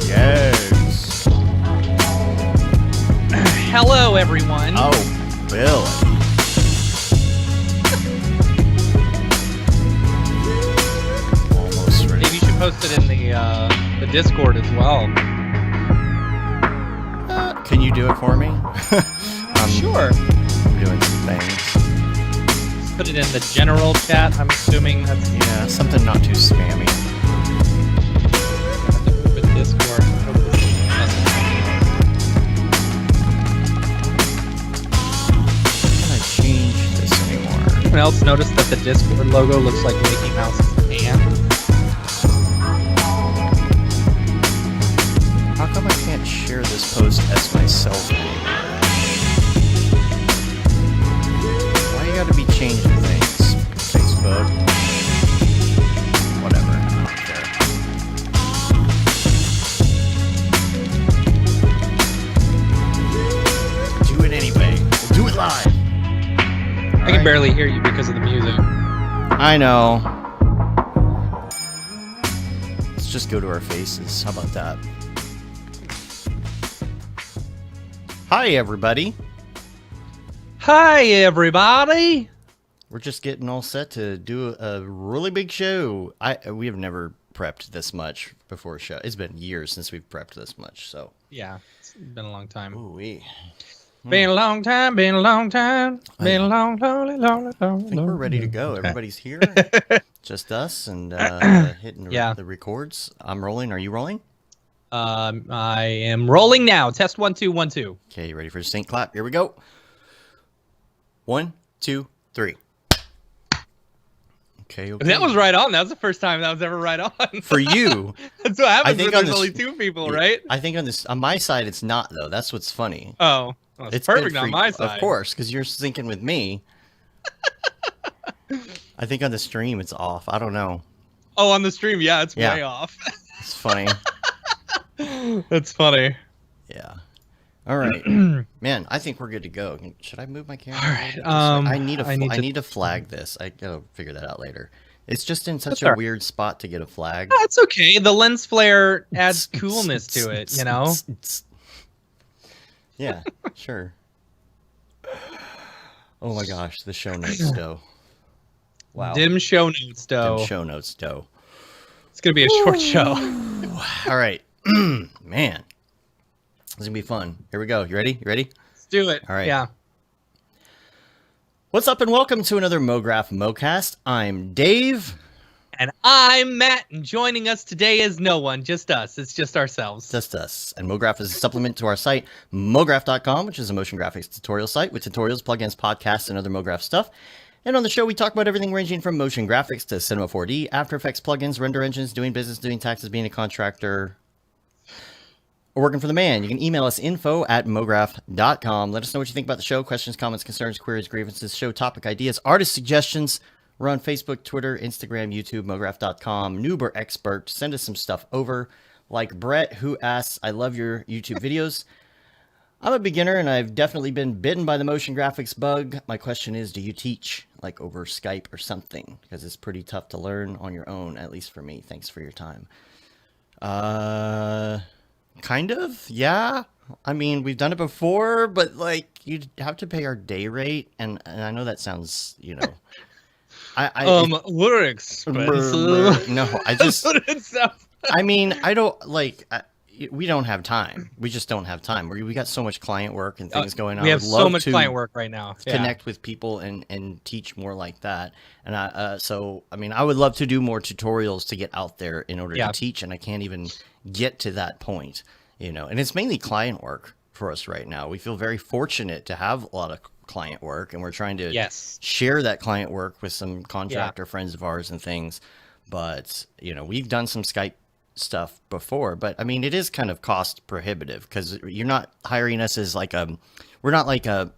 Yes. Hello, everyone. Oh, Bill. Almost ready. Maybe you should post it in the Discord as well. Can you do it for me? Sure. I'm doing some things. Just put it in the general chat. I'm assuming that's Yeah, something not too spammy. with Discord. Can I change this anymore? Anyone else notice that the Discord logo looks like Mickey Mouse's hand? How come I can't share this post as myself anymore? Why you gotta be changing things? Facebook. Whatever. I don't care. Do it anyway. We'll do it live. I can barely hear you because of the music. I know. Let's just go to our faces. How about that? Hi, everybody. Hi, everybody. We're just getting all set to do a really big show. We have never prepped this much before a show. It's been years since we've prepped this much, so. Yeah, it's been a long time. Ooh-wee. Been a long time, been a long time, been a long, lonely, lonely, I lonely. think we're ready to go. Everybody's here. Just us and hitting the records. I'm rolling. Are you rolling? I am rolling now. Test 1 2 1 2. Okay, you ready for a distinct clap? Here we go. 1, 2, 3. Okay. That was right on. That was the first time that was ever right on. For you. That's what happens think when on there's this- only two people, right? I think on my side it's not though. That's what's funny. Oh, well, it's good perfect for on you, my side. Of course, because you're syncing with me. I think on the stream it's off. I don't know. Oh, on the stream, yeah, it's Yeah. way off. It's funny. That's funny. Yeah. All right, man. I think we're good to go. Should I move my camera? All right, I need to flag this. I gotta figure that out later. It's just in such a weird spot to get a flag. That's okay. The lens flare adds coolness to it, you know? Yeah, sure. Oh my gosh, the show notes dough. Wow. Dim show notes, though. Dim show notes dough. It's going to be a short show. All right. Man. This is going to be fun. Here we go. You ready? You ready? Let's do it. All right. Yeah. What's up and welcome to another Mograph Mocast. I'm Dave. And I'm Matt, and joining us today is no one, just us. It's just ourselves. Just us. And Mograph is a supplement to our site, mograph.com, which is a motion graphics tutorial site with tutorials, plugins, podcasts, and other Mograph stuff. And on the show, we talk about everything ranging from motion graphics to Cinema 4D, After Effects plugins, render engines, doing business, doing taxes, being a contractor, or working for the man. You can email us info@mograph.com. Let us know what you think about the show. Questions, comments, concerns, queries, grievances, show topic ideas, artist suggestions. We're on Facebook, Twitter, Instagram, YouTube, mograph.com. Noob or expert, send us some stuff over. Like Brett, who asks, I love your YouTube videos. I'm a beginner, and I've definitely been bitten by the motion graphics bug. My question is, do you teach, like over Skype or something? Because it's pretty tough to learn on your own, at least for me. Thanks for your time. Kind of, yeah. I mean, we've done it before, but, like, you'd have to pay our day rate, and I know that sounds, you know... we're expensive. No, I just... It sounds- I mean, I don't, like... we don't have time. We just don't have time. We got so much client work and things going on. We have I'd so love much to client work right now. connect with people and teach more like that. And so I mean, I would love to do more tutorials to get out there in order to teach, and I can't even get to that point, you know. And it's mainly client work for us right now. We feel very fortunate to have a lot of client work, and we're trying to share that client work with some contractor friends of ours and things. But, you know, we've done some Skype stuff before, but I mean, it is kind of cost prohibitive because you're not hiring us as like we're not like a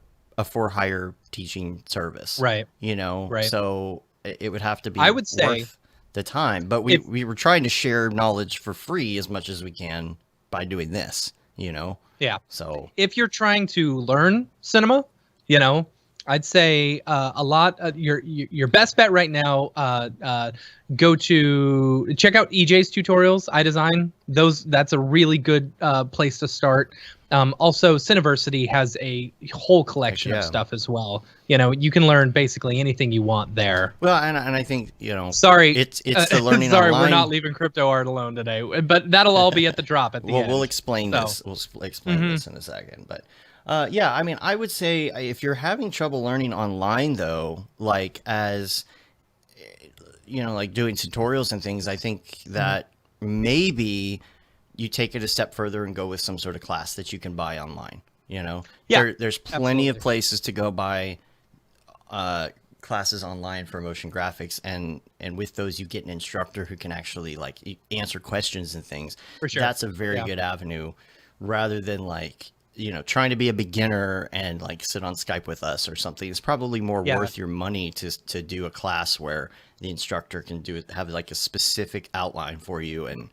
for hire teaching service, right? You know, right? So it would have to be, I would say, worth the time. But we were trying to share knowledge for free as much as we can by doing this, you know. Yeah. So if you're trying to learn cinema, you know, I'd say a lot. Your best bet right now. Go to check out EJ's tutorials. iDesign. That's a really good place to start. Also, Cineversity has a whole collection of stuff as well. You can learn basically anything you want there. Well, and I think Sorry, it's the learning sorry, online. we're not leaving cryptoart alone today, but that'll all be at the drop at the end. We'll explain this. We'll explain this in a second, but. Yeah, I mean, I would say if you're having trouble learning online, though, like as like doing tutorials and things, I think that maybe you take it a step further and go with some sort of class that you can buy online. There's plenty of places to go buy classes online for motion graphics, and with those you get an instructor who can actually like answer questions and things. For sure, that's a very good avenue, rather than like. Trying to be a beginner and like sit on Skype with us or something is probably more worth your money to do a class where the instructor can have like a specific outline for you and,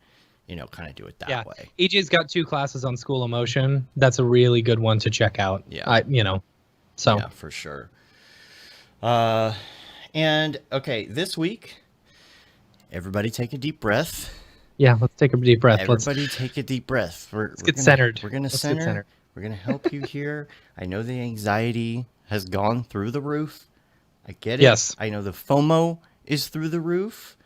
kind of do it that way. EJ's got 2 classes on School of Motion. That's a really good one to check out. Yeah. So. Yeah, for sure. And okay, this week, everybody take a deep breath. Yeah, let's take a deep breath. Everybody take a deep breath. Let's get centered. We're going to center. We're going to help you here. I know the anxiety has gone through the roof. I get it. Yes. I know the FOMO is through the roof.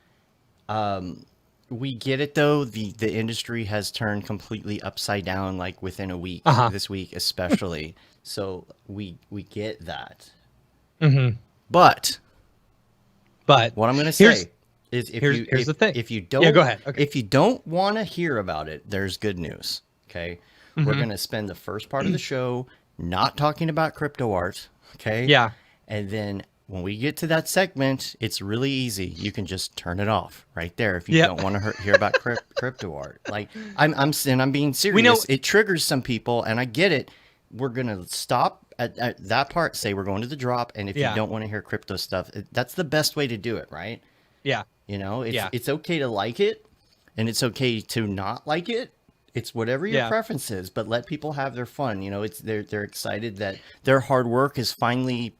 We get it, though. The industry has turned completely upside down, like within a week, this week especially. So we get that. Mm-hmm. But what I'm going to say is here's the thing. If you don't, go ahead. Okay. If you don't want to hear about it, there's good news. Okay. We're going to spend the first part of the show not talking about cryptoart, okay? Yeah. And then when we get to that segment, it's really easy. You can just turn it off right there if you don't want to hear about cryptoart. Like I'm being serious. It triggers some people, and I get it. We're going to stop at that part, say we're going to the drop, and if you don't want to hear crypto stuff, that's the best way to do it, right? Yeah. It's okay to like it, and it's okay to not like it. It's whatever your preference is, but let people have their fun. They're excited that their hard work is finally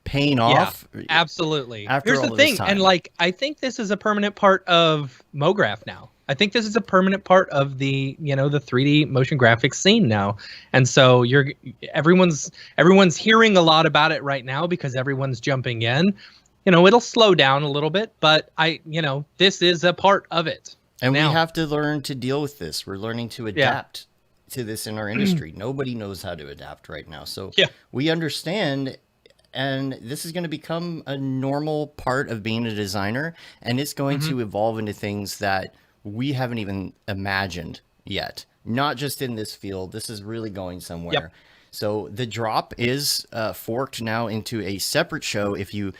paying off. Absolutely. Here's the thing, and like I think this is a permanent part of Mograph now. I think this is a permanent part of the the 3D motion graphics scene now, and so everyone's hearing a lot about it right now because everyone's jumping in. It'll slow down a little bit, but this is a part of it. And we have to learn to deal with this. We're learning to adapt to this in our industry. Nobody knows how to adapt right now. So we understand, and this is going to become a normal part of being a designer, and it's going to evolve into things that we haven't even imagined yet. Not just in this field. This is really going somewhere. Yep. So the drop is forked now into a separate show if you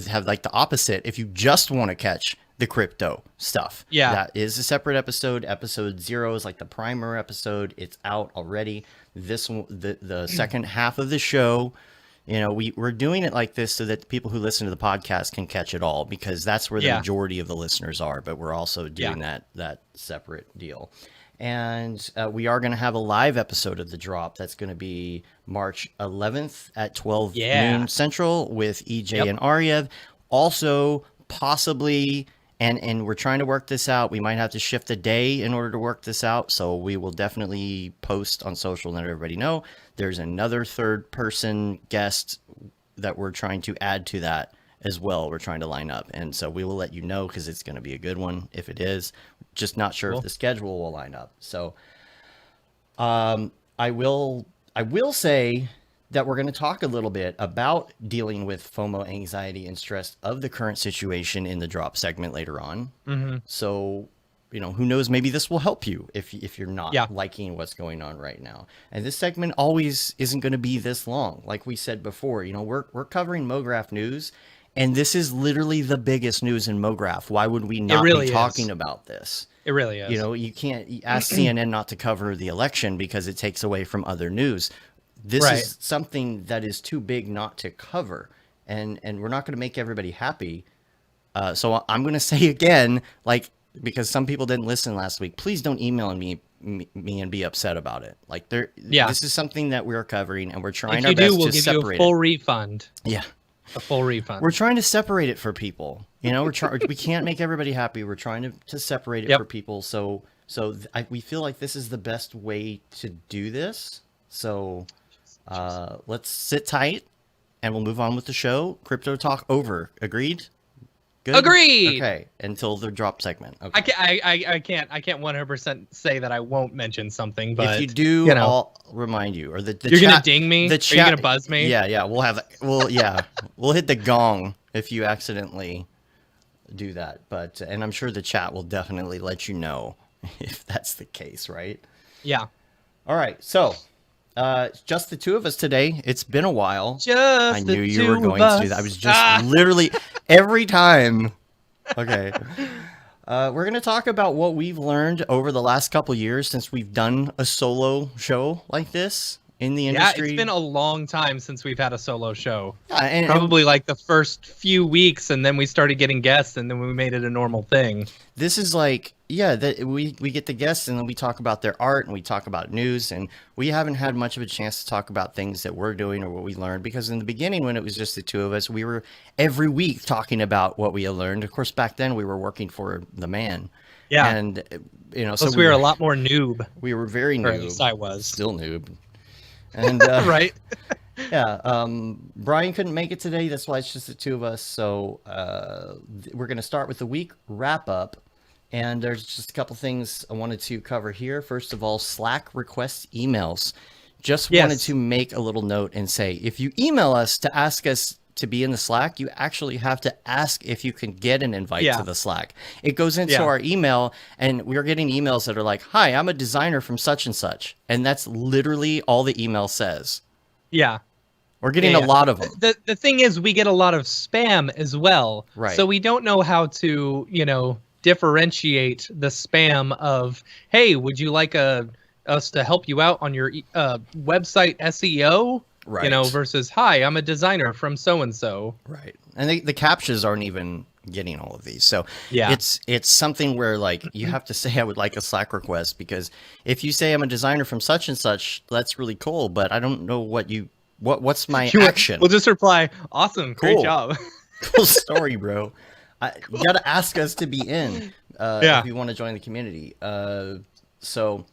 have like the opposite. If you just want to catch the crypto stuff. Yeah. That is a separate episode. Episode 0 is like the primer episode. It's out already. This one, the second half of the show, we're doing it like this so that the people who listen to the podcast can catch it all, because that's where the majority of the listeners are, but we're also doing that separate deal. And we are going to have a live episode of the drop. That's going to be March 11th at 12 noon Central with EJ and Aryev. Also, possibly, and we're trying to work this out. We might have to shift a day in order to work this out. So we will definitely post on social and let everybody know. There's another third person guest that we're trying to add to that as well. We're trying to line up. And so we will let you know, because it's going to be a good one if it is. Just not sure if the schedule will line up. So I will say that we're going to talk a little bit about dealing with FOMO, anxiety, and stress of the current situation in the drop segment later on. Mm-hmm. So, who knows, maybe this will help you if you're not liking what's going on right now. And this segment always isn't going to be this long. Like we said before, we're covering Mograph news, and this is literally the biggest news in Mograph. Why would we not be talking about this? It really is. You can't ask CNN not to cover the election because it takes away from other news. This is something that is too big not to cover, and we're not going to make everybody happy. So I'm going to say again, like, because some people didn't listen last week, please don't email me and be upset about it. Like Yeah. this is something that we're covering, and we're trying If our you do, best we'll to give you a separate full it. refund. Yeah, A full refund. we're trying to separate it for people. You know, we can't make everybody happy. We're trying to separate it Yep. for people. So we feel like this is the best way to do this. So let's sit tight, and we'll move on with the show. Crypto talk over. Agreed? Good? Agreed. Okay, until the drop segment. Okay. I can't 100% say that I won't mention something, but If you do, you know, I'll remind you. Or the you're chat, gonna ding me. The Are chat, you gonna buzz me? Yeah. We'll hit the gong if you accidentally do that. And I'm sure the chat will definitely let you know if that's the case, right? Yeah. All right. So, just the two of us today. It's been a while. Just I the knew you two were of going to do that. I us. was just literally every time. Okay. We're going to talk about what we've learned over the last couple years since we've done a solo show like this in the industry. Yeah, it's been a long time since we've had a solo show. And Probably like the first few weeks, and then we started getting guests, and then we made it a normal thing. this is like, yeah, that we get the guests and then we talk about their art and we talk about news, and we haven't had much of a chance to talk about things that we're doing or what we learned, because in the beginning when it was just the two of us, we were every week talking about what we had learned. Of course, back then we were working for the man. Yeah. And So we were a lot more noob. We were very Or at noob. least I was. Still noob. And Right. yeah, Brian couldn't make it today. That's why it's just the two of us. So we're going to start with the week wrap up. And there's just a couple things I wanted to cover here. First of all, Slack request emails. Just wanted to make a little note and say, if you email us to ask us to be in the Slack, you actually have to ask if you can get an invite to the Slack. It goes into our email, and we're getting emails that are like, hi, I'm a designer from such and such. And that's literally all the email says. Yeah. We're getting a lot of them. The thing is, we get a lot of spam as well. Right. So we don't know how to, differentiate the spam of, hey, would you like us to help you out on your website SEO? Right. Versus, hi, I'm a designer from so-and-so. Right. And the captchas aren't even getting all of these. So yeah, it's something where like you have to say I would like a Slack request, because if you say I'm a designer from such and such, that's really cool, but I don't know what's my action. We'll just reply, awesome, great job. Cool story, bro. You got to ask us to be in if you want to join the community. So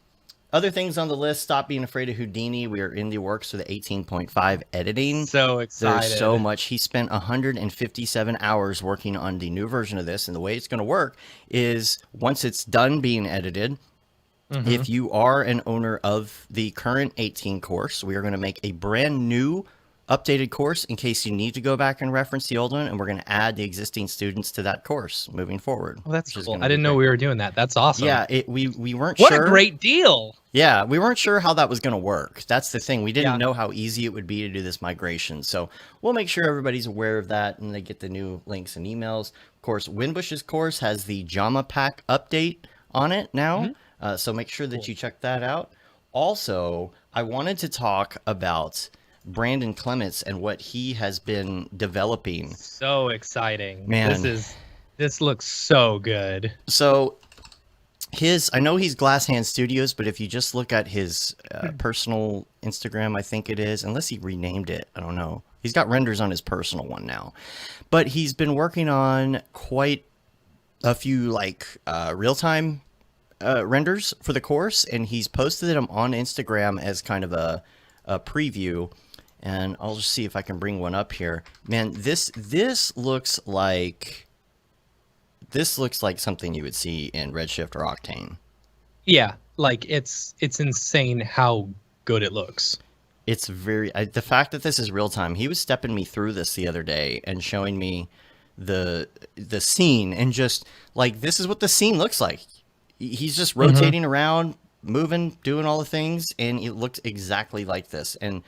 other things on the list: stop being afraid of Houdini. We are in the works for the 18.5 editing. So excited. There's so much. He spent 157 hours working on the new version of this, and the way it's going to work is once it's done being edited, if you are an owner of the current 18 course, we are going to make a brand new updated course in case you need to go back and reference the old one, and we're going to add the existing students to that course moving forward. Well, that's cool. I didn't know we were doing that. That's awesome. Yeah, we weren't sure. What a great deal. Yeah, we weren't sure how that was going to work. That's the thing. We didn't know how easy it would be to do this migration. So we'll make sure everybody's aware of that and they get the new links and emails. Of course, Winbush's course has the JAMA Pack update on it now. So make sure that you check that out. Also, I wanted to talk about Brandon Clements and what he has been developing. So exciting. Man. This looks so good. So I know he's Glass Hand Studios, but if you just look at his personal Instagram, I think it is, unless he renamed it, I don't know. He's got renders on his personal one now, but he's been working on quite a few real-time renders for the course, and he's posted them on Instagram as kind of a preview. And I'll just see if I can bring one up here. Man, this looks like something you would see in Redshift or Octane. Yeah, like it's insane how good it looks. It's the fact that this is real time. He was stepping me through this the other day and showing me the scene, and just like, this is what the scene looks like. He's just rotating around, moving, doing all the things, and it looks exactly like this. And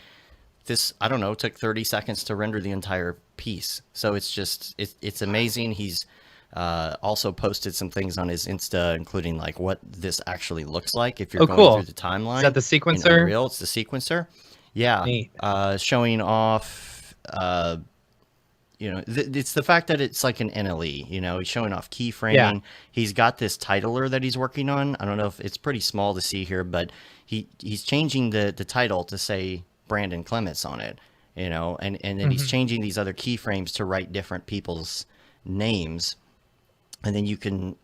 this, I don't know, took 30 seconds to render the entire piece. So it's amazing. He's also posted some things on his Insta, including like what this actually looks like if you're going through the timeline. Is that the sequencer? Unreal, it's the sequencer. Yeah. Neat. Showing off it's the fact that it's like an NLE. He's showing off keyframing. Yeah. He's got this titler that he's working on. I don't know if it's pretty small to see here, but he's changing the title to say Brandon Clements on it. And then he's changing these other keyframes to write different people's names, and then you can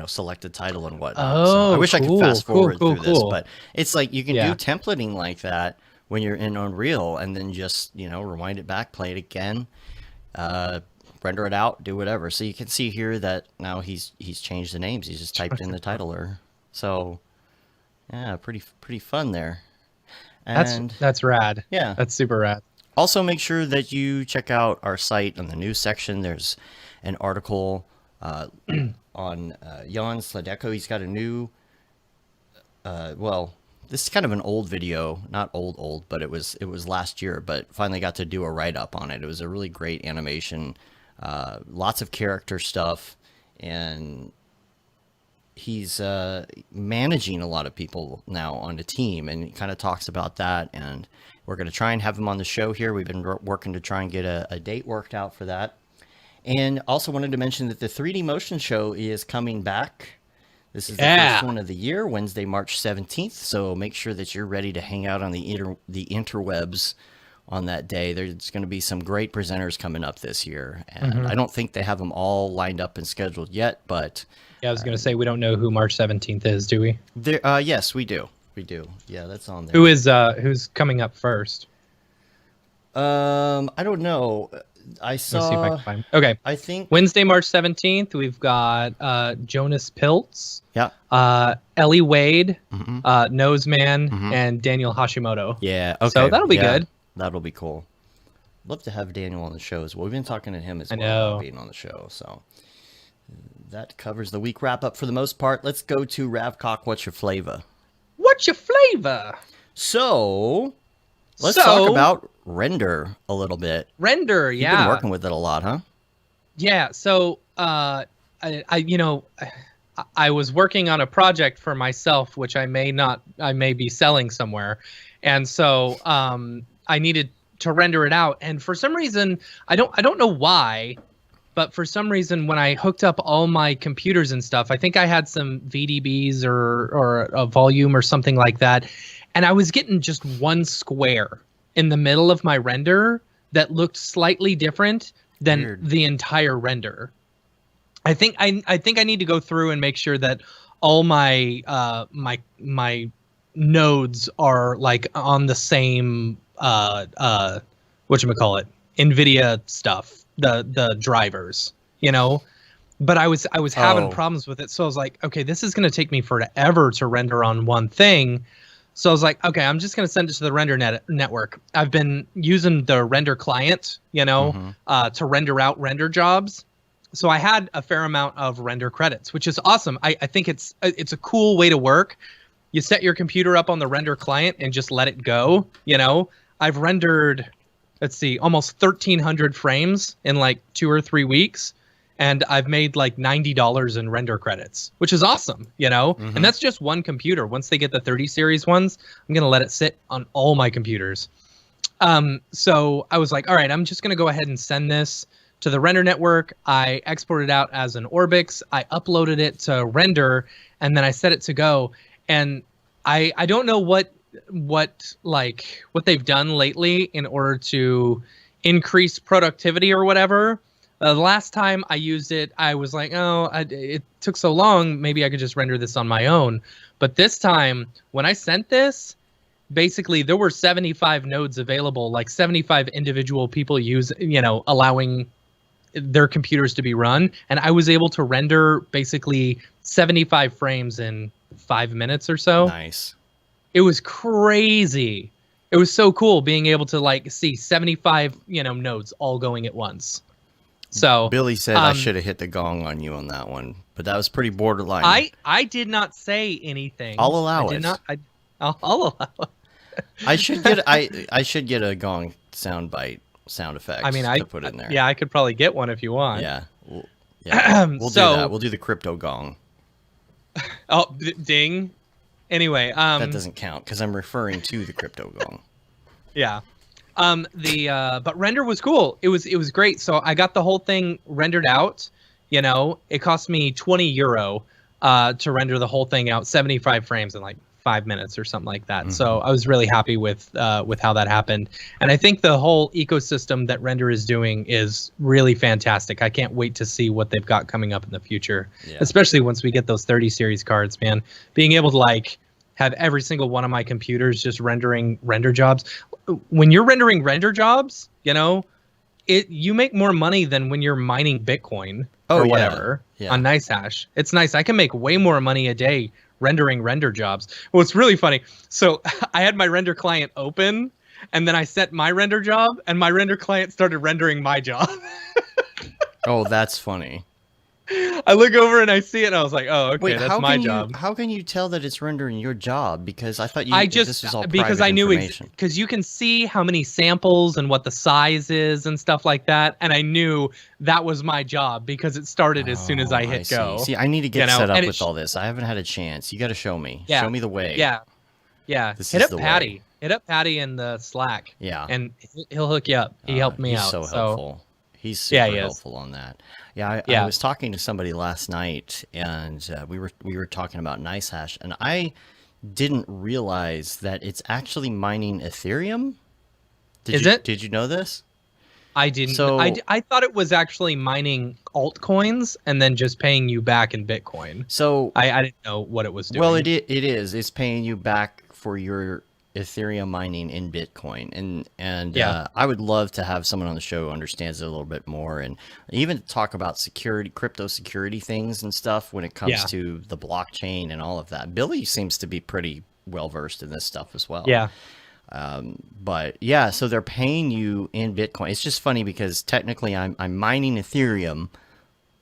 select a title and whatnot. Oh, I wish I could fast forward through this, cool. but it's like you can do templating like that when you're in Unreal, and then just rewind it back, play it again, render it out, do whatever. So you can see here that now he's changed the names. He's just typed in the titler. So yeah, pretty fun there. And that's rad. Yeah, that's super rad. Also, make sure that you check out our site on the news section. There's an article on Jan Sladeko. He's got a new, this is kind of an old video, not old, but it was last year, but finally got to do a write-up on it. It was a really great animation, lots of character stuff, and he's managing a lot of people now on the team, and he kind of talks about that, and we're going to try and have him on the show here. We've been working to try and get a date worked out for that. And also wanted to mention that the 3D Motion Show is coming back. This is the first one of the year, Wednesday, March 17th. So make sure that you're ready to hang out on the interwebs on that day. There's going to be some great presenters coming up this year. And I don't think they have them all lined up and scheduled yet, but... Yeah, I was going to say, we don't know who March 17th is, do we? Yes, we do. We do. Yeah, that's on there. Who's coming up first? I don't know. I saw. Let's see if I can find. Okay. I think Wednesday, March 17th, we've got Jonas Piltz. Yeah. Ellie Wade, Noseman, and Daniel Hashimoto. Yeah. Okay. So that'll be good. That'll be cool. Love to have Daniel on the show as well. We've been talking to him as well about being on the show. So that covers the week wrap up for the most part. Let's go to Ravcock. What's your flavor? What's your flavor? So let's talk about Render a little bit. Render, You've been working with it a lot, huh? Yeah. So I was working on a project for myself, which I may be selling somewhere, and so I needed to render it out. And for some reason, I don't know why, but for some reason, when I hooked up all my computers and stuff, I think I had some VDBs or a volume or something like that, and I was getting just one square in the middle of my render that looked slightly different than the entire render. I think I need to go through and make sure that all my my nodes are like on the same whatchamacallit, NVIDIA stuff, the drivers, But I was having problems with it, so I was like, okay, this is going to take me forever to render on one thing. So I was like, okay, I'm just going to send it to the render network. I've been using the render client, to render out render jobs. So I had a fair amount of render credits, which is awesome. I think it's a cool way to work. You set your computer up on the render client and just let it go. I've rendered, let's see, almost 1,300 frames in like 2 or 3 weeks. And I've made like $90 in render credits, which is awesome, And that's just one computer. Once they get the 30 series ones, I'm going to let it sit on all my computers. So I was like, all right, I'm just going to go ahead and send this to the render network. I exported it out as an Orbix. I uploaded it to render, and then I set it to go. And I don't know what they've done lately in order to increase productivity or whatever. The last time I used it, I was like, it took so long, maybe I could just render this on my own. But this time, when I sent this, basically there were 75 nodes available, like 75 individual people allowing their computers to be run. And I was able to render basically 75 frames in 5 minutes or so. Nice. It was crazy. It was so cool being able to see 75, nodes all going at once. So Billy said I should have hit the gong on you on that one, but that was pretty borderline. I did not say anything. I'll allow it. I'll allow it. I should get a gong sound effect. I mean, to put in there. Yeah, I could probably get one if you want. Yeah, we'll do that. We'll do the crypto gong. Oh, ding. Anyway, that doesn't count because I'm referring to the crypto gong. Yeah. But render was cool. It was great. So I got the whole thing rendered out. It cost me €20 to render the whole thing out, 75 frames in like 5 minutes or something like that. Mm-hmm. So I was really happy with how that happened. And I think the whole ecosystem that Render is doing is really fantastic. I can't wait to see what they've got coming up in the future, especially once we get those 30 series cards, man. Being able to like have every single one of my computers just rendering render jobs. When you're rendering render jobs, you make more money than when you're mining Bitcoin or whatever on NiceHash. It's nice. I can make way more money a day rendering render jobs. Well, it's really funny. So I had my render client open, and then I set my render job, and my render client started rendering my job. Oh, that's funny. I look over and I see it, and I was like, "Oh, okay, Wait, that's my job." How can you tell that it's rendering your job? Because I thought this was all because private I knew information. because you can see how many samples and what the size is and stuff like that, and I knew that was my job because it started as soon as I hit go. See, I need to get set up with all this. I haven't had a chance. You got to show me. Yeah. Show me the way. Yeah. Hit up Patty. Way. Hit up Patty in the Slack. Yeah. And he'll hook you up. He helped me out. So helpful. He's super helpful on that. I was talking to somebody last night, and we were talking about NiceHash, and I didn't realize that it's actually mining Ethereum. Did you know this? I didn't. So, I thought it was actually mining altcoins and then just paying you back in Bitcoin. So I didn't know what it was doing. Well, it is. It's paying you back for your Ethereum mining in Bitcoin, and I would love to have someone on the show who understands it a little bit more, and even talk about crypto security things and stuff when it comes to the blockchain and all of that. Billy seems to be pretty well versed in this stuff as well. Yeah. But yeah, so they're paying you in Bitcoin. It's just funny because technically I'm mining Ethereum.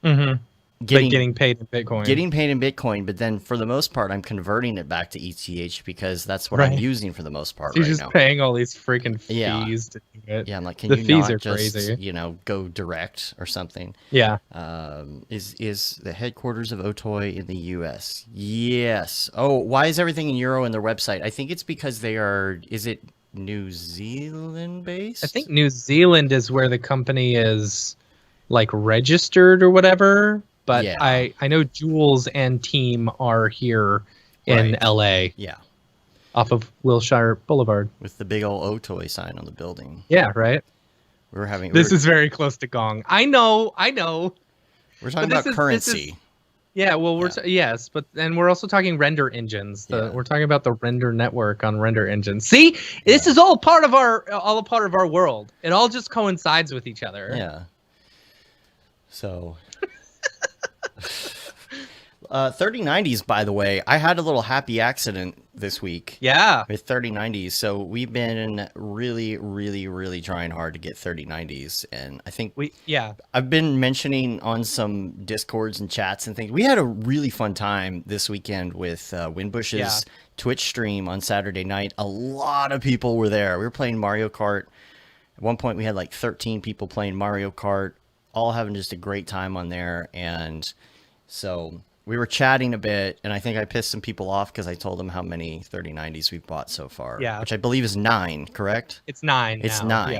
Mm-hmm. Getting paid in Bitcoin. Getting paid in Bitcoin, but then for the most part, I'm converting it back to ETH because that's what I'm using for the most part You're just paying all these freaking fees to do it. Yeah, I'm like, can the you fees not are just, crazy. go direct or something? Yeah. Is the headquarters of Otoy in the U.S.? Yes. Oh, why is everything in Euro in their website? I think it's because is it New Zealand based? I think New Zealand is where the company is like registered or whatever. But I know Jules and team are here in LA. Yeah. Off of Wilshire Boulevard. With the big old Otoy sign on the building. Yeah, right. This is very close to Gong. I know. We're talking about currency. Yes, but and we're also talking render engines. We're talking about the render network on render engines. See, this is all a part of our world. It all just coincides with each other. Yeah. So 3090s, by the way, I had a little happy accident this week. Yeah. With 3090s. So we've been really, really, really trying hard to get 3090s. And I think I've been mentioning on some Discords and chats and things. We had a really fun time this weekend with Windbush's Twitch stream on Saturday night. A lot of people were there. We were playing Mario Kart. At one point, we had like 13 people playing Mario Kart, all having just a great time on there. And so we were chatting a bit, and I think I pissed some people off because I told them how many 3090s we've bought so far. Yeah. Which I believe is 9, correct? It's 9 It's now. 9.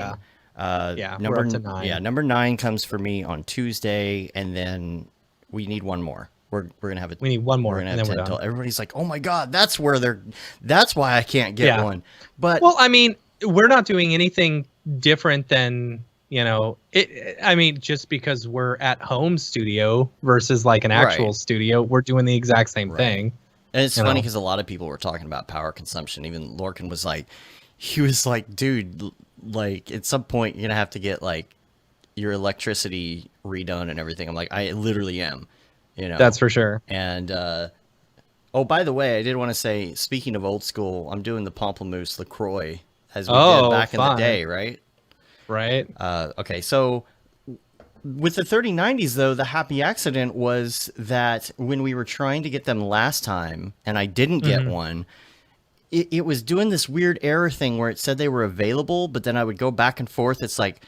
Yeah. Number, we're up to 9. Yeah, number 9 comes for me on Tuesday, and then we need one more. We're gonna have it. We need one more, We're gonna and have then 10 we're done. till everybody's like, "Oh my god, that's why I can't get one." But well, I mean, we're not doing anything different than just because we're at home studio versus like an actual studio, we're doing the exact same thing. And it's funny because a lot of people were talking about power consumption. Even Lorcan was like, dude, like at some point you're gonna have to get like your electricity redone and everything. I'm like, I literally am, That's for sure. And oh, by the way, I did want to say, speaking of old school, I'm doing the Pamplemousse LaCroix as we did back in the day, right? Right. Okay, so with the 3090s, though, the happy accident was that when we were trying to get them last time, and I didn't get one, it was doing this weird error thing where it said they were available, but then I would go back and forth. It's like,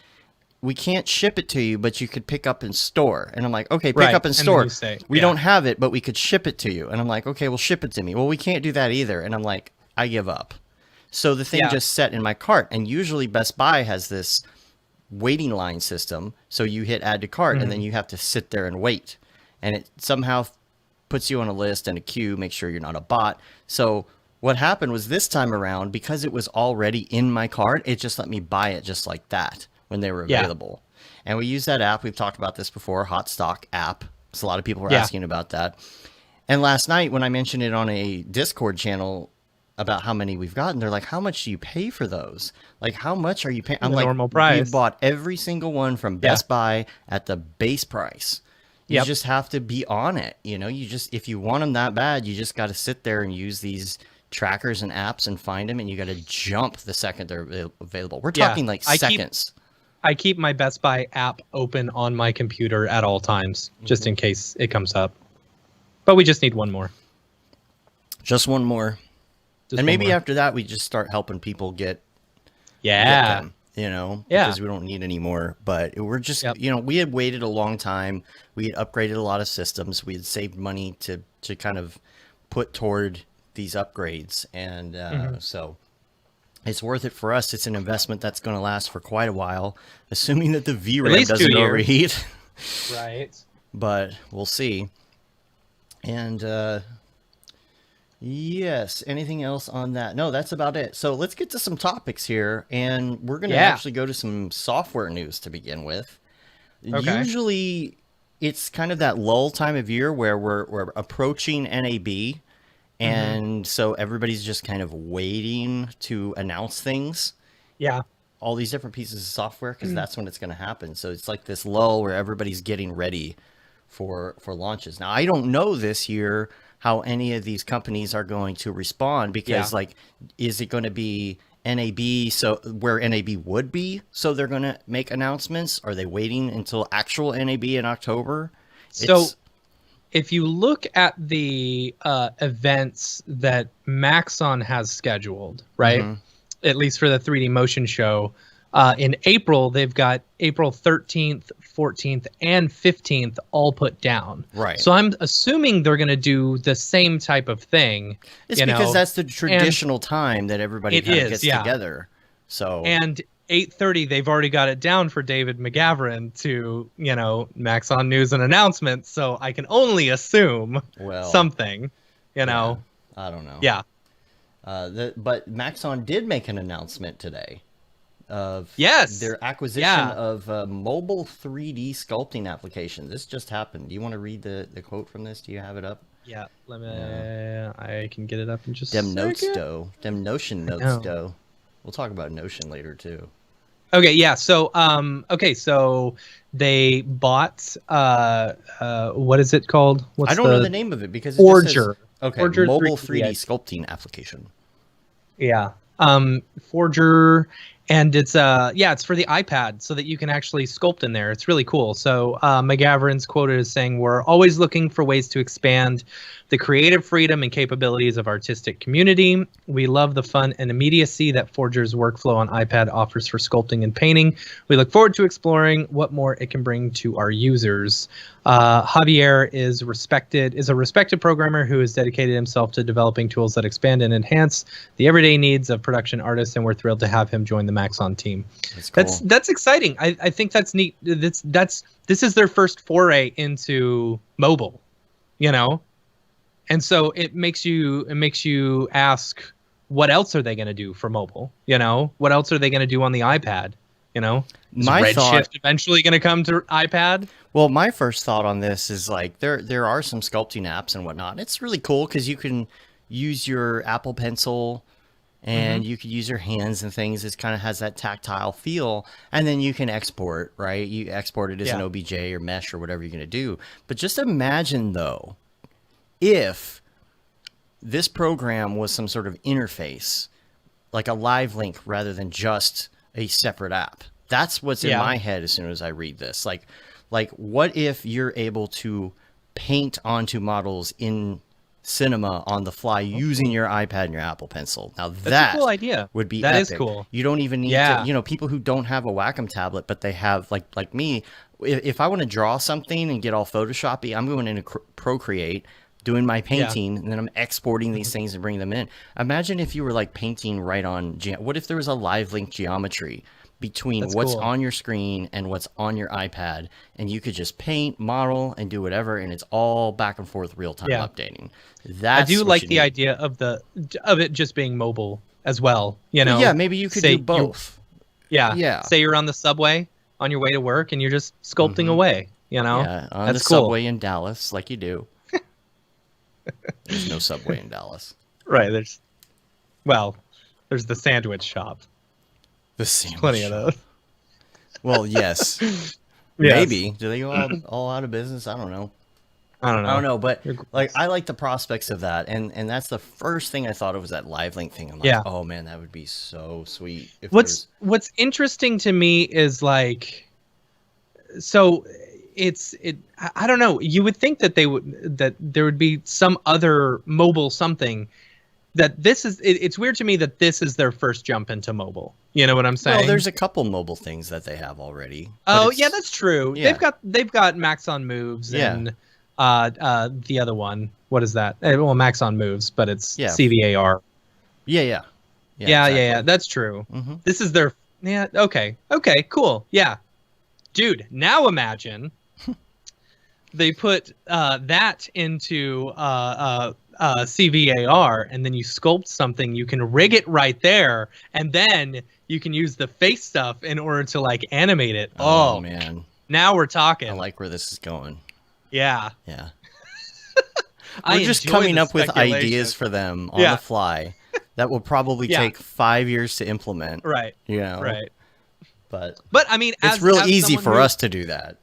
we can't ship it to you, but you could pick up in store. And I'm like, okay, pick up in store. We don't have it, but we could ship it to you. And I'm like, okay, well, ship it to me. Well, we can't do that either. And I'm like, I give up. So the thing just set in my cart, and usually Best Buy has this waiting line system. So you hit add to cart, and then you have to sit there and wait, and it somehow puts you on a list and a queue, make sure you're not a bot. So what happened was this time around, because it was already in my cart, it just let me buy it just like that when they were available. And we use that app. We've talked about this before, Hot Stock app. So a lot of people were asking about that. And last night when I mentioned it on a Discord channel about how many we've gotten, they're like, how much do you pay for those? Like, how much are you paying? I'm like, normal price. We bought every single one from Best Buy at the base price. You just have to be on it. You know, you just, if you want them that bad, you just got to sit there and use these trackers and apps and find them, and you got to jump the second they're available. We're talking like seconds. I keep my Best Buy app open on my computer at all times, just in case it comes up. But we just need one more. Just one more. And maybe after that, we just start helping people get them, you know, because we don't need any more. But we're just, you know, we had waited a long time. We had upgraded a lot of systems. We had saved money to kind of put toward these upgrades. And so it's worth it for us. It's an investment that's going to last for quite a while, assuming that the VRAM doesn't overheat. Right. But we'll see. And yes, anything else on that? No, that's about it. So let's get to some topics here, and we're going to actually go to some software news to begin with. Usually it's kind of that lull time of year where we're approaching NAB, and so everybody's just kind of waiting to announce things. Yeah. All these different pieces of software, because that's when it's going to happen. So it's like this lull where everybody's getting ready for launches. Now, I don't know this year how any of these companies are going to respond, because like, is it going to be NAB, so where NAB would be, so they're going to make announcements? Are they waiting until actual NAB in October? So if you look at the events that Maxon has scheduled, right, at least for the 3D motion show, in April, they've got April 13th, 14th, and 15th all put down. Right. So I'm assuming they're going to do the same type of thing. It's because that's the traditional time that everybody kind of gets together. So and 8:30, they've already got it down for David McGavran to, you know, Maxon News and Announcements. So I can only assume something, you know. I don't know. Yeah. But Maxon did make an announcement today of their acquisition of a mobile 3D sculpting application. This just happened. Do you want to read the quote from this? Do you have it up? Yeah, let me. I can get it up in just them notes, though. Them Notion notes, though. We'll talk about Notion later too. Okay, yeah. So, so they bought. What is it called? I don't know the name of it because it Forger. Forger mobile 3D sculpting application. Yeah. Forger. And it's it's for the iPad, so that you can actually sculpt in there. It's really cool. So McGavran's quoted as saying, "We're always looking for ways to expand the creative freedom and capabilities of artistic community. We love the fun and immediacy that Forger's workflow on iPad offers for sculpting and painting. We look forward to exploring what more it can bring to our users." Javier is a respected programmer who has dedicated himself to developing tools that expand and enhance the everyday needs of production artists, and we're thrilled to have him join the Maxon team. That's cool. That's exciting. I think that's neat. This is their first foray into mobile, you know, and so it makes you ask, what else are they going to do for mobile? You know, what else are they going to do on the iPad? You know, is Redshift eventually going to come to iPad? Well, my first thought on this is like there are some sculpting apps and whatnot. It's really cool because you can use your Apple Pencil and you can use your hands and things. It kind of has that tactile feel, and then you can export, right? You export it as an OBJ or mesh or whatever you're going to do. But just imagine though, if this program was some sort of interface, like a live link rather than just a separate app. That's what's in my head as soon as I read this. Like what if you're able to paint onto models in Cinema on the fly using your iPad and your Apple Pencil? Now that's a cool idea. Would be epic. Is cool. You don't even need to, you know, people who don't have a Wacom tablet, but they have like me, if I want to draw something and get all Photoshoppy, I'm going into Procreate, doing my painting, and then I'm exporting these things and bringing them in. Imagine if you were like painting right on. What if there was a live link geometry between That's what's cool. on your screen and what's on your iPad, and you could just paint, model, and do whatever, and it's all back and forth real time updating. I That's do what like you the need. idea of it just being mobile as well. You know, Yeah, maybe you could do both. Yeah. Say you're on the subway on your way to work and you're just sculpting away. You know, Yeah, on that's the cool. subway in Dallas, like you do. There's no subway in Dallas. Right. There's the sandwich shop. The sandwich Plenty of shop. those. Well, yes. Yes. Maybe. Do they go all out of business? I don't know. I don't know. But like I like the prospects of that, and that's the first thing I thought of was that live link thing. I'm like, Yeah. oh man, that would be so sweet. If What's interesting to me is like, so I don't know. You would think that there would be some other mobile something that this is. It's weird to me that this is their first jump into mobile. You know what I'm saying? Well, there's a couple mobile things that they have already. Oh yeah, that's true. Yeah. They've got Max on Moves Yeah. and the other one. What is that? Well, Max on Moves, but it's Yeah. CVAR. Yeah. Yeah. That's true. Mm-hmm. This is their Okay, cool. Yeah, dude. Now imagine they put that into CVAR, and then you sculpt something. You can rig it right there, and then you can use the face stuff in order to like animate it. Oh man, now we're talking. I like where this is going. Yeah. We're just coming up with ideas for them on the fly that will probably take 5 years to implement. Right. You know. Right. But I mean, it's real easy for us to do that.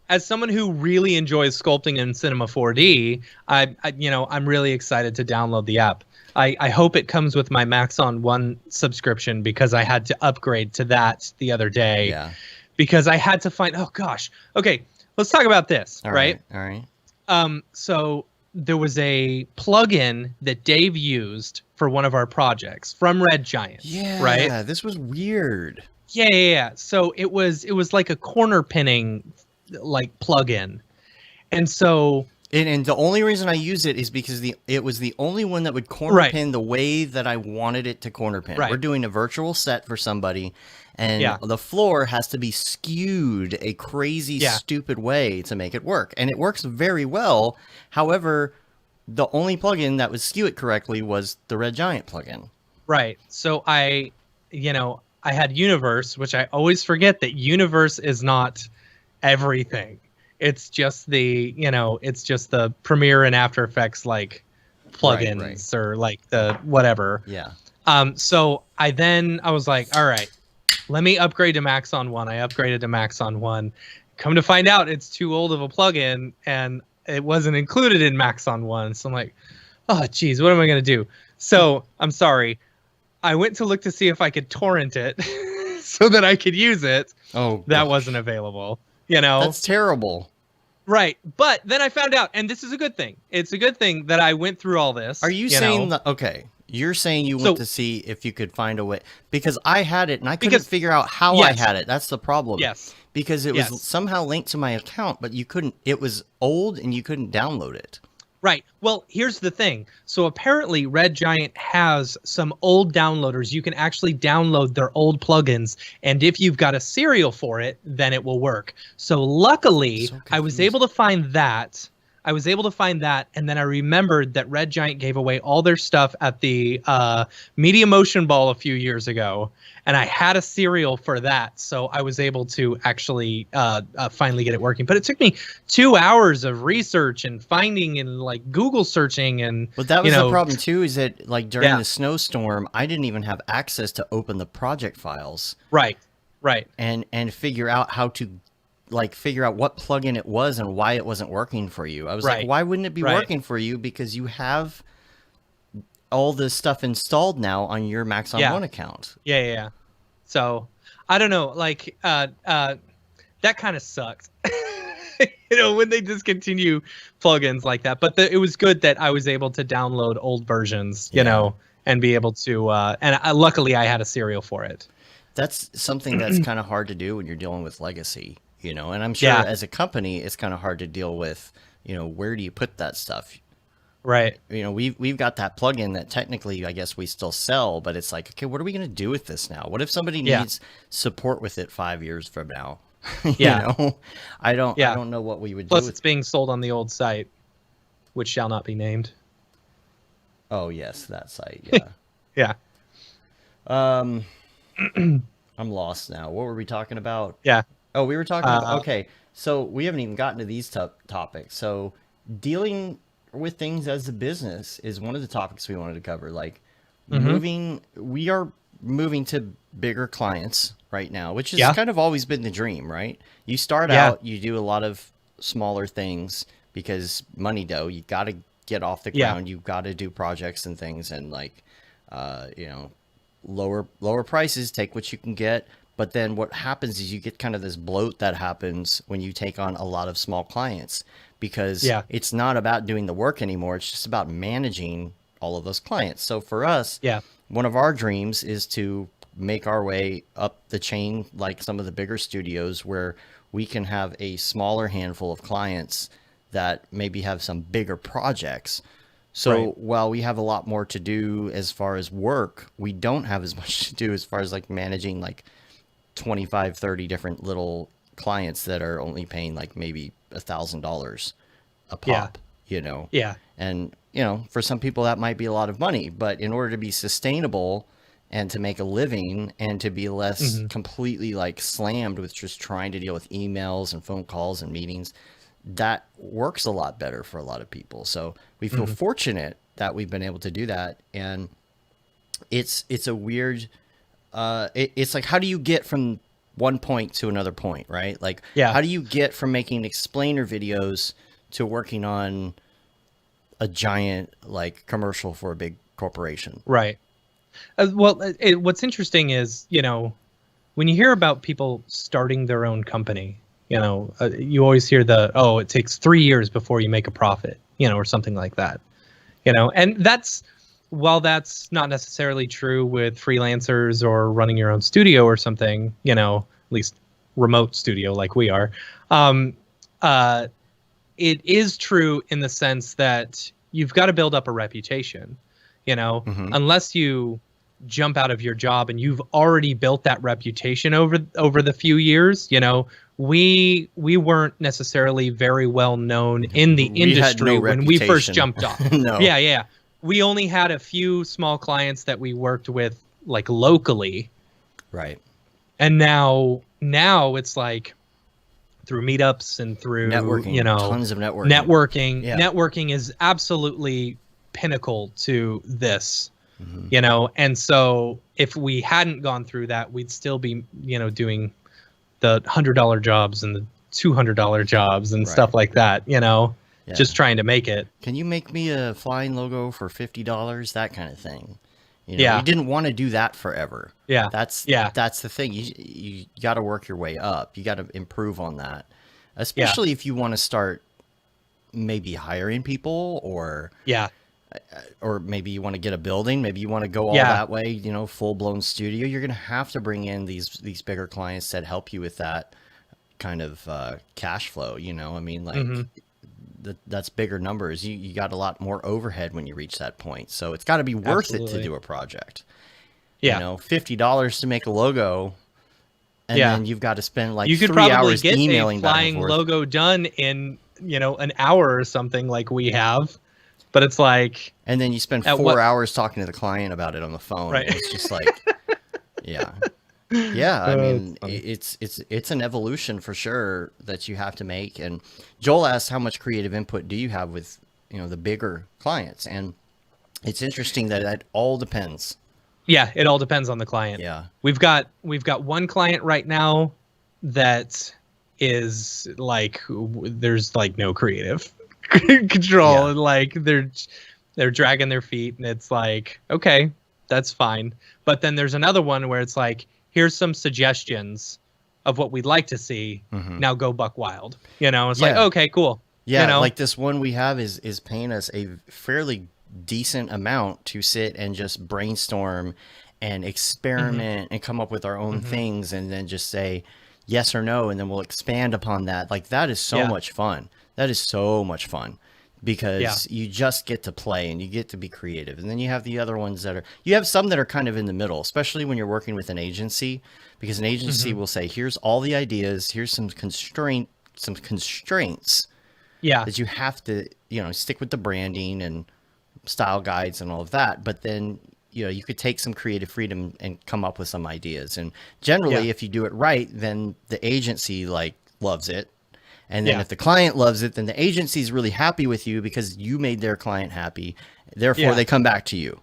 As someone who really enjoys sculpting in Cinema 4D, I'm really excited to download the app. I hope it comes with my Maxon 1 subscription because I had to upgrade to that the other day. Yeah. Because I had to find. Oh gosh. Okay, let's talk about this. All right. All right. So there was a plugin that Dave used for one of our projects from Red Giant. Yeah. Right. This was weird. Yeah. So it was like a corner pinning like plugin, and so and the only reason I used it is because it was the only one that would corner pin the way that I wanted it to corner pin. Right. We're doing a virtual set for somebody, and the floor has to be skewed a crazy stupid way to make it work, and it works very well. However, the only plugin that would skew it correctly was the Red Giant plugin. Right. So I had Universe, which I always forget that Universe is not everything. It's just the Premiere and After Effects like plugins or like the whatever. Yeah. So I was like, all right, let me upgrade to Maxon 1. I upgraded to Maxon 1. Come to find out it's too old of a plugin and it wasn't included in Maxon 1. So I'm like, oh geez, what am I gonna do? So I'm sorry. I went to look to see if I could torrent it so that I could use it. Oh, that wasn't available. You know, that's terrible. Right. But then I found out, and this is a good thing. It's a good thing that I went through all this. Are you saying that? Okay. You're saying you went to see if you could find a way, because I had it and I couldn't figure out how I had it. That's the problem. Yes. Because it was somehow linked to my account, but you couldn't, it was old and you couldn't download it. Right. Well, here's the thing. So apparently Red Giant has some old downloaders. You can actually download their old plugins, and if you've got a serial for it, then it will work. So luckily, I was able to find that. And then I remembered that Red Giant gave away all their stuff at the Media Motion Ball a few years ago, and I had a serial for that, so I was able to actually finally get it working. But it took me 2 hours of research and finding and like Google searching and. But that was the problem too. Is that like during the snowstorm, I didn't even have access to open the project files. Right. And figure out how to. Figure out what plugin it was and why it wasn't working for you. I was like, why wouldn't it be working for you? Because you have all this stuff installed now on your Maxon 1 account. Yeah. So, I don't know, like, that kind of sucked. When they discontinue plugins like that. But it was good that I was able to download old versions, you know, and be able to, luckily I had a serial for it. That's something that's kind of hard to do when you're dealing with legacy. And I'm sure as a company, it's kind of hard to deal with, where do you put that stuff? Right. You know, we've got that plugin that technically I guess we still sell, but it's like, okay, what are we going to do with this now? What if somebody Yeah. needs support with it 5 years from now? Yeah. I Yeah. don't know what we would do Plus, with. it's being sold on the old site, which shall not be named. Oh yes, that site. Yeah. Yeah. um, I'm lost now. What were we talking about? Yeah. Oh, we were talking about, okay. So we haven't even gotten to these topics. So dealing with things as a business is one of the topics we wanted to cover. Like we are moving to bigger clients right now, which has kind of always been the dream, right? You start out, you do a lot of smaller things because money dough, you got to get off the ground. You've got to do projects and things and like, you know, lower prices, take what you can get. But then what happens is you get kind of this bloat that happens when you take on a lot of small clients because it's not about doing the work anymore. It's just about managing all of those clients. So for us, one of our dreams is to make our way up the chain like some of the bigger studios where we can have a smaller handful of clients that maybe have some bigger projects. So while we have a lot more to do as far as work, we don't have as much to do as far as like managing like 25, 30 different little clients that are only paying like maybe $1,000 a pop, you know? Yeah. And, you know, for some people that might be a lot of money, but in order to be sustainable and to make a living and to be less completely like slammed with just trying to deal with emails and phone calls and meetings, that works a lot better for a lot of people. So we feel fortunate that we've been able to do that. And it's a weird, it's like, how do you get from one point to another point, right? Like, how do you get from making explainer videos to working on a giant like commercial for a big corporation? Right. Well, what's interesting is, you know, when you hear about people starting their own company, you know, you always hear it takes 3 years before you make a profit, you know, or something like that, you know, and while that's not necessarily true with freelancers or running your own studio or something, you know, at least remote studio like we are, it is true in the sense that you've got to build up a reputation, you know, unless you jump out of your job and you've already built that reputation over the few years, you know. We weren't necessarily very well known in the industry when we first jumped off. No. Yeah. We only had a few small clients that we worked with like locally. Right. And now it's like through meetups and through networking, you know, tons of networking. Networking is absolutely pinnacle to this, you know. And so if we hadn't gone through that, we'd still be, you know, doing the $100 jobs and the $200 jobs and stuff like that, you know, just trying to make it. Can you make me a flying logo for $50? That kind of thing. You know, you didn't want to do that forever. Yeah. That's the thing. You got to work your way up. You got to improve on that, especially if you want to start maybe hiring people or maybe you want to get a building. Maybe you want to go all that way, you know, full blown studio. You're going to have to bring in these bigger clients that help you with that kind of cash flow. You know, I mean, like that's bigger numbers. You got a lot more overhead when you reach that point. So it's got to be worth it to do a project. You know, $50 to make a logo. And then you've got to spend like you could 3 hours probably get emailing a flying logo done in, you know, an hour or something like we have. But it's like, and then you spend 4 hours talking to the client about it on the phone. Right. It's just like, I mean, it's an evolution for sure that you have to make. And Joel asked, how much creative input do you have with, you know, the bigger clients? And it's interesting that it all depends. Yeah, it all depends on the client. Yeah, we've got one client right now that is like, there's like no creative control, and like they're dragging their feet, and it's like, okay, that's fine. But then there's another one where it's like, here's some suggestions of what we'd like to see. Now go buck wild. You know, it's like, okay, cool. Yeah, you know? Like this one we have is paying us a fairly decent amount to sit and just brainstorm and experiment and come up with our own things, and then just say yes or no, and then we'll expand upon that. Like that is so much fun. That is so much fun because you just get to play and you get to be creative. And then you have the other ones that are, you have some that are kind of in the middle, especially when you're working with an agency, because an agency will say, here's all the ideas, here's some constraints that you have to, stick with the branding and style guides and all of that. But then, you could take some creative freedom and come up with some ideas. And generally, if you do it right, then the agency loves it. And then if the client loves it, then the agency is really happy with you because you made their client happy. Therefore, they come back to you.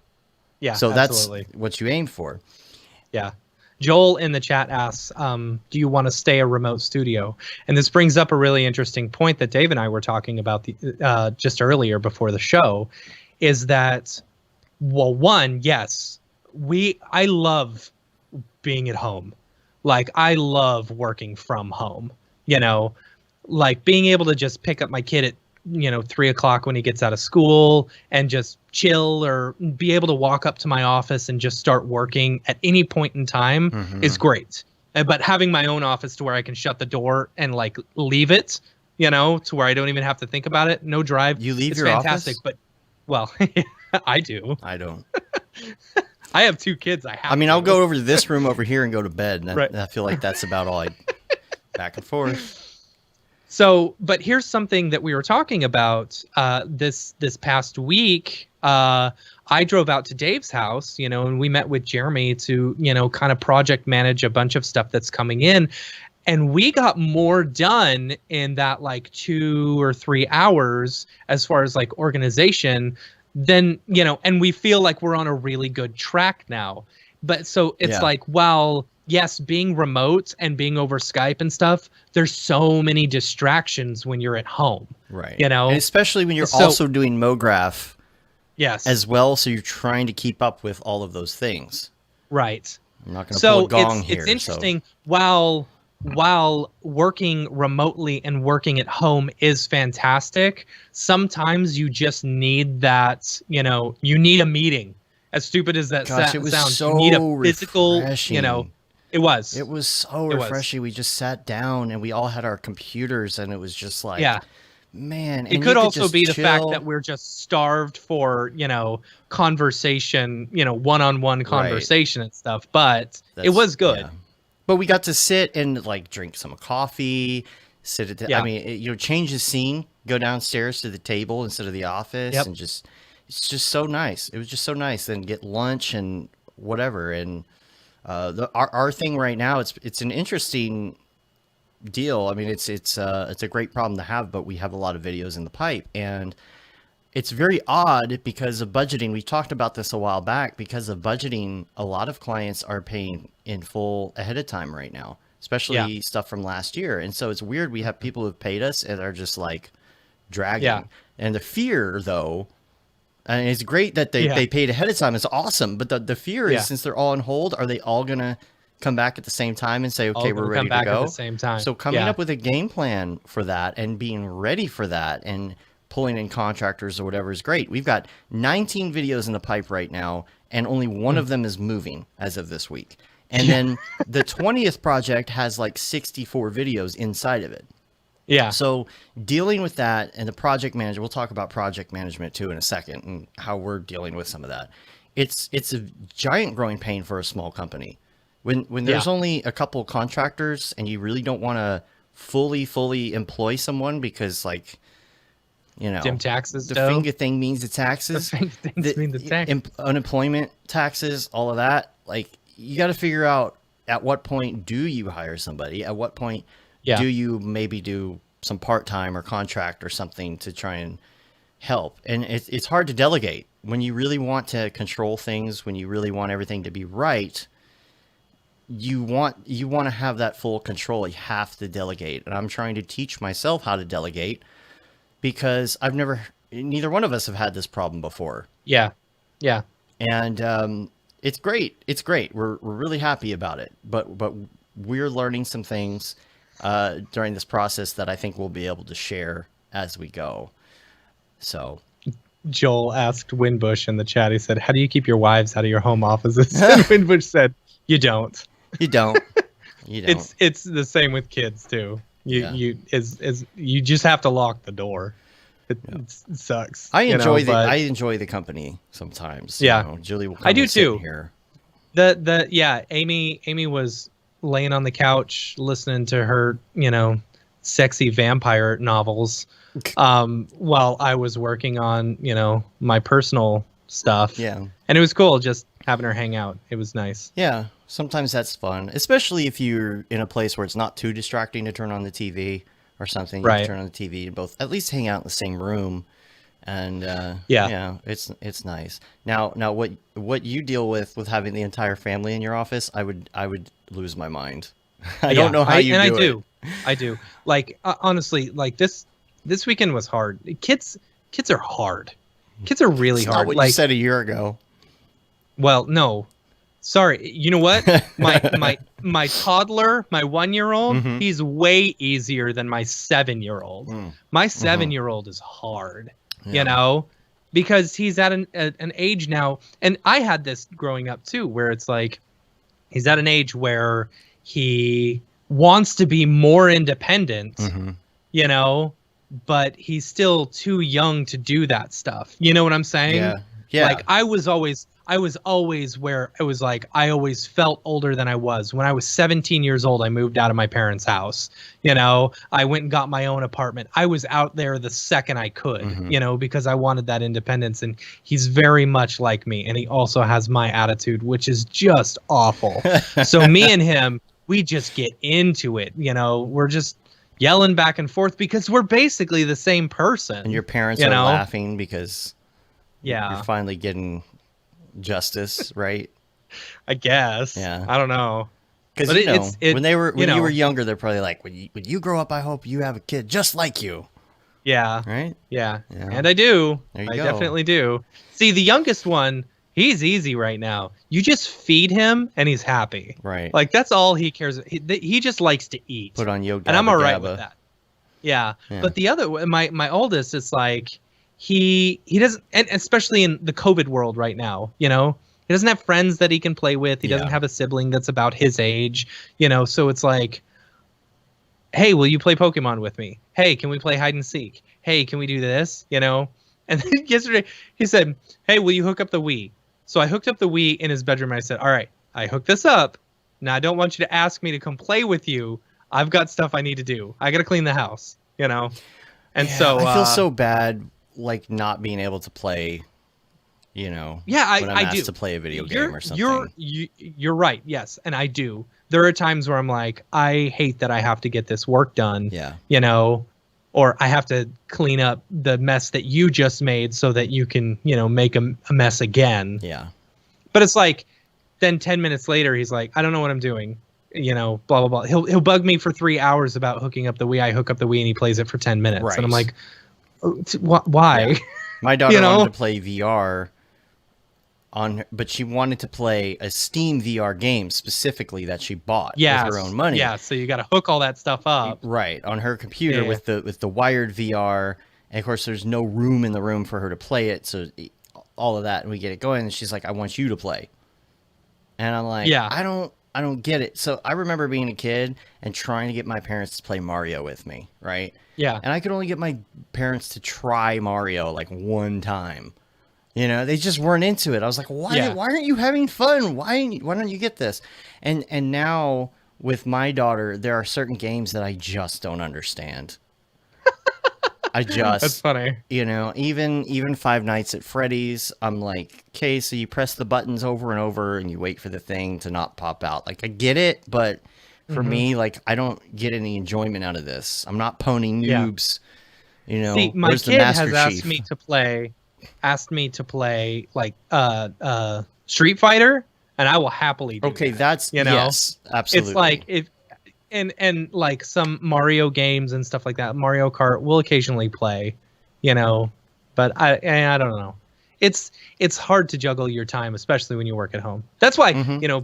Yeah. So absolutely. That's what you aim for. Yeah. Joel in the chat asks, do you want to stay a remote studio? And this brings up a really interesting point that Dave and I were talking about just earlier before the show, is that, well, one, yes, I love being at home. Like, I love working from home, like being able to just pick up my kid at 3:00 when he gets out of school and just chill, or be able to walk up to my office and just start working at any point in time is great. But having my own office to where I can shut the door and leave it, to where I don't even have to think about it. No drive. You leave it's your fantastic, office? But well, I do. I don't. I have 2 kids. I'll go over to this room over here and go to bed. And Right. I feel like that's about all back and forth. So, but here's something that we were talking about this past week. I drove out to Dave's house, and we met with Jeremy to, kind of project manage a bunch of stuff that's coming in. And we got more done in that 2 or 3 hours as far as organization than, and we feel like we're on a really good track now. But so it's well, yes, being remote and being over Skype and stuff, there's so many distractions when you're at home. Right. And especially when you're also doing Mograph as well. So you're trying to keep up with all of those things. Right. I'm not going to pull a gong here. It's interesting. So. While working remotely and working at home is fantastic, sometimes you just need that, you need a meeting. As stupid as that sounds, so you need a physical, refreshing. It was so refreshing. We just sat down and we all had our computers and it was just man. It could also be the fact that we're just starved for, conversation, one-on-one conversation and stuff, but it was good. Yeah. But we got to sit and drink some coffee, sit at change the scene, go downstairs to the table instead of the office, and it's just so nice. It was just so nice. Then get lunch and whatever. And our thing right now, it's an interesting deal. I mean, it's a great problem to have, but we have a lot of videos in the pipe, and it's very odd because of budgeting. We talked about this a while back. Because of budgeting, a lot of clients are paying in full ahead of time right now, especially stuff from last year. And so it's weird. We have people who've paid us and are just dragging. Yeah. And the fear, though, and it's great that they paid ahead of time. It's awesome. But the fear is, since they're all on hold, are they all going to come back at the same time and say, okay, we're ready to go? At the same time. So coming up with a game plan for that and being ready for that and pulling in contractors or whatever is great. We've got 19 videos in the pipe right now, and only one of them is moving as of this week. And then the 20th project has 64 videos inside of it. Yeah. So dealing with that and the project manager, we'll talk about project management too in a second and how we're dealing with some of that. It's a giant growing pain for a small company. When there's only a couple contractors and you really don't want to fully employ someone because dim taxes. The finger thing means the taxes. The things mean the tax. Unemployment taxes, all of that. You got to figure out at what point do you hire somebody? At what point do you maybe do some part-time or contract or something to try and help? And it's hard to delegate when you really want to control things. When you really want everything to be right, you want to have that full control. You have to delegate, and I'm trying to teach myself how to delegate. Because neither one of us have had this problem before. Yeah. Yeah. And it's great. It's great. We're really happy about it. But we're learning some things during this process that I think we'll be able to share as we go. So Joel asked Winbush in the chat, he said, how do you keep your wives out of your home offices? And Winbush said, you don't. You don't. You don't. It's the same with kids too. You just have to lock the door. It sucks. I enjoy but I enjoy the company sometimes. Yeah. Julie will come I do and sit too. here. Amy was laying on the couch listening to her, sexy vampire novels, while I was working on, my personal stuff. Yeah. And it was cool just having her hang out. It was nice. Yeah, sometimes that's fun, especially if you're in a place where it's not too distracting to turn on the TV or something. You can turn on the TV and both at least hang out in the same room, and it's nice. Now what you deal with having the entire family in your office, I would lose my mind. I don't know how you do it. I do. Like honestly, like this weekend was hard. Kids are hard. Kids are really hard. Not what you said a year ago. Well, no. Sorry. You know what? My toddler, my 1-year-old, he's way easier than my 7-year-old. My 7-year-old is hard, because he's at an age now, and I had this growing up too, where it's like he's at an age where he wants to be more independent, but he's still too young to do that stuff. You know what I'm saying? Yeah. Yeah. Like I was always where it was like I always felt older than I was. When I was 17 years old, I moved out of my parents' house. I went and got my own apartment. I was out there the second I could, because I wanted that independence. And he's very much like me. And he also has my attitude, which is just awful. So me and him, we just get into it. We're just yelling back and forth because we're basically the same person. And your parents are laughing because you're finally getting justice, right? I guess. Yeah. I don't know. Because when you were younger, they're probably like, when you grow up, I hope you have a kid just like you. Yeah. Right? Yeah. And I do. I definitely do. See, the youngest one, he's easy right now. You just feed him and he's happy. Right. Like that's all he cares. He just likes to eat. Put on yoga. And I'm all right with that. Yeah. But the other, my oldest, it's like he doesn't, and especially in the COVID world right now, he doesn't have friends that he can play with. He doesn't have a sibling that's about his age, so it's like, hey, will you play Pokemon with me? Hey, can we play hide and seek? Hey, can we do this? And then yesterday he said, hey, will you hook up the Wii? So I hooked up the Wii in his bedroom. And I said, all right, I hooked this up. Now I don't want you to ask me to come play with you. I've got stuff I need to do. I got to clean the house, And so I feel so bad, like not being able to play, when I'm asked to play a video game or something. You're right. Yes. And I do. There are times where I'm like, I hate that I have to get this work done. Yeah. Or I have to clean up the mess that you just made so that you can, make a mess again. Yeah. But it's like, then 10 minutes later, he's like, I don't know what I'm doing. Blah, blah, blah. He'll bug me for 3 hours about hooking up the Wii. I hook up the Wii and he plays it for 10 minutes. Right. And I'm like, why? Yeah. My daughter wanted to play VR but she wanted to play a Steam VR game specifically that she bought with her own money. Yeah, so you got to hook all that stuff up. Right, on her computer with the wired VR. And of course, there's no room in the room for her to play it. So all of that, and we get it going. And she's like, I want you to play. And I'm like, I don't get it. So I remember being a kid and trying to get my parents to play Mario with me, right? Yeah. And I could only get my parents to try Mario like one time. They just weren't into it. I was like, why aren't you having fun? Why don't you get this? And now with my daughter, there are certain games that I just don't understand. That's funny. Even Five Nights at Freddy's, I'm like, okay, so you press the buttons over and over and you wait for the thing to not pop out. Like, I get it, but for me, like, I don't get any enjoyment out of this. I'm not pwning noobs. See, my kid has asked me to play like Street Fighter, and I will happily do that. That's yes, absolutely. It's like if and like some Mario games and stuff like that. Mario Kart will occasionally play, but I don't know. It's hard to juggle your time, especially when you work at home. That's why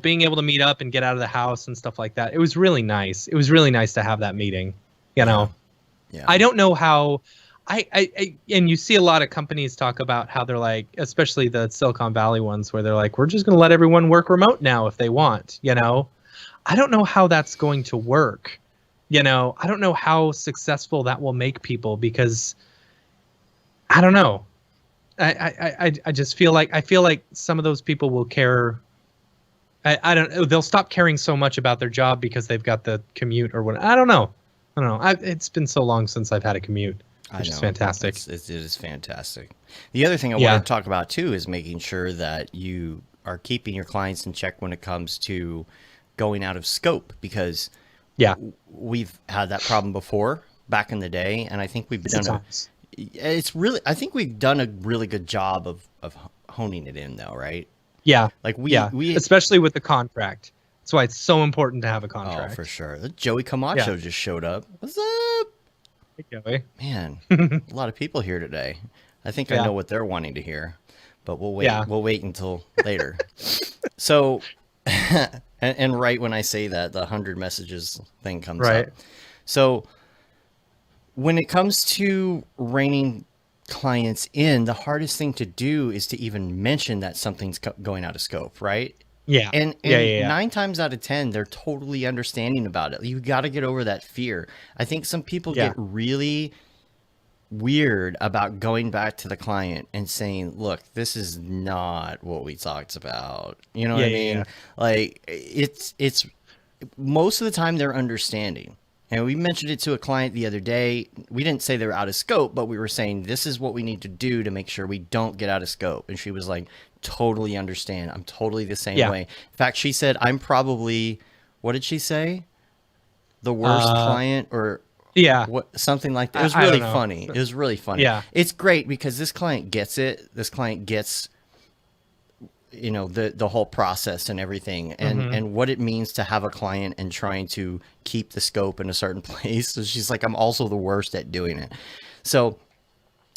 being able to meet up and get out of the house and stuff like that. It was really nice. It was really nice to have that meeting. Yeah. I don't know how. And you see a lot of companies talk about how they're like, especially the Silicon Valley ones, where they're like, we're just going to let everyone work remote now if they want, I don't know how that's going to work. I don't know how successful that will make people, because I don't know. I just feel like some of those people will care. I don't know. They'll stop caring so much about their job because they've got the commute or what. I don't know. It's been so long since I've had a commute, which is fantastic. It is fantastic. The other thing I want to talk about too is making sure that you are keeping your clients in check when it comes to going out of scope, because we've had that problem before back in the day, and I think we've done I think we've done a really good job of honing it in though, right? Yeah. Like we especially with the contract. That's why it's so important to have a contract. Oh, for sure. Joey Camacho just showed up. What's up? Hey, Joey. Man, a lot of people here today. I think I know what they're wanting to hear, but we'll wait. Yeah. We'll wait until later. So, and right when I say that, the 100 messages thing comes up. So, when it comes to reining clients in, the hardest thing to do is to even mention that something's going out of scope, right? Yeah. And 9 times out of 10, they're totally understanding about it. You got to get over that fear. I think some people get really weird about going back to the client and saying, look, this is not what we talked about. You know what I mean? Like it's most of the time they're understanding. And we mentioned it to a client the other day. We didn't say they were out of scope, but we were saying this is what we need to do to make sure we don't get out of scope. And she was like, totally understand. I'm totally the same way. In fact, she said, I'm probably, what did she say? The worst client or something like that. It was really funny. It was really funny. Yeah. It's great because this client gets it. This client gets, you know, the whole process and everything, and what it means to have a client and trying to keep the scope in a certain place. So she's like, I'm also the worst at doing it. So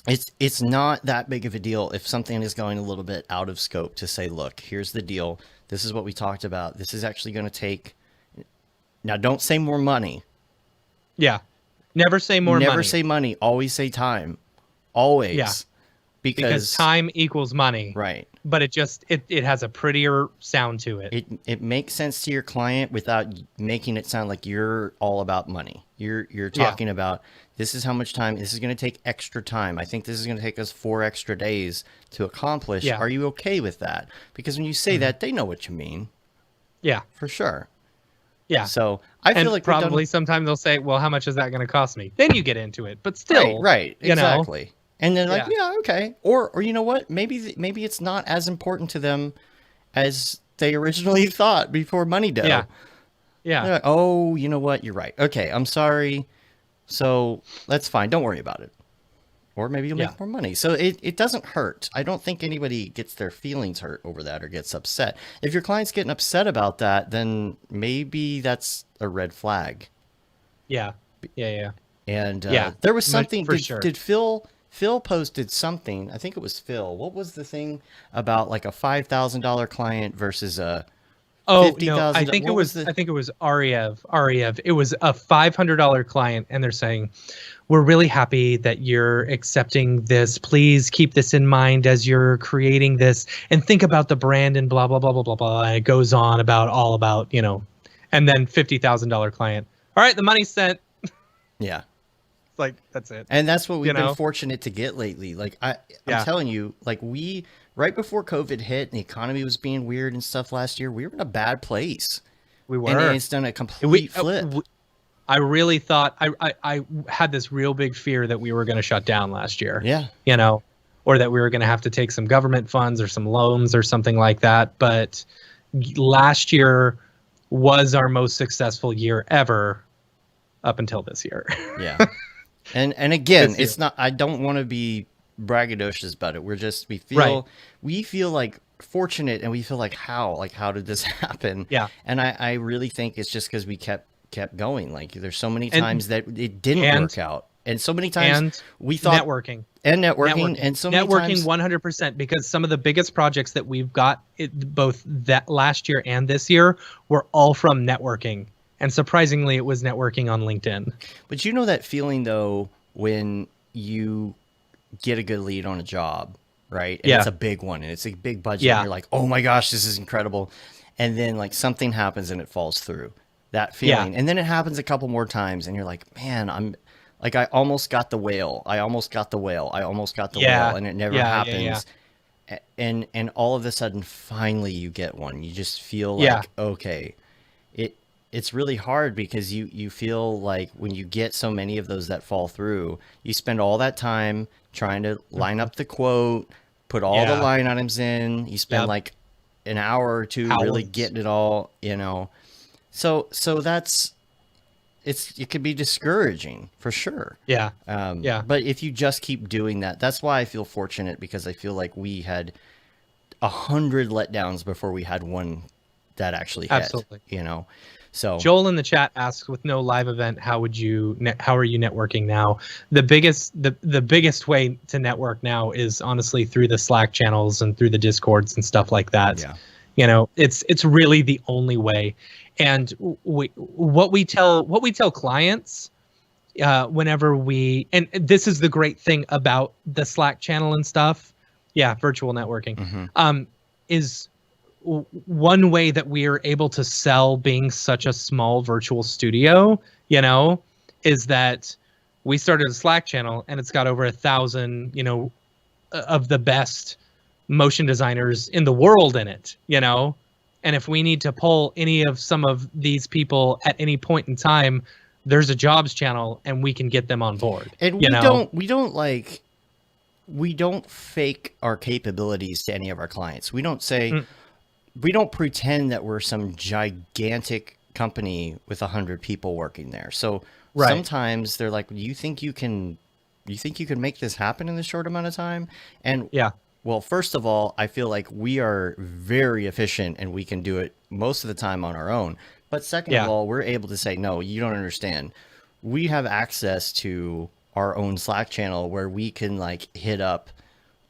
it's not that big of a deal if something is going a little bit out of scope to say, look, here's the deal. This is what we talked about. This is actually going to take. Now, don't say more money. Yeah. Never say more money. Never say money. Always say time. Always. Yeah. Because time equals money. Right. But it has a prettier sound to it. It makes sense to your client without making it sound like you're all about money. You're talking about, this is how much time, this is going to take extra time. I think this is going to take us 4 extra days to accomplish. Are you okay with that? Because when you say that, they know what you mean. Yeah. For sure. Yeah. So I feel like probably sometime they'll say, well, how much is that going to cost me? Then you get into it. But still. Right. Exactly. And then like, okay. Or you know what? Maybe it's not as important to them as they originally thought before money dough. Yeah. Yeah. Like, oh, you know what? You're right. Okay. I'm sorry. So that's fine. Don't worry about it. Or maybe you'll make more money. So it doesn't hurt. I don't think anybody gets their feelings hurt over that or gets upset. If your client's getting upset about that, then maybe that's a red flag. Yeah. Yeah. And there was something. Did Phil posted something. I think it was Phil. What was the thing about like a $5,000 client versus a $50,000? I think it was Ariev. It was a $500 client, and they're saying, we're really happy that you're accepting this. Please keep this in mind as you're creating this, and think about the brand and blah blah blah blah blah blah. And it goes on about and then $50,000 client. All right, the money's sent. Yeah. Like, that's it. And that's what we've been fortunate to get lately. Like I'm telling you, like right before COVID hit and the economy was being weird and stuff last year, we were in a bad place. We were. And it's done a complete flip. I really thought I had this real big fear that we were going to shut down last year. Yeah. Or that we were going to have to take some government funds or some loans or something like that. But last year was our most successful year ever up until this year. Yeah. And again, it's not, I don't want to be braggadocious about it. We feel like fortunate, and we feel like how did this happen? Yeah. And I really think it's just because we kept going. Like there's so many times that it didn't work out. And so many times we thought networking and so many times 100%, because some of the biggest projects that we've got both that last year and this year were all from networking. And surprisingly, it was networking on LinkedIn. But you know that feeling, though, when you get a good lead on a job, right? And it's a big one, and it's a big budget. Yeah. And you're like, oh, my gosh, this is incredible. And then, like, something happens, and it falls through. That feeling. Yeah. And then it happens a couple more times, and you're like, man, Like I almost got the whale. I almost got the whale. I almost got the Yeah. whale, and it never Yeah, yeah, yeah. happens. And all of a sudden, finally, you get one. You just feel Yeah. like, okay, it's really hard because you feel like when you get so many of those that fall through, you spend all that time trying to line up the quote, put all the Yeah. line items in. You spend Yep. like an hour or two really Hours. getting it all, So that's it could be discouraging for sure. Yeah. Yeah. But if you just keep doing that, that's why I feel fortunate, because I feel like we had 100 letdowns before we had one that actually hit. Absolutely. So Joel in the chat asks, with no live event, how are you networking now? The biggest way to network now is honestly through the Slack channels and through the Discords and stuff like that. Yeah. It's really the only way. And what we tell clients whenever and this is the great thing about the Slack channel and stuff. Yeah, virtual networking. Is one way that we are able to sell being such a small virtual studio, is that we started a Slack channel and it's got over 1,000, of the best motion designers in the world in it, and if we need to pull any of some of these people at any point in time, there's a jobs channel and we can get them on board. And we don't fake our capabilities to any of our clients. We don't say, we don't pretend that we're some gigantic company with 100 people working there. So sometimes they're like, you think you can make this happen in this short amount of time? And well, first of all, I feel like we are very efficient and we can do it most of the time on our own. But second of all, we're able to say, no, you don't understand. We have access to our own Slack channel where we can like hit up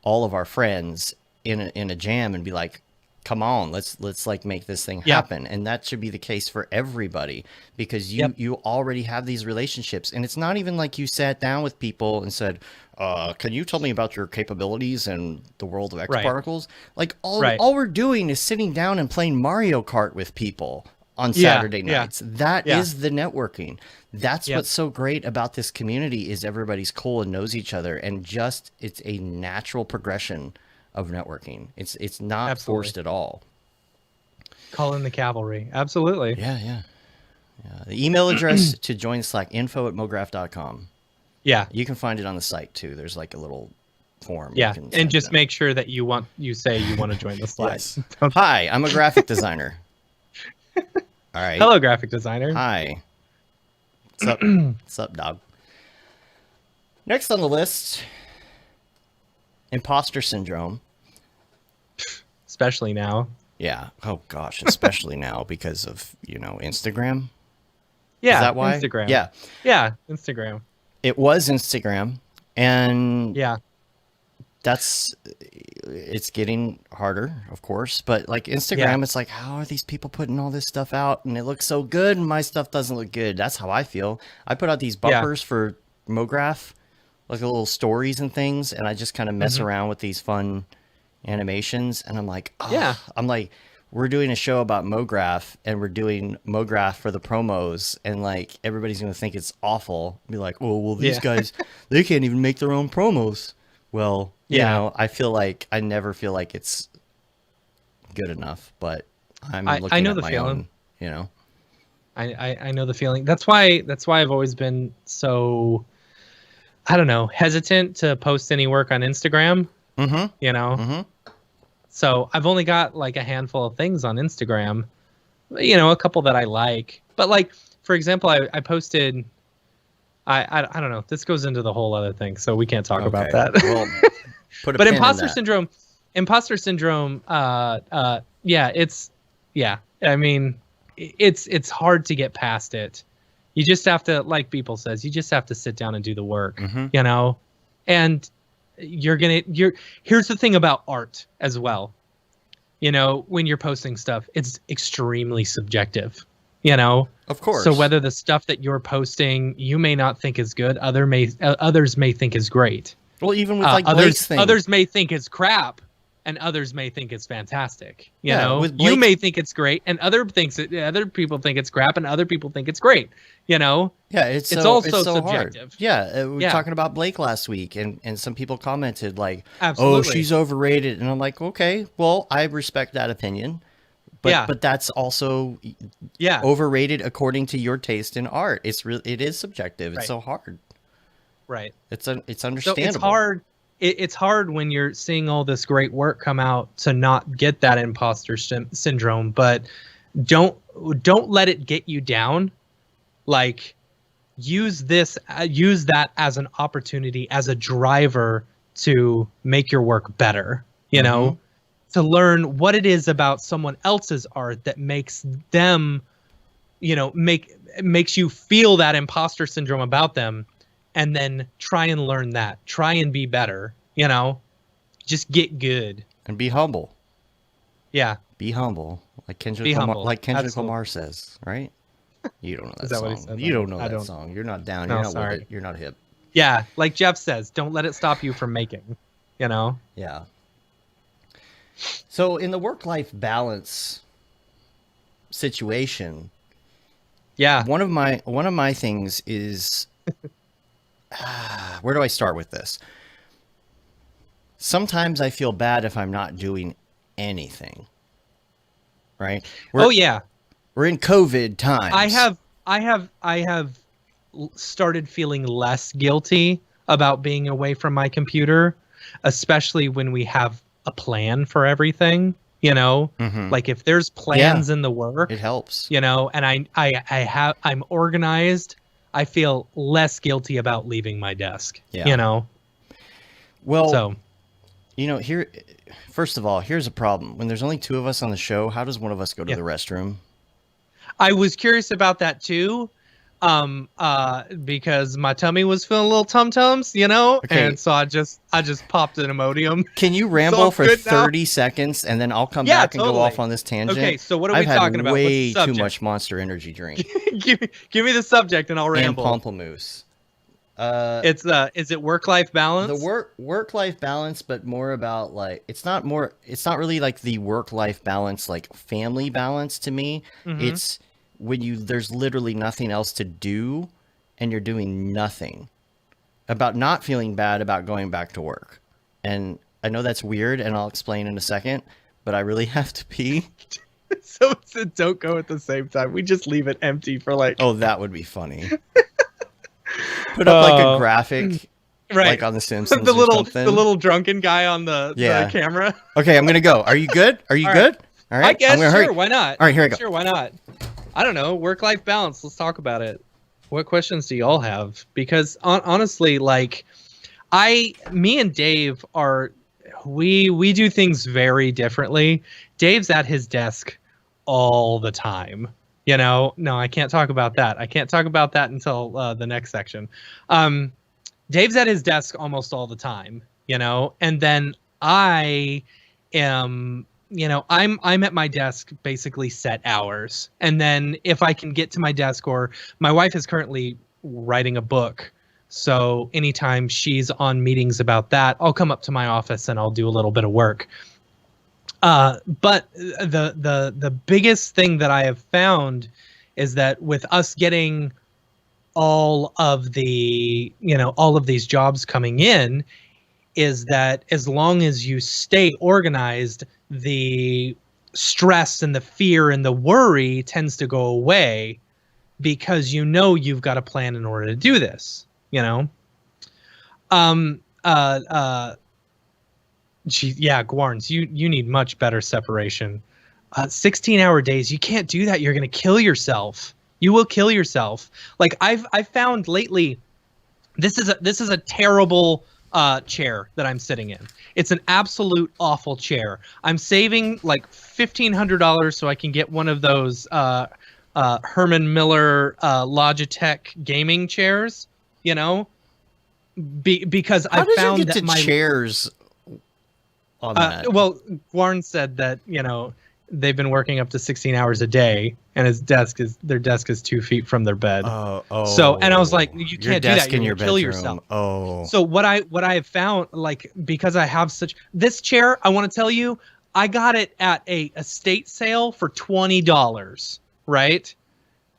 all of our friends in a jam and be like, come on, let's like make this thing happen. And that should be the case for everybody, because you already have these relationships. And it's not even like you sat down with people and said, can you tell me about your capabilities in the world of X particles? Like all we're doing is sitting down and playing Mario Kart with people on Saturday nights. That is the networking. That's what's so great about this community, is everybody's cool and knows each other, and just it's a natural progression of networking. It's not forced at all. Call in the cavalry. Absolutely. Yeah. The email address to join Slack, info@mograph.com. Yeah. You can find it on the site too. There's like a little form. Yeah. And just make sure that you say you want to join the Slack. Yes. Hi, I'm a graphic designer. All right. Hello, graphic designer. Hi. What's up? What's up, dog? Next on the list, imposter syndrome. Especially now. Yeah. Oh gosh, especially now because of, Instagram. Yeah. Is that why? Instagram. Yeah. Yeah. Instagram. It was Instagram, and it's getting harder, of course. But like Instagram, it's like, how are these people putting all this stuff out and it looks so good and my stuff doesn't look good? That's how I feel. I put out these bumpers for Mograph, like little stories and things, and I just kind of mess around with these fun animations, and I'm like, we're doing a show about Mograph, and we're doing Mograph for the promos, and like everybody's gonna think it's awful. Be like, oh well, these guys, they can't even make their own promos. Well, I never feel like it's good enough, but I'm looking I know at the my feeling. own, I know the feeling. That's why I've always been so, I don't know, hesitant to post any work on Instagram. So I've only got like a handful of things on Instagram, a couple that I like. But like, for example, I posted, I don't know, this goes into the whole other thing, so we can't talk about that. Well, put a but pin imposter in that. syndrome, I mean, it's hard to get past it. You just have to, like people says, you just have to sit down and do the work, and here's the thing about art as well. When you're posting stuff, it's extremely subjective, Of course. So whether the stuff that you're posting, you may not think is good, others may think is great. Well, even with like Blake's thing. Others may think is crap, and others may think it's fantastic. You Yeah, know, with Blake, you may think it's great, and other people think it's crap, and other people think it's great. You know, yeah, it's so also hard. subjective. Yeah, we were Yeah. talking about Blake last week, and some people commented like, "Oh, Absolutely. she's overrated," and I'm like, okay, well, I respect that opinion, but Yeah. that's also Yeah. overrated according to your taste in art. It is subjective. It's Right. so hard. Right. It's So understandable. it's hard. It's hard when you're seeing all this great work come out to not get that imposter syndrome, but don't let it get you down. Like, use that as an opportunity, as a driver to make your work better, you know, to learn what it is about someone else's art that makes them, you know, makes you feel that imposter syndrome about them, and then try and learn that, try and be better, you know, just get good. And be humble. Yeah. Be humble. Like Kendrick Be Lamar, humble. like Kendrick Absolutely. Lamar says, right? You don't know that, Is that song. what he said? You don't know I that don't. song. You're not down. No, You're not sorry. with it. You're not hip. Yeah. Like Jeff says, don't let it stop you from making, you know? Yeah. So in the work-life balance situation, Yeah. one of my things is where do I start with this? Sometimes I feel bad if I'm not doing anything. Right? Oh yeah. We're in COVID times. I have started feeling less guilty about being away from my computer, especially when we have a plan for everything, you know? Like if there's plans in the work, it helps. you know, and I'm organized, I feel less guilty about leaving my desk, you know? Well, So, you know, first of all, here's a problem. When there's only two of us on the show, how does one of us go to the restroom? I was curious about that too, because my tummy was feeling a little tum-tums, you know, and so I just popped an Imodium. Can you ramble for 30 seconds and then I'll come back and go off on this tangent? Okay, so what are we talking about? I've had What's way the subject? too much Monster Energy drink. give me the subject and I'll ramble. And pamplemousse. Is it work-life balance? The work-life balance, but more about like it's not really like the work-life balance, like family balance to me. It's when there's literally nothing else to do and you're doing nothing. About not feeling bad about going back to work. And I know that's weird and I'll explain in a second, but I really have to pee. So don't go at the same time. We just leave it empty for like... Oh, that would be funny. Put up like a graphic, right, like on The Simpsons. the something. little drunken guy on the camera. Okay, I'm gonna go. Are you good? Are you good? All right. I guess sure. Hurry. Why not? All right, here I go. Sure, why not? I don't know. Work-life balance. Let's talk about it. What questions do y'all have? Because honestly, like, me and Dave we do things very differently. Dave's at his desk all the time. You know, no, I can't talk about that. I can't talk about that until the next section. Dave's at his desk almost all the time, you know, and then I am, you know, I'm at my desk basically set hours. And then if I can get to my desk, or my wife is currently writing a book, so anytime she's on meetings about that, I'll come up to my office and I'll do a little bit of work. But the biggest thing that I have found is that with us getting all of these jobs coming in, is that as long as you stay organized, the stress and the fear and the worry tends to go away, because you know you've got a plan in order to do this, you know? Guarns, you need much better separation. 16-hour days, you can't do that. You're gonna kill yourself. You will kill yourself. Like I've found lately, this is a terrible chair that I'm sitting in. It's an absolute awful chair. I'm saving like $1,500 so I can get one of those Herman Miller Logitech gaming chairs. You know, because I found that my chairs on that. Well, Guarn said that, you know, they've been working up to 16 hours a day, and their desk is 2 feet from their bed. So, and I was like, you can't do that. You're gonna kill yourself. Oh. So what I have found, like, because I have this chair, I want to tell you, I got it at a estate sale for $20, right?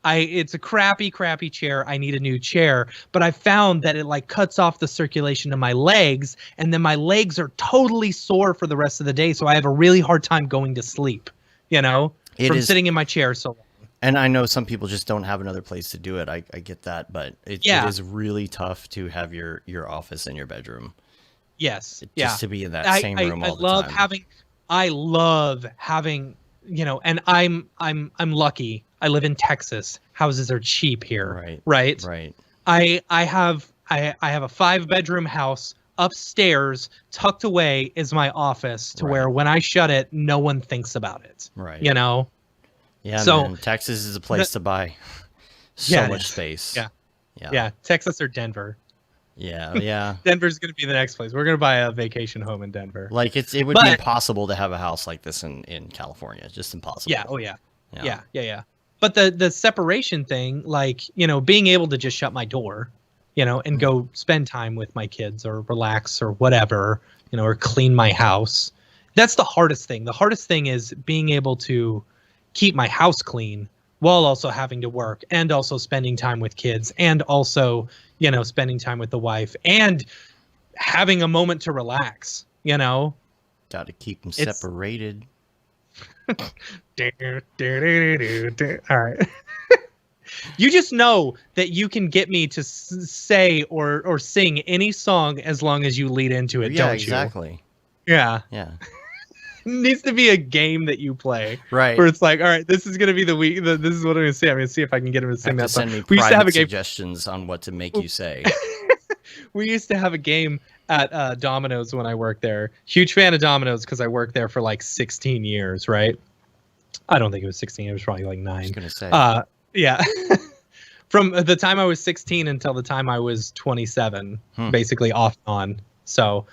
It's a crappy chair. I need a new chair, but I found that it like cuts off the circulation to my legs, and then my legs are totally sore for the rest of the day. So I have a really hard time going to sleep, from sitting in my chair so long. And I know some people just don't have another place to do it. I get that, but it is really tough to have your office in your bedroom. Yes. Just to be in that same room all the time. I love having, and I'm lucky. I live in Texas. Houses are cheap here. Right. I have a 5-bedroom house. Upstairs, tucked away, is my office to where when I shut it, no one thinks about it. Right. Yeah. So man, Texas is a place to buy so much space. Yeah. Texas or Denver. Yeah. Denver's going to be the next place. We're going to buy a vacation home in Denver. Like it would be impossible to have a house like this in California. It's just impossible. Yeah. Oh yeah. Yeah. But the separation thing, like, being able to just shut my door, and go spend time with my kids or relax or whatever, or clean my house. That's the hardest thing. The hardest thing is being able to keep my house clean while also having to work and also spending time with kids and also, spending time with the wife and having a moment to relax, Got to keep them separated. All right. You just know that you can get me to say or sing any song as long as you lead into it, don't you? Exactly. Yeah. It needs to be a game that you play, right? Where it's like, all right, this is gonna be the week. This is what I'm gonna say. I'm gonna see if I can get him to sing that song. Send me private suggestions on what to make you say. We used to have a game at Domino's when I worked there. Huge fan of Domino's because I worked there for like 16 years, right? I don't think it was 16. It was probably like 9. I was gonna say. Yeah. From the time I was 16 until the time I was 27, basically off and on. So,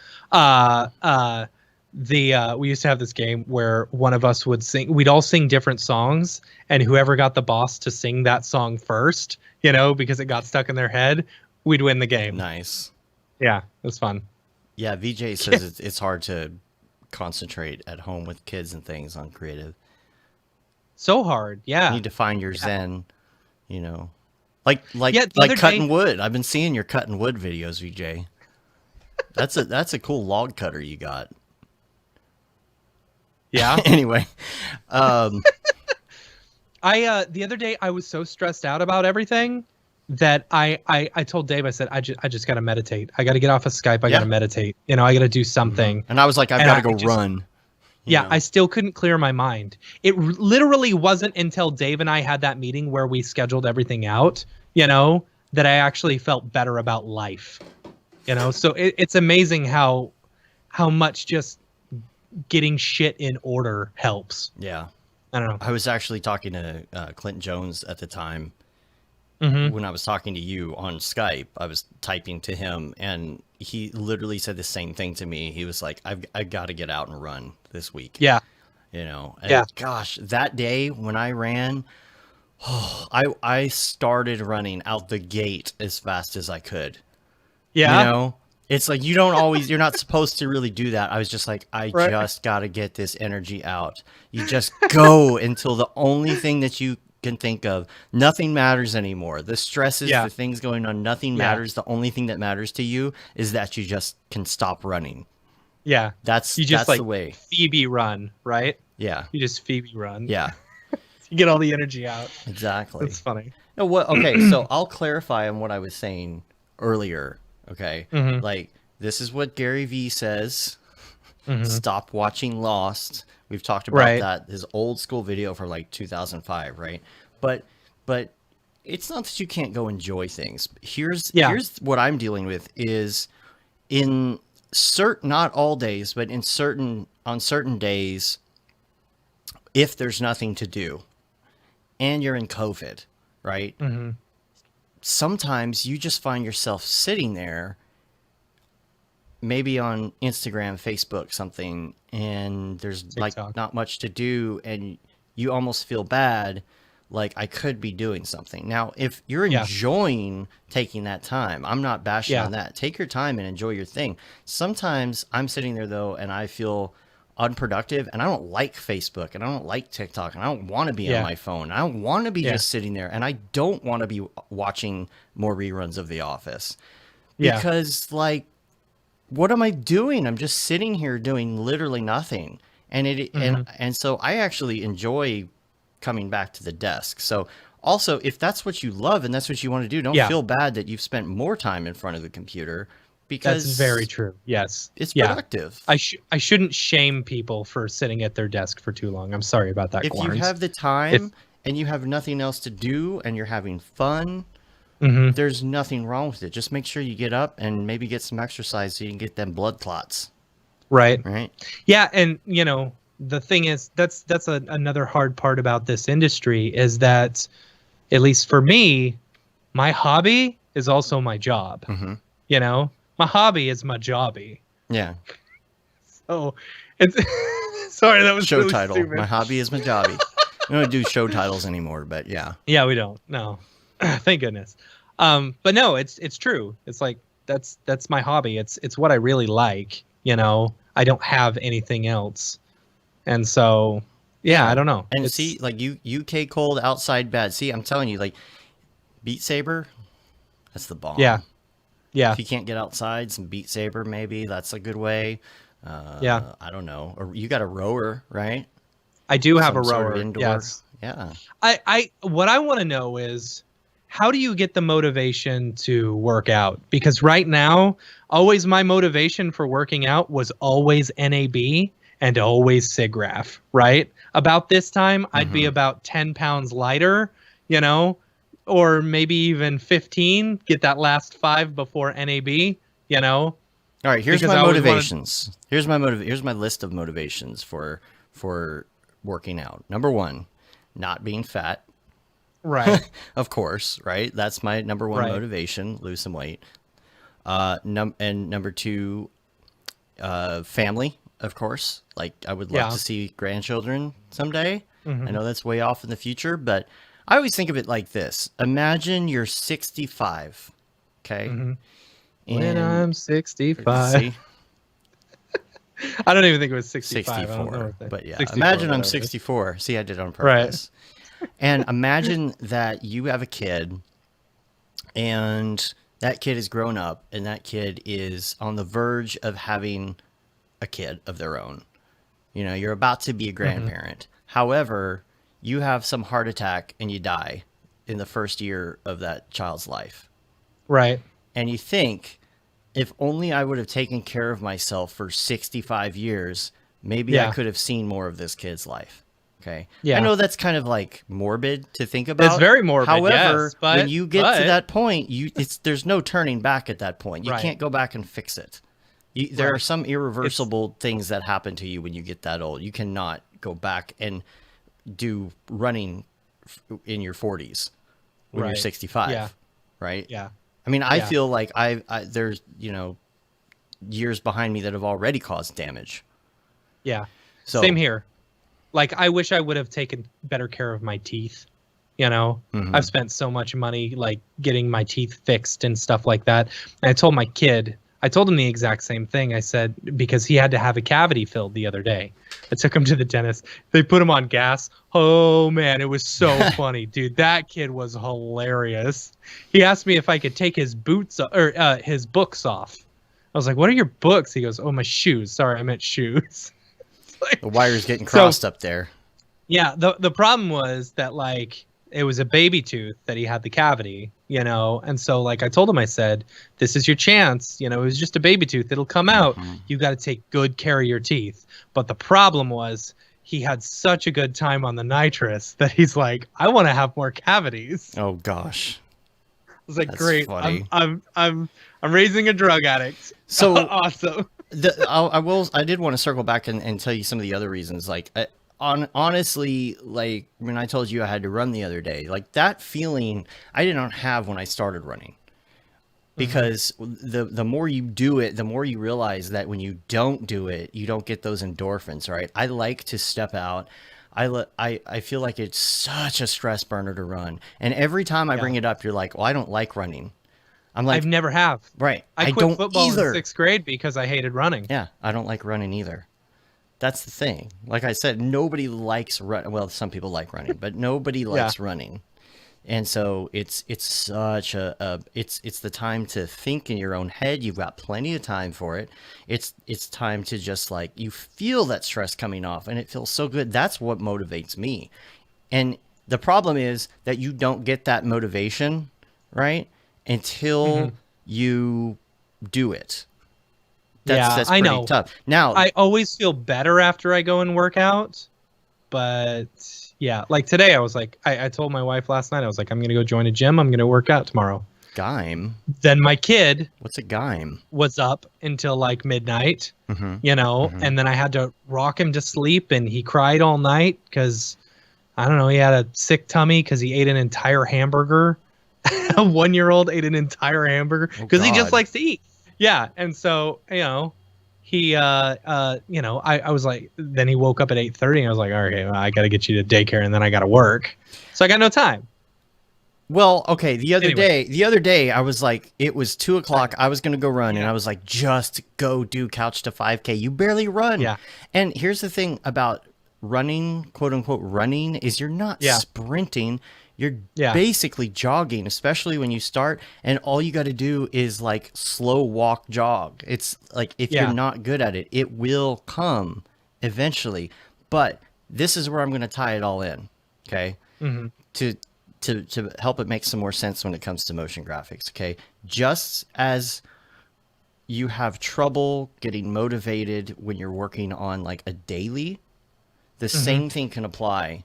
we used to have this game where one of us would sing. We'd all sing different songs, and whoever got the boss to sing that song first, because it got stuck in their head, we'd win the game. Nice. Yeah, it was fun. Yeah, VJ says it's hard to concentrate at home with kids and things on creative. So hard, yeah. You need to find your zen, like cutting wood. I've been seeing your cutting wood videos, VJ. That's a cool log cutter you got. Yeah. Anyway, the other day I was so stressed out about everything that I told Dave, I said I just gotta meditate. I gotta get off of Skype. I gotta meditate. I gotta do something. And I was like, I've got to go run. Yeah, I still couldn't clear my mind. It literally wasn't until Dave and I had that meeting where we scheduled everything out, that I actually felt better about life. So it's amazing how much just getting shit in order helps. Yeah. I don't know. I was actually talking to Clinton Jones at the time. When I was talking to you on Skype, I was typing to him, and he literally said the same thing to me. He was like, I've got to get out and run this week. Yeah. And gosh, that day when I ran, I started running out the gate as fast as I could. Yeah. It's like you're not supposed to really do that. I was just like, just got to get this energy out. You just go until the only thing that you can think of, nothing matters anymore. The stresses, the things going on, nothing matters. The only thing that matters to you is that you just can stop running. Yeah. That's the way. Phoebe run, right? Yeah. You just Phoebe run. Yeah. You get all the energy out. Exactly. That's funny. Okay, so I'll clarify on what I was saying earlier. Okay. Like, this is what Gary Vee says. Stop watching Lost. We've talked about that, his old school video from like 2005, right? But it's not that you can't go enjoy things. Here's what I'm dealing with is in not all days, but on certain days, if there's nothing to do and you're in COVID, right? Sometimes you just find yourself sitting there maybe on Instagram, Facebook, something, and there's like TikTok. not much to do, and you almost feel bad, like I could be doing something. Now, if you're Yeah. enjoying taking that time, I'm not bashing Yeah. on that. Take your time and enjoy your thing. Sometimes I'm sitting there though, and I feel unproductive, and I don't like Facebook, and I don't like TikTok, and I don't want to be on Yeah. my phone. I don't want to be Yeah. just sitting there, and I don't want to be watching more reruns of The Office Yeah. because like what am I doing? I'm just sitting here doing literally nothing. And and so I actually enjoy coming back to the desk. So also, if that's what you love and that's what you want to do, don't Yeah. feel bad that you've spent more time in front of the computer because That's very true. Yes. it's Yeah. productive. I shouldn't shame people for sitting at their desk for too long. I'm sorry about that, If you Gwarns. have the time and you have nothing else to do and you're having fun, Mhm. there's nothing wrong with it. Just make sure you get up and maybe get some exercise so you can get them blood clots, Right. right? Yeah, and the thing is that's another hard part about this industry is that, at least for me, my hobby is also my job. Mm-hmm. My hobby is my jobby. Yeah. So it's sorry, that was Show really title. stupid. My hobby is my jobby. We don't do show titles anymore, but yeah. Yeah, we don't. No. Thank goodness. But no, it's true. It's like that's my hobby. It's what I really like, I don't have anything else. And so yeah, I don't know. And It's- see, like UK cold, outside bad. See, I'm telling you, like Beat Saber, that's the bomb. Yeah. Yeah. If you can't get outside, some Beat Saber, maybe that's a good way. Yeah. I don't know. Or you got a rower, right? I do have a Some sort of rower. indoor. Yes. Yeah. What I want to know is, how do you get the motivation to work out? Because right now, always my motivation for working out was always NAB and always SIGGRAPH, right? About this time, I'd be about 10 pounds lighter, or maybe even 15, get that last 5 before NAB, All right, here's Because my I always motivations. Here's my list of motivations for working out. Number 1, not being fat. Right. Of course, right? That's my number 1 Right. motivation, lose some weight. And number 2, family, of course. Like I would love Yeah. to see grandchildren someday. Mhm. I know that's way off in the future, but I always think of it like this. Imagine you're 65, okay? Mhm. When And I'm 65. see, I don't even think it was 65. I don't know 64. what they- But yeah, 64, imagine I'm whatever it is. 64. See, I did it on Right. purpose. And imagine that you have a kid and that kid is grown up and that kid is on the verge of having a kid of their own. You're about to be a grandparent. However, you have some heart attack and you die in the first year of that child's life. Right. And you think, if only I would have taken care of myself for 65 years, maybe I Yeah. could have seen more of this kid's life. Okay. Yeah. I know that's kind of like morbid to think about. It's very morbid, However, yes, but- when you get to that point, there's no turning back at that point. You Right. can't go back and fix it. There are Right. some irreversible things that happen to you when you get that old. You cannot go back and do running in your 40s when you're Right. 65. Yeah. Right. Yeah. I mean, I Yeah. feel like there's, years behind me that have already caused damage. Yeah. So Same here. Like, I wish I would have taken better care of my teeth. Mhm. I've spent so much money like getting my teeth fixed and stuff like that. And I told my kid, I told him the exact same thing. I said, because he had to have a cavity filled the other day. I took him to the dentist. They put him on gas. Oh man, it was so funny, dude. That kid was hilarious. He asked me if I could take his his books off. I was like, "What are your books?" He goes, "Oh, my shoes. Sorry, I meant shoes." the wire's getting crossed up there. Yeah, the problem was that like it was a baby tooth that he had the cavity, and so like I told him, I said, "This is your chance. It was just a baby tooth. It'll come out. You got to take good care of your teeth." But the problem was he had such a good time on the nitrous that he's like, "I want to have more cavities." Oh gosh. I was like, That's "Great, funny. I'm raising a drug addict." So awesome. I did want to circle back and tell you some of the other reasons. Like, honestly, like when I told you I had to run the other day, like that feeling I didn't have when I started running. because the more you do it, the more you realize that when you don't do it, you don't get those endorphins, right? I like to step out. I feel like it's such a stress burner to run. And every time I bring it up, you're like, well, I don't like running. I'm like, I've never have. right. I quit don't football either. in 6th grade because I hated running. Yeah, I don't like running either. That's the thing. Like I said, nobody likes run. Well, some people like running, but nobody likes running. And so it's such it's the time to think in your own head. You've got plenty of time for it. It's time to just like, you feel that stress coming off and it feels so good. That's what motivates me. And the problem is that you don't get that motivation, right? Until you do it. That's I pretty know. tough. Now, I always feel better after I go and work out, but yeah, like today I was like, I told my wife last night, I was like, I'm going to go join a gym. I'm going to work out tomorrow. Gime. Then my kid What's a gime? was up until like midnight, and then I had to rock him to sleep, and he cried all night because, I don't know, he had a sick tummy because he ate an entire hamburger. A 1-year-old ate an entire hamburger because he just likes to eat. Yeah. And so, he, I was like, then he woke up at 8:30 and I was like, all right, well, I got to get you to daycare and then I got to work. So I got no time. Well, okay. The other day, I was like, it was 2:00. I was going to go run and I was like, just go do couch to 5K. You barely run. Yeah. And here's the thing about running, quote unquote, running is you're not sprinting. You're basically jogging, especially when you start, and all you got to do is like slow walk jog. It's like, if you're not good at it, it will come eventually. But this is where I'm going to tie it all in, okay? To help it make some more sense when it comes to motion graphics, okay? Just as you have trouble getting motivated when you're working on like a daily, the same thing can apply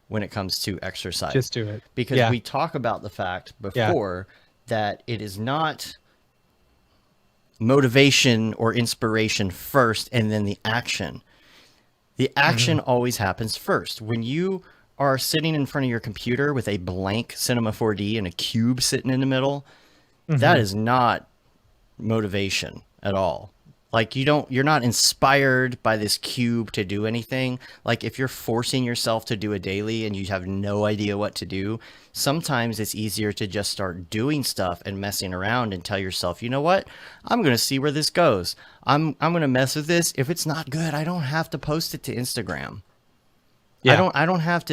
when it comes to exercise. Just do it. Because we talk about the fact before that it is not motivation or inspiration first and then the action. The action always happens first. When you are sitting in front of your computer with a blank Cinema 4D and a cube sitting in the middle, that is not motivation at all. Like, you're not inspired by this cube to do anything. Like, if you're forcing yourself to do a daily and you have no idea what to do, sometimes it's easier to just start doing stuff and messing around and tell yourself, you know what? I'm going to see where this goes. I'm going to mess with this. If it's not good, I don't have to post it to Instagram. Yeah. I don't have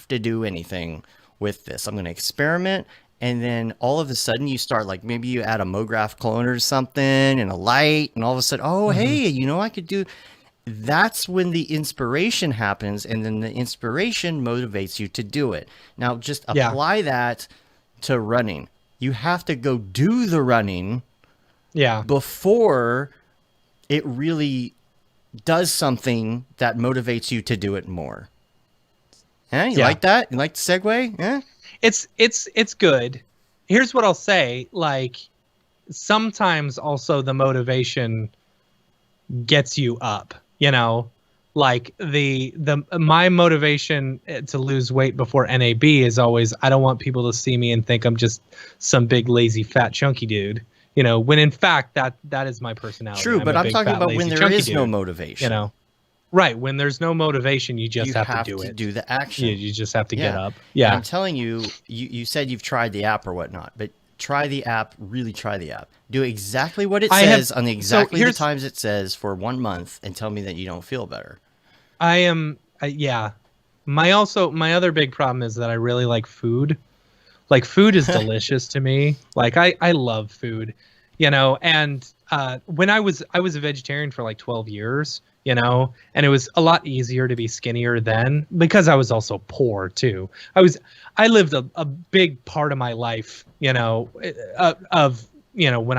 to do anything with this. I'm going to experiment. And then all of a sudden you start, like, maybe you add a Mograph clone or something and a light, and all of a sudden, oh, hey, I could do. That's when the inspiration happens, and then the inspiration motivates you to do it. Now, just apply that to running. You have to go do the running before it really does something that motivates you to do it more. You like that? You like the segue? Yeah. It's good. Here's what I'll say. Like, sometimes also the motivation gets you up, like my motivation to lose weight before NAB is always, I don't want people to see me and think I'm just some big, lazy, fat, chunky dude, when in fact that is my personality. True. But I'm talking about when there is no motivation, Right. When there's no motivation, you just have to do it. Do the action. You just have to get up. Yeah. And I'm telling you, you said you've tried the app or whatnot, but try the app, really try the app. Do exactly what it says on the times it says for 1 month and tell me that you don't feel better. My other big problem is that I really like food. Like, food is delicious to me. Like, I love food, and when I was a vegetarian for like 12 years, and it was a lot easier to be skinnier then because I was also poor too. I lived a big part of my life, when I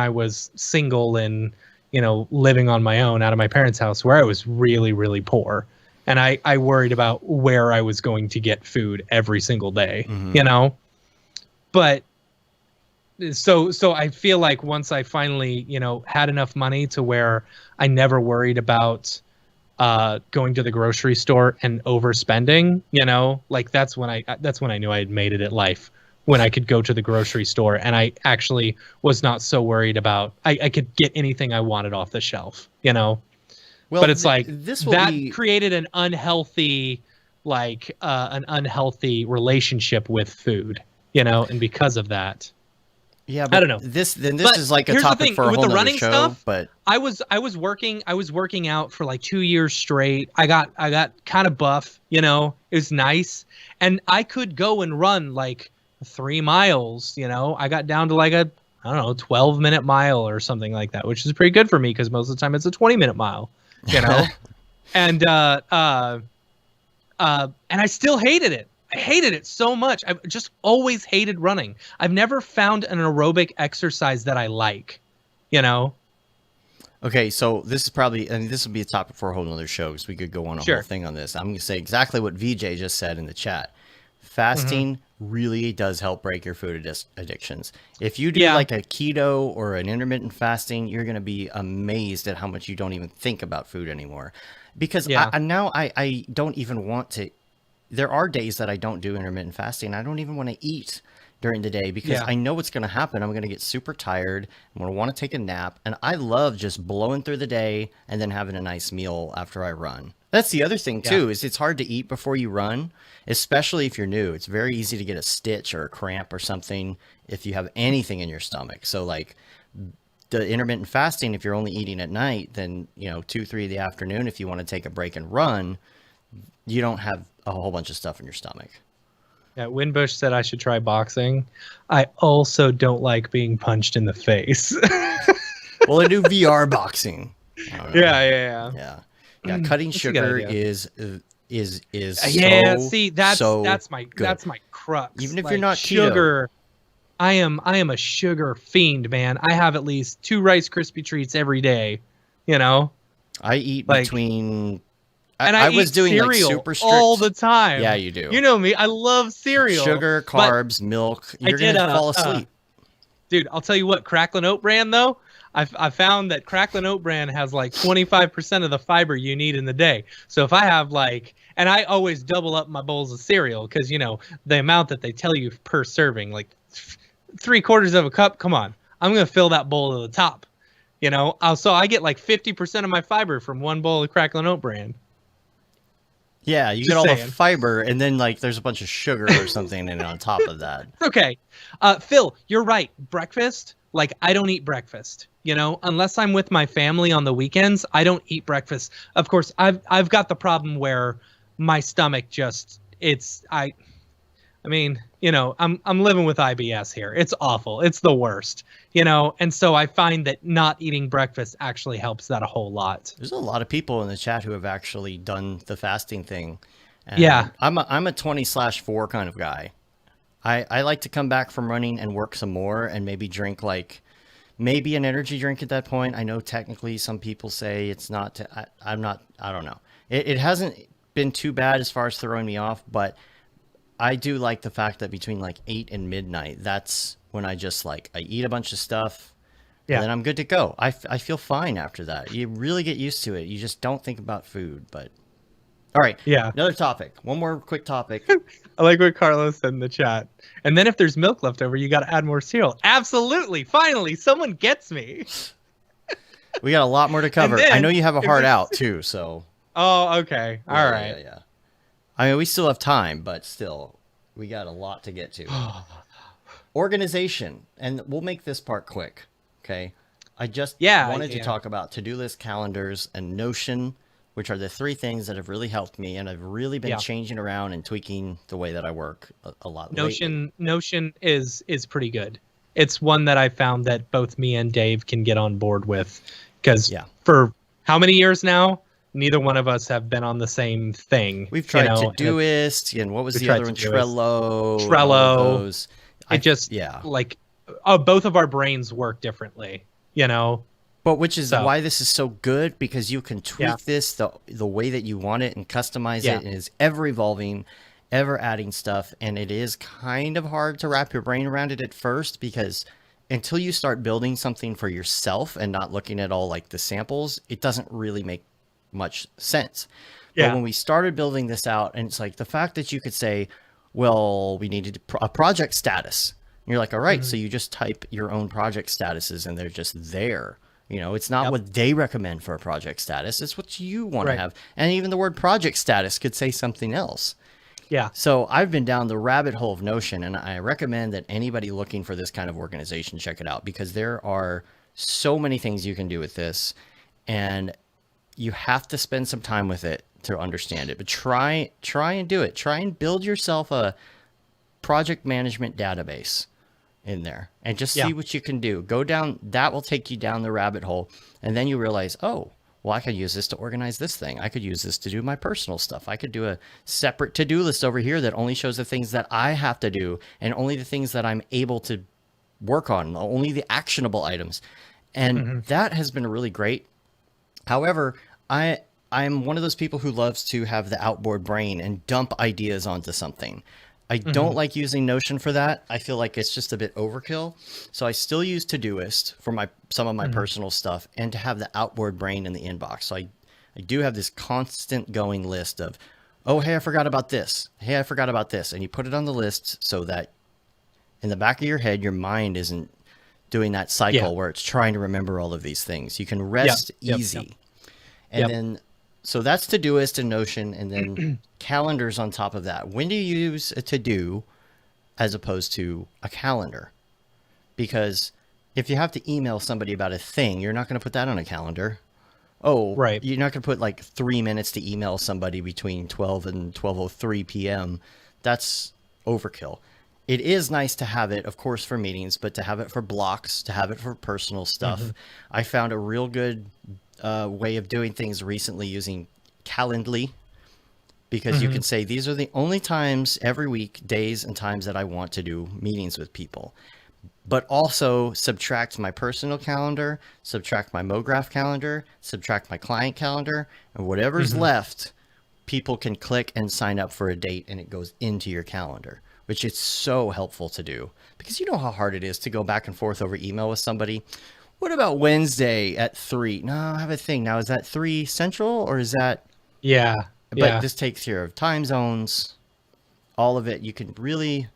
was single and, living on my own out of my parents' house, where I was really, really poor. And I worried about where I was going to get food every single day, but so I feel like once I finally, had enough money to where I never worried about going to the grocery store and overspending, like that's when I knew I had made it at life when I could go to the grocery store and I actually was not so worried about I could get anything I wanted off the shelf, you know. Well, But it's like this will that be created an unhealthy relationship with food, you know, and because of that. yeah, I but don't know. this But is like a here's the topic thing, for a with whole the nother running show. stuff, But I was working out for like 2 years straight. I got kind of buff, you know. It was nice, and I could go and run like 3 miles. You know, I got down to like a I don't know 12-minute mile or something like that, which is pretty good for me because most of the time it's a 20-minute mile. You know, and and I still hated it. I hated it so much. I've just always hated running. I've never found an aerobic exercise that I like, you know? okay, so this is probably, and this would be a topic for a whole nother show because we could go on a Sure. whole thing on this. I'm going to say exactly what VJ just said in the chat. Fasting really does help break your food addictions. If you do Yeah. like a keto or an intermittent fasting, you're going to be amazed at how much you don't even think about food anymore. Because Yeah. I don't even want to. There are days that I don't do intermittent fasting. I don't even want to eat during the day because Yeah. I know what's going to happen. I'm going to get super tired. I'm going to want to take a nap. And I love just blowing through the day and then having a nice meal after I run. That's the other thing too, is it's hard to eat before you run, especially if you're new. It's very easy to get a stitch or a cramp or something if you have anything in your stomach. So like the intermittent fasting, if you're only eating at night, then, 2, 3 in the afternoon, if you want to take a break and run, you don't have a whole bunch of stuff in your stomach. Yeah, Winbush said I should try boxing. I also don't like being punched in the face. Well, they do VR boxing. I don't know. Yeah. Yeah. Cutting That's a good sugar idea. is Yeah, so, see, so that's my good. crux. Even if Like, you're not sugar, I am a sugar fiend, man. I have at least 2 Rice Krispie treats every day, you know. I eat like- between. And I eat was doing like cereal super strict all the time. Yeah, you do. You know me. I love cereal. Sugar, but- carbs, milk. You're did, gonna fall asleep. Dude, I'll tell you what, Cracklin' Oat Bran though, I found that Cracklin' Oat Bran has like 25% of the fiber you need in the day. So if I have and I always double up my bowls of cereal because the amount that they tell you per serving, like 3/4 of a cup. Come on, I'm gonna fill that bowl to the top. So I get like 50% of my fiber from one bowl of Cracklin' Oat Bran. Yeah, you Just get all saying. the fiber, and then like there's a bunch of sugar or something in on top of that. Okay. Phil, you're right. Breakfast, I don't eat breakfast, unless I'm with my family on the weekends. I don't eat breakfast. Of course, I've got the problem where my stomach I'm living with IBS here. It's awful. It's the worst, and so I find that not eating breakfast actually helps that a whole lot. There's a lot of people in the chat who have actually done the fasting thing. And Yeah. I'm a 20/4 kind of guy. I like to come back from running and work some more and maybe drink maybe an energy drink at that point. I know technically some people say it's not. I don't know. It hasn't been too bad as far as throwing me off, but I do like the fact that between 8 and midnight, that's when I just I eat a bunch of stuff. Yeah. And then I'm good to go. I feel fine after that. You really get used to it. You just don't think about food. But all right. Yeah. Another topic. One more quick topic. I like what Carlos said in the chat. And then if there's milk left over, you got to add more cereal. Absolutely. Finally, someone gets me. We got a lot more to cover. then, I know you have a if heart it's- out too. So Oh, okay. All right. Yeah. I mean, we still have time, but still, we got a lot to get to. Organization, and we'll make this part quick. Okay. I just wanted to talk about to-do list, calendars, and Notion, which are the 3 things that have really helped me, and I've really been changing around and tweaking the way that I work a lot. Notion is pretty good. It's one that I found that both me and Dave can get on board with, because for how many years now, neither one of us have been on the same thing. We've tried Todoist, and what was the other one? Trello. Trello. Both of our brains work differently, But which is why this is so good, because you can tweak this the way that you want it and customize it, and it's ever evolving, ever adding stuff, and it is kind of hard to wrap your brain around it at first, because until you start building something for yourself and not looking at all the samples, it doesn't really make much sense. But when we started building this out, and it's the fact that you could say, well, we needed a project status. And you're like, all right, so you just type your own project statuses and they're just there. You know, it's not Yep. what they recommend for a project status. It's what you want to Right. have. And even the word project status could say something else. Yeah. So I've been down the rabbit hole of Notion, and I recommend that anybody looking for this kind of organization check it out, because there are so many things you can do with this, and you have to spend some time with it to understand it. But try and do it. Try and build yourself a project management database in there and just Yeah. see what you can do. Go down, that will take you down the rabbit hole, and then you realize, oh, well, I could use this to organize this thing. I could use this to do my personal stuff. I could do a separate to-do list over here that only shows the things that I have to do and only the things that I'm able to work on, only the actionable items. And that has been really great. However, I'm one of those people who loves to have the outboard brain and dump ideas onto something. I don't like using Notion for that. I feel like it's just a bit overkill. So I still use Todoist for some of my personal stuff, and to have the outboard brain in the inbox. So I do have this constant going list of, oh, hey, I forgot about this. Hey, I forgot about this. And you put it on the list so that in the back of your head, your mind isn't doing that cycle Yeah. where it's trying to remember all of these things. You can rest Yep. easy. And Yep. then, so that's Todoist and Notion, and then calendars on top of that. When do you use a to-do as opposed to a calendar? Because if you have to email somebody about a thing, you're not going to put that on a calendar. Oh, Right. You're not going to put like 3 minutes to email somebody between 12 and 12:03 p.m. That's overkill. It is nice to have it, of course, for meetings, but to have it for blocks, to have it for personal stuff. I found a real good way of doing things recently using Calendly, because you can say these are the only times every week, days and times that I want to do meetings with people. But also subtract my personal calendar, subtract my Mograph calendar, subtract my client calendar, and whatever's left, people can click and sign up for a date, and it goes into your calendar, which is so helpful to do, because you know how hard it is to go back and forth over email with somebody. What about Wednesday at 3? No, I have a thing. Now, is that 3 Central, or is that... Yeah. But this takes care of time zones, all of it. You can really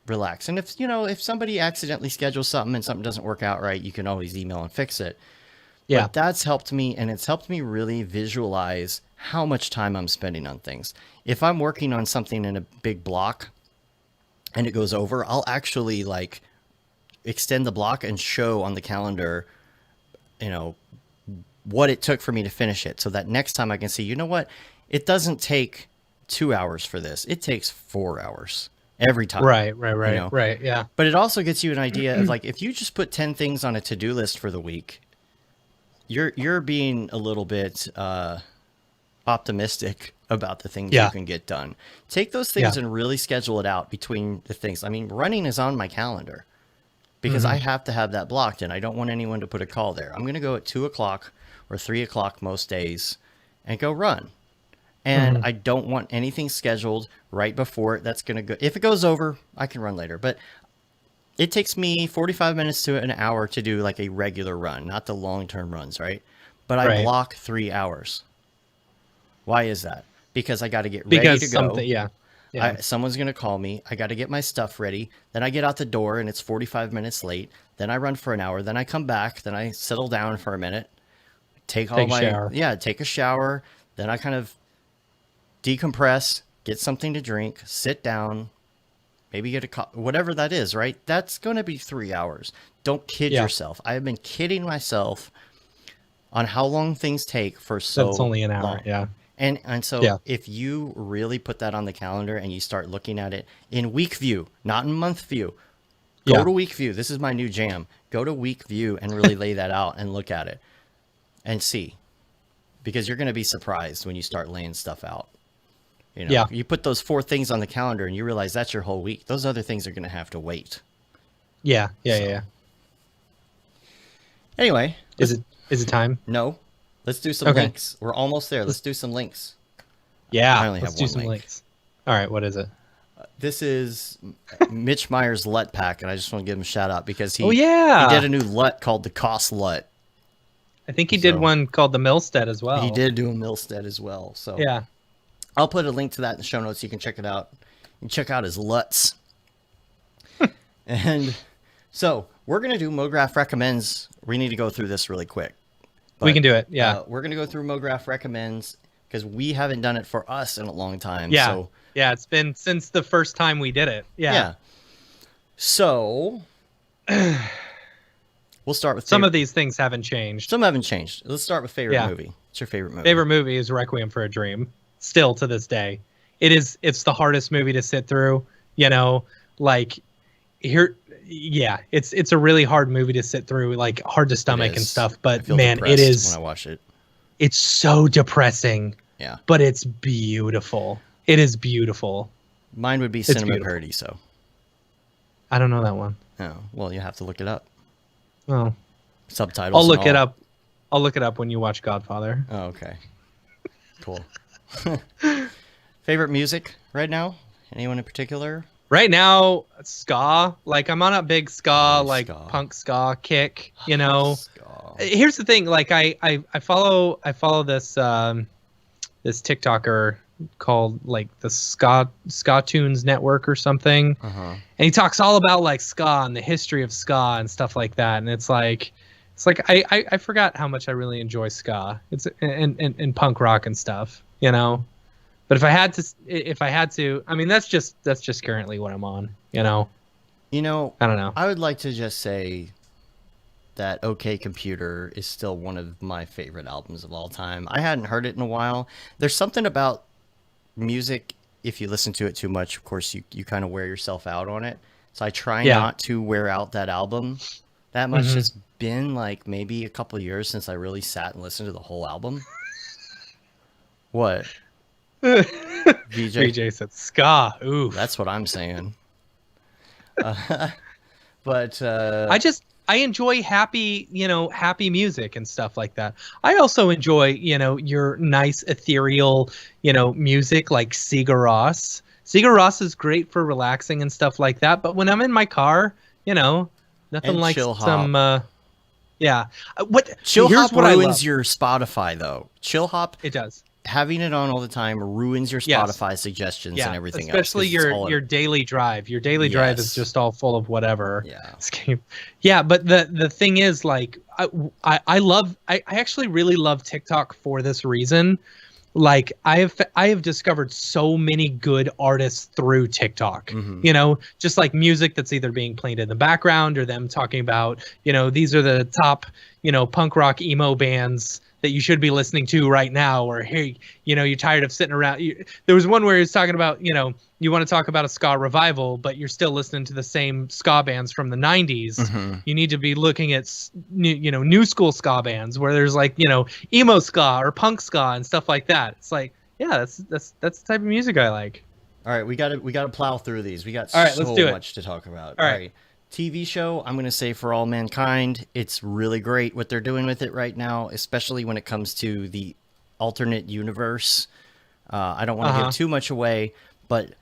relax. And if somebody accidentally schedules something and something doesn't work out right, you can always email and fix it. Yeah. But that's helped me, and it's helped me really visualize how much time I'm spending on things. If I'm working on something in a big block and it goes over, I'll actually like extend the block and show on the calendar, what it took for me to finish it, so that next time I can see, you know what? It doesn't take 2 hours for this. It takes 4 hours every time. Right. know? Right. Yeah. But it also gets you an idea of, like, if you just put 10 things on a to-do list for the week, you're being a little bit optimistic about the things you can get done. Take those things and really schedule it out between the things. I mean, running is on my calendar because I have to have that blocked, and I don't want anyone to put a call there. I'm going to go at 2 o'clock or 3 o'clock most days and go run. And I don't want anything scheduled right before it. That's going to go. If it goes over, I can run later. But it takes me 45 minutes to an hour to do like a regular run, not the long-term runs, right? But I block 3 hours. Why is that? Because I got to get ready to go. Someone's going to call me. I got to get my stuff ready. Then I get out the door and it's 45 minutes late. Then I run for an hour. Then I come back. Then I settle down for a minute. Take a shower. Then I kind of decompress, get something to drink, sit down, maybe get whatever that is, right? That's going to be 3 hours. Don't kid yourself. I have been kidding myself on how long things take for so long. That's only an hour, yeah. And so if you really put that on the calendar and you start looking at it in week view, not in month view, go to week view. This is my new jam. Go to week view and really lay that out and look at it and see, because you're going to be surprised when you start laying stuff out. You put those 4 things on the calendar and you realize that's your whole week. Those other things are going to have to wait. Yeah. Anyway. Is it time? No. Let's do some links. We're almost there. Let's do some links. Yeah. I only let's have do one some link. links. All right. What is it? This is Mitch Meyer's LUT pack, and I just want to give him a shout out because he did a new LUT called the Cost LUT. I think he did one called the Milstead as well. He did do a Milstead as well. So yeah. I'll put a link to that in the show notes. You can check it out and check out his Lutz. And so we're going to do Mograph Recommends. We need to go through this really quick. We can do it. Yeah. We're going to go through Mograph Recommends because we haven't done it for us in a long time. Yeah. So, yeah. It's been since the first time we did it. Yeah. Yeah. So we'll start with some of these things haven't changed. Some haven't changed. Let's start with favorite movie. What's your favorite movie? Favorite movie is Requiem for a Dream. Still to this day, it's the hardest movie to sit through. You know, like here, yeah, it's a really hard movie to sit through, like hard to stomach and stuff. But man, it is when I watch it. It's so depressing. Yeah, but it's beautiful. It is beautiful. Mine would be Cinema Paradiso. I don't know that one. Oh, well, you have to look it up. Oh, subtitles. I'll look it up. I'll look it up when you watch Godfather. Oh, okay. Cool. Favorite music right now? Anyone in particular? Right now, ska. Like I'm on a big ska, punk ska kick. You know. Here's the thing. Like I follow this this TikToker called like the Ska Tunes Network or something, and he talks all about like ska and the history of ska and stuff like that. And it's like I forgot how much I really enjoy ska. It's and punk rock and stuff, you know. But if I had to, I mean, that's just currently what I'm on, you know. You know, I don't know. I would like to just say that OK Computer is still one of my favorite albums of all time. I hadn't heard it in a while. There's something about music, if you listen to it too much, of course, you kind of wear yourself out on it. So I try not to wear out that album that much. It's been like maybe a couple of years since I really sat and listened to the whole album. What? VJ said ska. Ooh, that's what I'm saying. But I enjoy happy music and stuff like that. I also enjoy, your nice ethereal, music like Sigur Rós. Sigur Rós is great for relaxing and stuff like that. But when I'm in my car, nothing and like chill some, hop. Chill Hop Hop ruins your Spotify though. Chill Hop, it does. Having it on all the time ruins your Spotify suggestions and everything especially else. Especially your daily drive. Your daily drive is just all full of whatever. Yeah. Yeah, but the thing is, like, I actually really love TikTok for this reason. Like, I have discovered so many good artists through TikTok. Just like music that's either being played in the background or them talking about, these are the top, punk rock emo bands that you should be listening to right now, or hey, you're tired of sitting around. There was one where he was talking about, you want to talk about a ska revival, but you're still listening to the same ska bands from the 90s. You need to be looking at, new school ska bands where there's like, emo ska or punk ska and stuff like that. It's like, yeah, that's the type of music I like. All right, we got to plow through these. We got let's so do much to talk about. All right. TV show, I'm going to say For All Mankind. It's really great what they're doing with it right now, especially when it comes to the alternate universe. I don't want to give too much away, but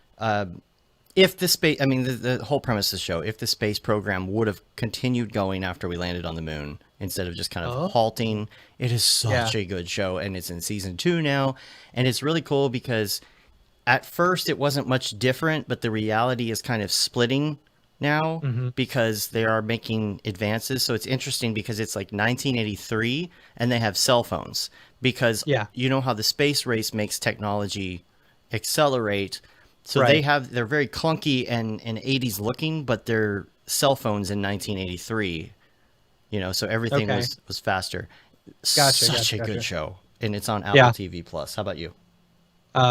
if the space, I mean, the whole premise of the show, if the space program would have continued going after we landed on the moon, instead of just kind of halting, it is such a good show, and it's in season 2 now, and it's really cool because at first it wasn't much different, but the reality is kind of splitting now because they are making advances. So it's interesting because it's like 1983 and they have cell phones because you know how the space race makes technology accelerate. So they're very clunky and 80s looking, but they're cell phones in 1983, so everything was faster. Such a good show. And it's on Apple TV Plus. How about you?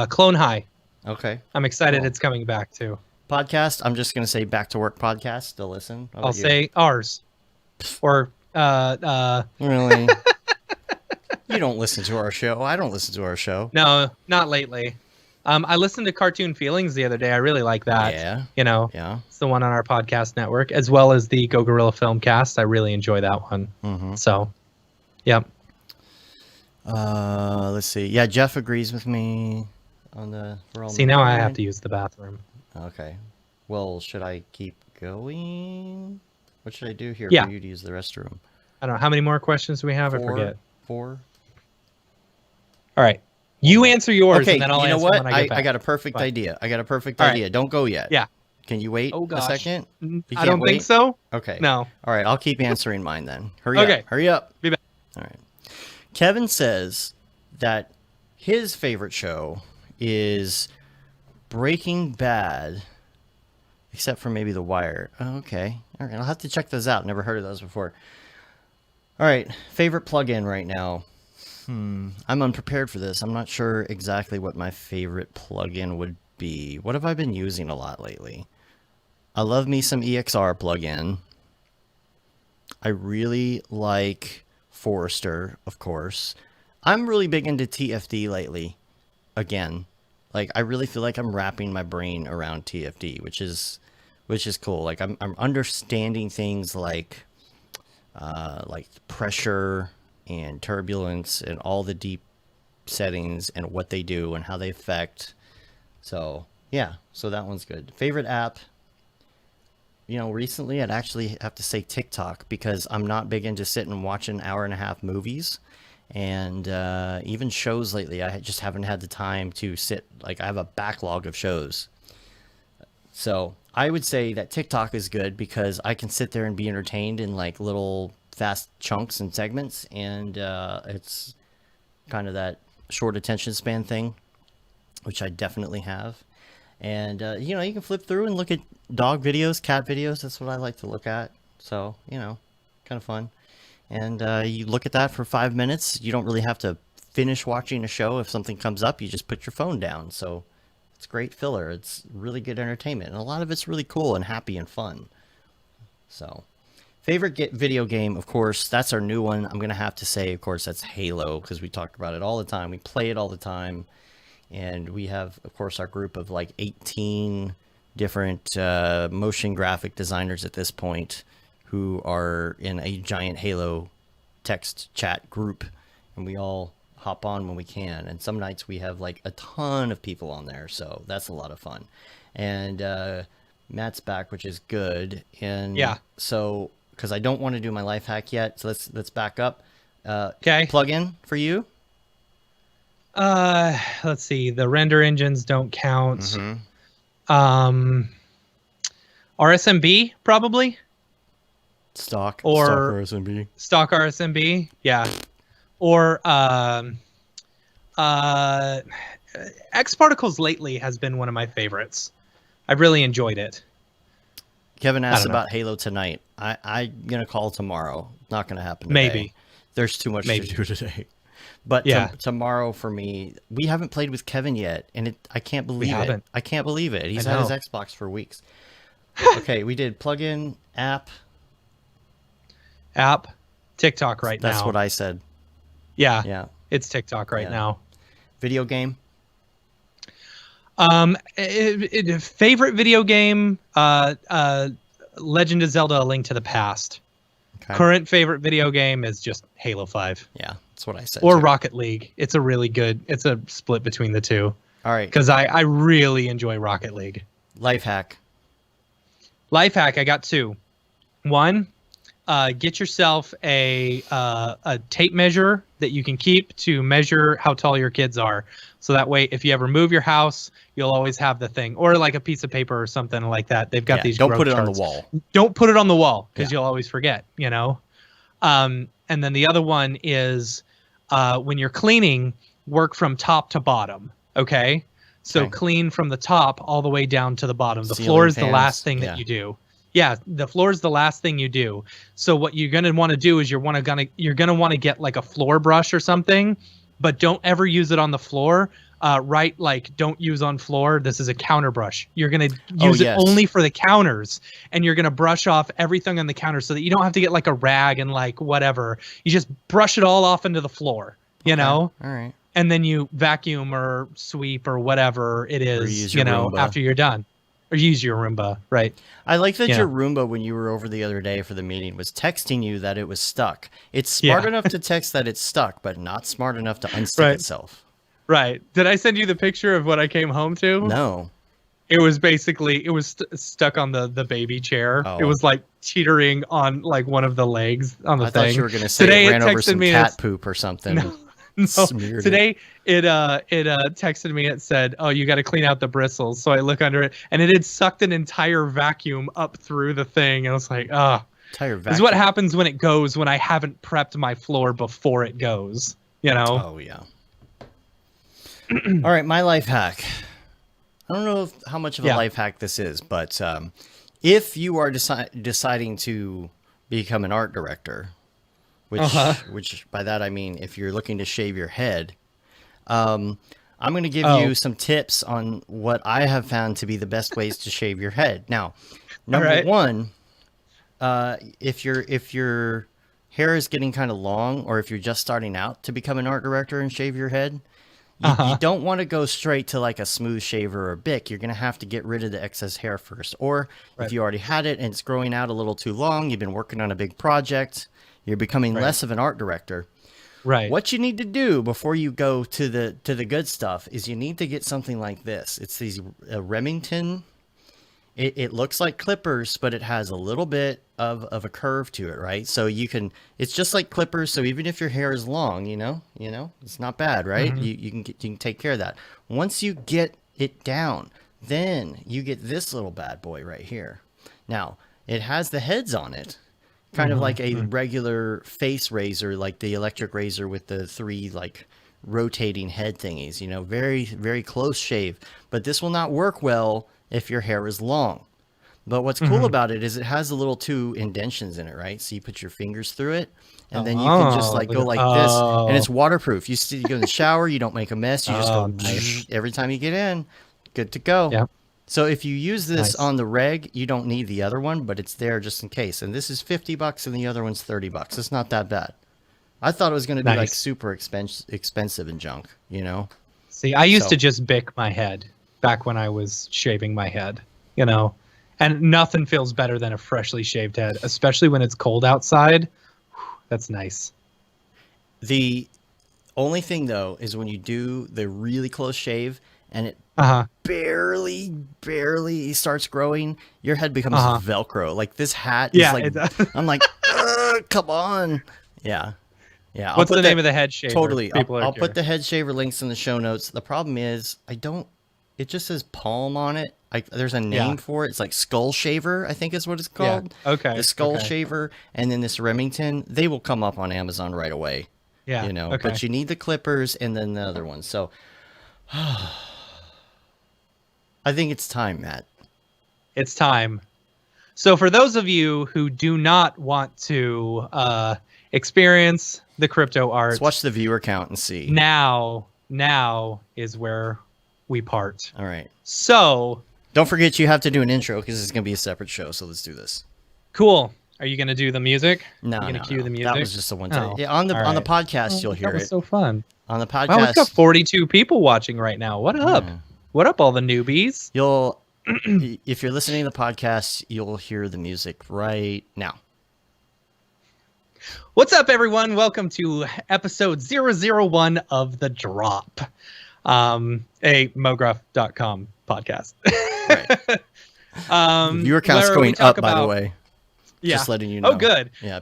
Clone High. Okay. I'm excited it's coming back too. Podcast, I'm just going to say Back to Work podcast to listen. I'll say ours. Or, Really? You don't listen to our show. I don't listen to our show. No, not lately. I listened to Cartoon Feelings the other day. I really like that. Yeah. Yeah. It's the one on our podcast network, as well as the Go Gorilla Filmcast. I really enjoy that one. So, yep. Let's see. Yeah, Jeff agrees with me on the... See, now I have to use the bathroom. Okay. Well, should I keep going? What should I do here for you to use the restroom? I don't know. How many more questions do we have? I forget. 4. All right. You answer yours, Okay, and then I'll you know answer what? when I get back. I got a perfect Fine. idea. I got a perfect All right. idea. Don't go yet. Yeah. Can you wait Oh a gosh. second? You I can't don't think wait? so. Okay. No. All right, I'll keep answering mine then. Hurry Okay. up. Hurry up. Be back. All right. Kevin says that his favorite show is Breaking Bad, except for maybe The Wire. Oh, okay. All right, I'll have to check those out. Never heard of those before. All right, favorite plugin right now. I'm unprepared for this. I'm not sure exactly what my favorite plugin would be. What have I been using a lot lately? I love me some EXR plugin. I really like Forester, of course. I'm really big into TFD lately. Again, like I really feel like I'm wrapping my brain around TFD, which is cool. Like I'm understanding things like pressure and turbulence and all the deep settings and what they do and how they affect. So yeah, so that one's good. Favorite app, you know, recently I'd actually have to say TikTok, because I'm not big into sitting and watching 1.5 hour movies, and even shows lately. I just haven't had the time to sit. Like I have a backlog of shows, so I would say that TikTok is good because I can sit there and be entertained in like little fast chunks and segments, and it's kind of that short attention span thing, which I definitely have. And you know, you can flip through and look at dog videos, cat videos. That's what I like to look at. So, you know, kind of fun. And you look at that for 5 minutes. You don't really have to finish watching a show. If something comes up, you just put your phone down. So it's great filler. It's really good entertainment, and a lot of it's really cool and happy and fun. So favorite video game, of course, that's our new one. I'm gonna have to say, of course, that's Halo, because we talk about it all the time. We play it all the time. And we have, of course, our group of like 18 different motion graphic designers at this point who are in a giant Halo text chat group. And we all hop on when we can. And some nights we have like a ton of people on there. So that's a lot of fun. And Matt's back, which is good. And Yeah. So, because I don't want to do my life hack yet. So let's back up. Okay. Plug-in for you? Let's see. The render engines don't count. Mm-hmm. RSMB probably. Stock Or RSMB. Stock RSMB. Yeah. Or X Particles lately has been one of my favorites. I've really enjoyed it. Kevin asked about Halo tonight. I'm gonna call tomorrow. Not gonna happen today. Maybe. There's too much to do today. But yeah. Tomorrow for me, we haven't played with Kevin yet, and I can't believe it. I can't believe it. He's had his Xbox for weeks. Okay, we did plug-in, app, TikTok right now. That's what I said. Yeah. Yeah. It's TikTok right now. Video game. Favorite video game, Legend of Zelda: A Link to the Past. Okay. Current favorite video game is just Halo 5. Yeah, that's what I said. Or too. Rocket League. It's a split between the two. All right. Because I really enjoy Rocket League. Life hack. I got 2. 1, get yourself a tape measure that you can keep to measure how tall your kids are. So that way, if you ever move your house, you'll always have the thing. Or like a piece of paper or something like that. They've got these. Don't put it on the wall. Don't put it on the wall, because you'll always forget, you know. And then the other one is when you're cleaning, work from top to bottom. Okay. So clean from the top all the way down to the bottom. The floor is the last thing that you do. Yeah, the floor is the last thing you do. So what you're gonna want to do is you're gonna want to get like a floor brush or something, but don't ever use it on the floor. Right, like don't use on floor. This is a counter brush. You're gonna use it only for the counters, and you're gonna brush off everything on the counter so that you don't have to get like a rag and like whatever. You just brush it all off into the floor. You know. All right. And then you vacuum or sweep or whatever it is, you know, Roomba after you're done. Or use your Roomba, right? I like that your Roomba, when you were over the other day for the meeting, was texting you that it was stuck. It's smart enough to text that it's stuck, but not smart enough to unstick itself. Right. Did I send you the picture of what I came home to? No. It was basically, stuck on the baby chair. Oh. It was like teetering on like one of the legs on the thing. I thought you were going to say it ran over some cat poop or something. No, Smeared today it texted me. It said, "Oh, you got to clean out the bristles." So I look under it, and it had sucked an entire vacuum up through the thing. And I was like, "Ah, entire this vacuum. is what happens when it goes when I haven't prepped my floor before it goes." You know? Oh yeah. All right, my life hack. I don't know how much of a life hack this is, but if you are deciding to become an art director, which by that I mean if you're looking to shave your head, I'm going to give you some tips on what I have found to be the best ways to shave your head. Now, number one, if your hair is getting kind of long, or if you're just starting out to become an art director and shave your head, you don't want to go straight to like a smooth shaver or a Bic. You're going to have to get rid of the excess hair first. Or if you already had it and it's growing out a little too long, you've been working on a big project, you're becoming less of an art director. Right. What you need to do before you go to the good stuff is you need to get something like this. It's these Remington. It looks like clippers, but it has a little bit of a curve to it, right? So it's just like clippers. So even if your hair is long, it's not bad, right? You can take care of that. Once you get it down, then you get this little bad boy right here. Now, it has the heads on it, kind of like a regular face razor, like the electric razor with the 3 like rotating head thingies, very, very close shave. But this will not work well if your hair is long. But what's cool about it is it has a little 2 indentions in it, right? So you put your fingers through it, and then you can just like go like this, and it's waterproof. You go in the shower, you don't make a mess. You just go every time you get in, good to go. Yep. So if you use this on the reg, you don't need the other one, but it's there just in case. And this is $50 and the other one's $30. It's not that bad. I thought it was going to be like super expensive and junk, See, I used to just Bic my head back when I was shaving my head, and nothing feels better than a freshly shaved head, especially when it's cold outside. That's nice. The only thing though is when you do the really close shave and it barely starts growing, your head becomes Velcro. Like this hat is like, I'm like, come on. Yeah. What's the name of the head shaver? Totally. I'll put the head shaver links in the show notes. The problem is it just says palm on it. There's a name for it. It's like skull shaver, I think is what it's called. Yeah. Okay. The skull shaver and then this Remington, they will come up on Amazon right away. Yeah. But you need the clippers and then the other one. So I think it's time, Matt. It's time. So for those of you who do not want to experience the crypto art, let's watch the viewer count and see. Now is where we part. All right. So don't forget you have to do an intro because it's going to be a separate show. So let's do this. Cool. Are you going to do the music? No, You're going to cue the music? That was just a one-time. Oh. Yeah, on the podcast you'll hear it. That was so fun. On the podcast. Wow, we've got 42 people watching right now. What up? Yeah. What up, all the newbies? If you're listening to the podcast, you'll hear the music right now. What's up, everyone? Welcome to episode 001 of The Drop, a Mograph.com podcast. Right. Viewer count's going up, by the way. Yeah. Just letting you know. Oh, good. Yeah.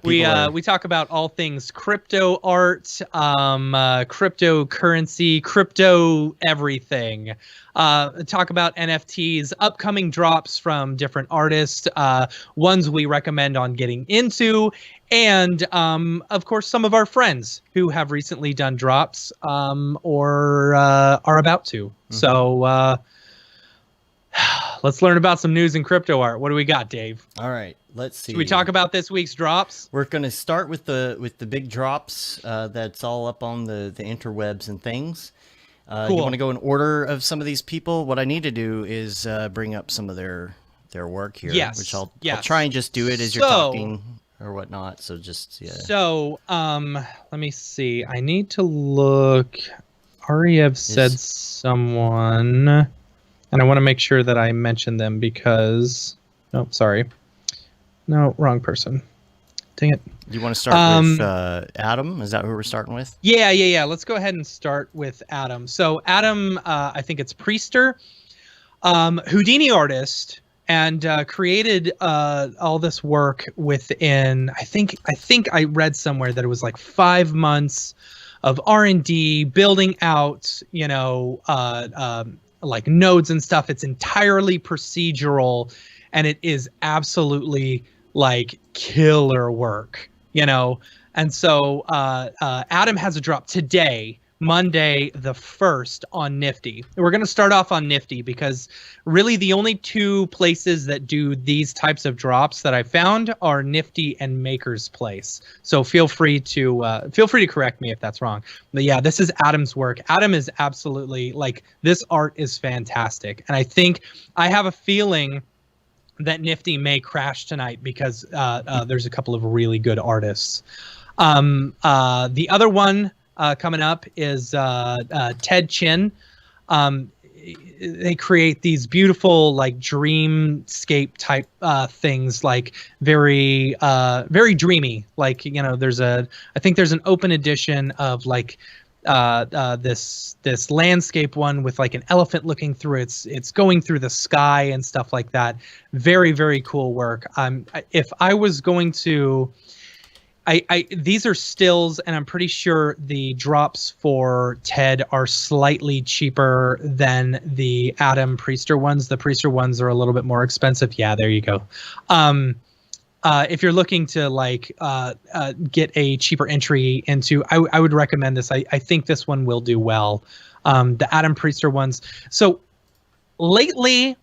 We talk about all things crypto art, cryptocurrency, crypto everything. Talk about NFTs, upcoming drops from different artists, ones we recommend on getting into, and of course some of our friends who have recently done drops or are about to. Mm-hmm. So let's learn about some news in crypto art. What do we got, Dave? All right. Let's see. Should we talk about this week's drops? We're going to start with the big drops that's all up on the interwebs and things. Cool. You want to go in order of some of these people? What I need to do is bring up some of their work here, which I'll try and just do it as you're talking or whatnot. So just So let me see. I need to look. Ariev said someone, and I want to make sure that I mention them because. Oh, sorry. No, wrong person. Dang it. You want to start with Adam? Is that who we're starting with? Yeah. Let's go ahead and start with Adam. So Adam, I think it's Priester, Houdini artist, and created all this work within, I think I read somewhere that it was like 5 months R&D, building out, like nodes and stuff. It's entirely procedural, and it is absolutely like killer work, And so Adam has a drop today, Monday the 1st, on Nifty. We're going to start off on Nifty because really the only two places that do these types of drops that I found are Nifty and Maker's Place. So feel free to correct me if that's wrong. But yeah, this is Adam's work. Adam is absolutely, like, this art is fantastic. And I have a feeling that Nifty may crash tonight because there's a couple of really good artists. The other one coming up is Ted Chin. They create these beautiful, like, dreamscape type things, like very dreamy. Like, I think there's an open edition of like this landscape one with like an elephant looking through it's going through the sky and stuff like that. Very, very cool work. If I was going to, these are stills, and I'm pretty sure the drops for Ted are slightly cheaper than the Adam Priester ones. The Priester ones are a little bit more expensive. Yeah, there you go. If you're looking to like get a cheaper entry into, I would recommend this. I think this one will do well. The Adam Priester ones. So lately,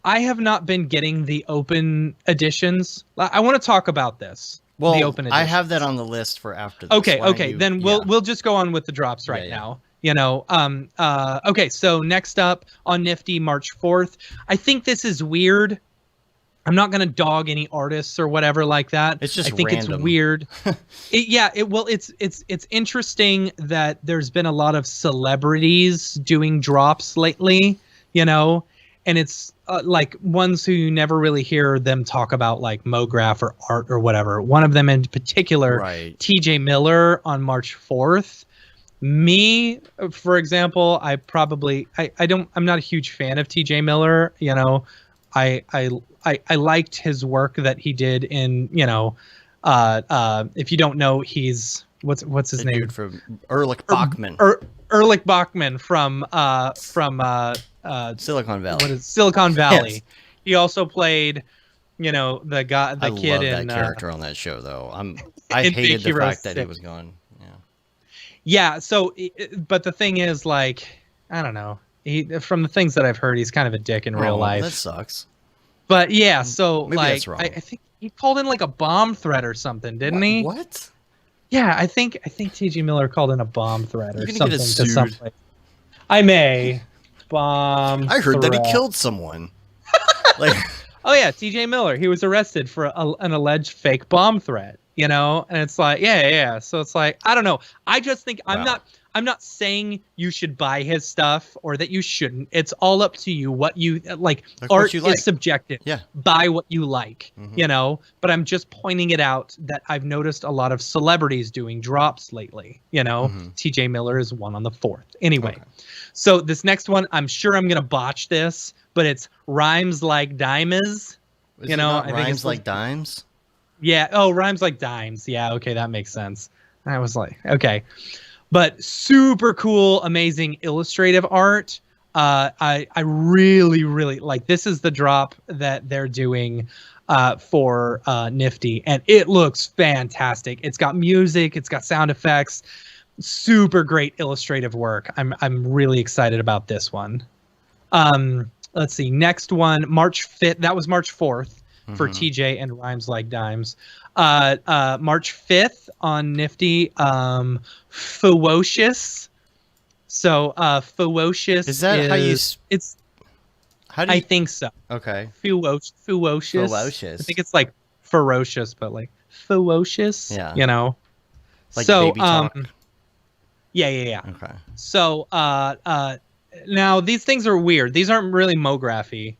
I have not been getting the open editions. I want to talk about this. Well, the open editions. I have that on the list for after this. Okay. Then we'll just go on with the drops right now. Okay, so next up on Nifty, March 4th. I think this is weird. I'm not going to dog any artists or whatever like that. It's just I think random. It's weird. It's interesting that there's been a lot of celebrities doing drops lately, and it's like ones who you never really hear them talk about, like Mograph or art or whatever. One of them in particular, right. TJ Miller on March 4th. Me, for example, I'm not a huge fan of TJ Miller. I liked his work that he did in, if you don't know, he's what's his name? Dude from Erlich Bachman. Erlich Bachman from Silicon Valley. What is Silicon Valley? Yes. He also played, the kid love in that character on that show, though. I hated the fact that he was gone. Yeah. So, but the thing is, like, I don't know. From the things that I've heard, he's kind of a dick in real life. That sucks. But yeah, so maybe like, that's wrong. I think he called in like a bomb threat or something, didn't he? What? Yeah, I think TG Miller called in a bomb threat or something to something. I heard that he killed someone. Oh yeah, TJ Miller. He was arrested for an alleged fake bomb threat. And it's like, yeah. So it's like, I don't know. I just think I'm not saying you should buy his stuff or that you shouldn't. It's all up to you. What you like. Art is subjective. Yeah. Buy what you like, but I'm just pointing it out that I've noticed a lot of celebrities doing drops lately, TJ Miller is one on the 4th. Anyway, So this next one, I'm sure I'm going to botch this, but it's Rhymes Like Dimes. I think Rhymes Like Dimes? Yeah. Oh, Rhymes Like Dimes. Yeah. Okay. That makes sense. I was like, okay. But super cool, amazing illustrative art. I really, really like, this is the drop that they're doing for Nifty, and it looks fantastic. It's got music, it's got sound effects, super great illustrative work. I'm really excited about this one. Let's see, next one, March 5th. That was March 4th for TJ and Rhymes Like Dimes. March 5th on Nifty, Ferocious. So Ferocious is that how you? It's. How do you? I think so. Okay. Ferocious. Ferocious. I think it's like ferocious, but like ferocious. Yeah. Like so baby talk. Yeah. Okay. So now these things are weird. These aren't really Mography,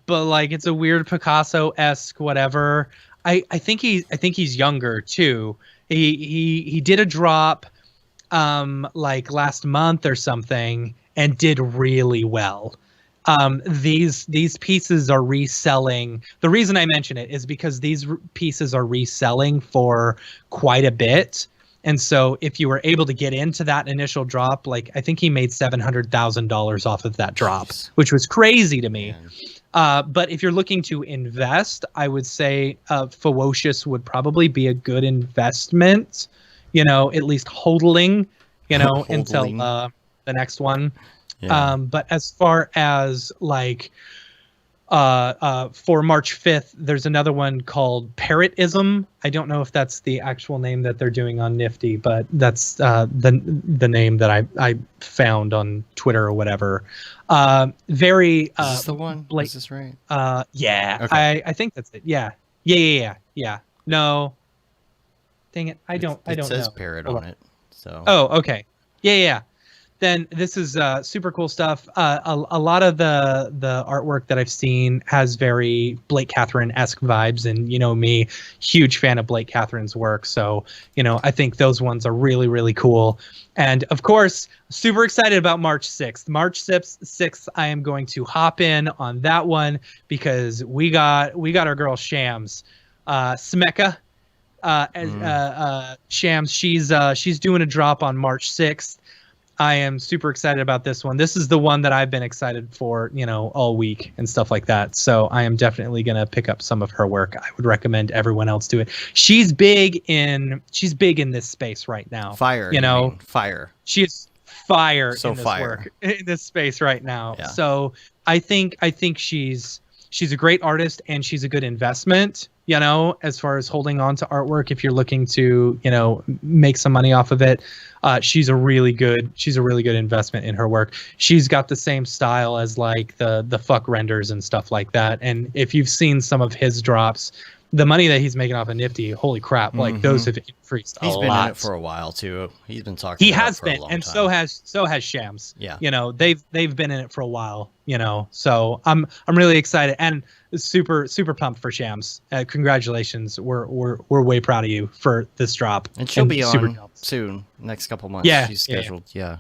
but like it's a weird Picasso-esque whatever. I think he's younger too. He did a drop like last month or something and did really well. These pieces are reselling. The reason I mention it is because these pieces are reselling for quite a bit. And so if you were able to get into that initial drop, like I think he made $700,000 off of that drop, Jeez. which was crazy to me. Man. But if you're looking to invest, I would say Fewocious would probably be a good investment, at least hodling, until the next one. Yeah. But as far as like for March 5th, there's another one called Parrotism. I don't know if that's the actual name that they're doing on Nifty, but that's the name that I found on Twitter or whatever. Very Is this the one? Is this right? Yeah. Okay. I think that's it. Yeah. No. Dang it. I don't know. It says Parrot on it. So. Oh, okay. Yeah. Then this is super cool stuff. A lot of the artwork that I've seen has very Blake Catherine-esque vibes, and me, huge fan of Blake Catherine's work. So I think those ones are really, really cool. And of course, super excited about March 6th. March 6th, I am going to hop in on that one because we got our girl Shams, Smeka. Shams, she's doing a drop on March 6th. I am super excited about this one. This is the one that I've been excited for, all week and stuff like that. So I am definitely going to pick up some of her work. I would recommend everyone else do it. She's big in this space right now. Fire, fire. She's fire So in this fire. work in this space right now. Yeah. So I think she's a great artist and she's a good investment, as far as holding on to artwork. If you're looking to, make some money off of it, she's a really good investment in her work. She's got the same style as like the fuck renders and stuff like that. And if you've seen some of his drops, the money that he's making off of Nifty, holy crap, like those have increased a lot. He's been in it for a while too. He's been talking. He about has it for a been, long and time. so has Shams. Yeah. They've been in it for a while. So I'm really excited and super pumped for Shams. Congratulations, we're way proud of you for this drop. And she'll be super on jealous. soon, next couple months. Yeah, She's scheduled. Yeah.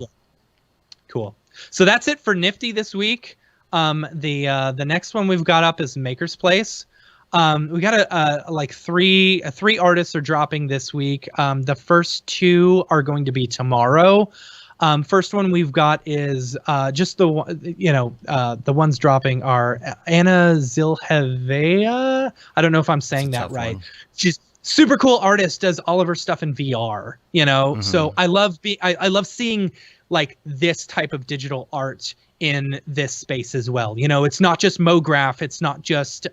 Cool. So that's it for Nifty this week. The next one we've got up is Maker's Place. We got like three artists are dropping this week. The first two are going to be tomorrow. First one we've got is just the ones dropping are Anna Zilhevea. I don't know if I'm saying that right. One. She's super cool artist, does all of her stuff in VR. So I love seeing like this type of digital art in this space as well. It's not just Mograph, it's not just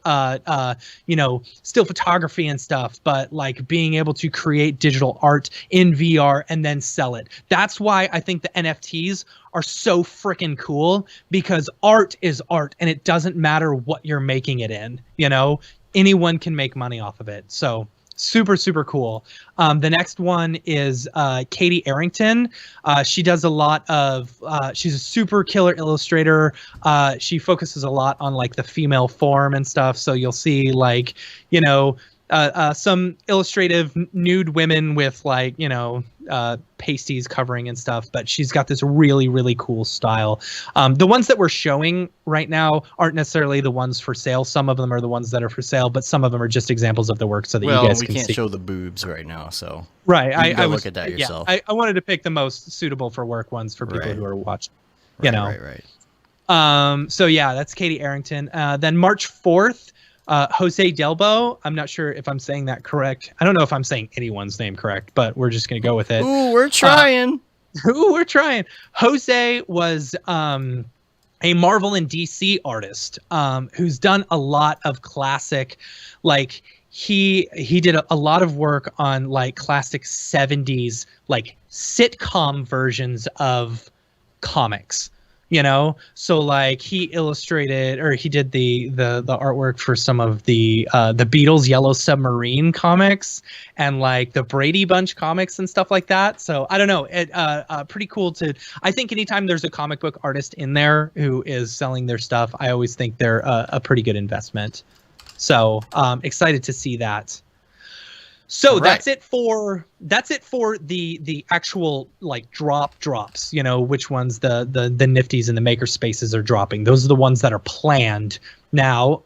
still photography and stuff, but like being able to create digital art in VR and then sell it. That's why I think the NFTs are so freaking cool, because art is art and it doesn't matter what you're making it in. Anyone can make money off of it. So super cool. The next one is Katie Arrington. She does a lot of she's a super killer illustrator. She focuses a lot on like the female form and stuff, so you'll see like some illustrative nude women with like pasties covering and stuff, but she's got this really cool style. The ones that we're showing right now aren't necessarily the ones for sale. Some of them are the ones that are for sale, but some of them are just examples of the work so that you guys can see. We can't show the boobs right now, so right. You can look at that yourself. I wanted to pick the most suitable for work ones for people who are watching. Right. So yeah, that's Katie Arrington. Then March 4th. Jose Delbo. I'm not sure if I'm saying that correct. I don't know if I'm saying anyone's name correct, but we're just going to go with it. Ooh, we're trying. We're trying. Jose was a Marvel and DC artist who's done a lot of classic, like he did a lot of work on like classic 70s like sitcom versions of comics. So like he illustrated, or he did the artwork for some of the Beatles Yellow Submarine comics and like the Brady Bunch comics and stuff like that. So I don't know, pretty cool to. I think anytime there's a comic book artist in there who is selling their stuff, I always think they're a pretty good investment. So excited to see that. So Right. that's it for the actual like drops, you know, which ones the nifties and the maker spaces are dropping. Those are the ones that are planned. Now,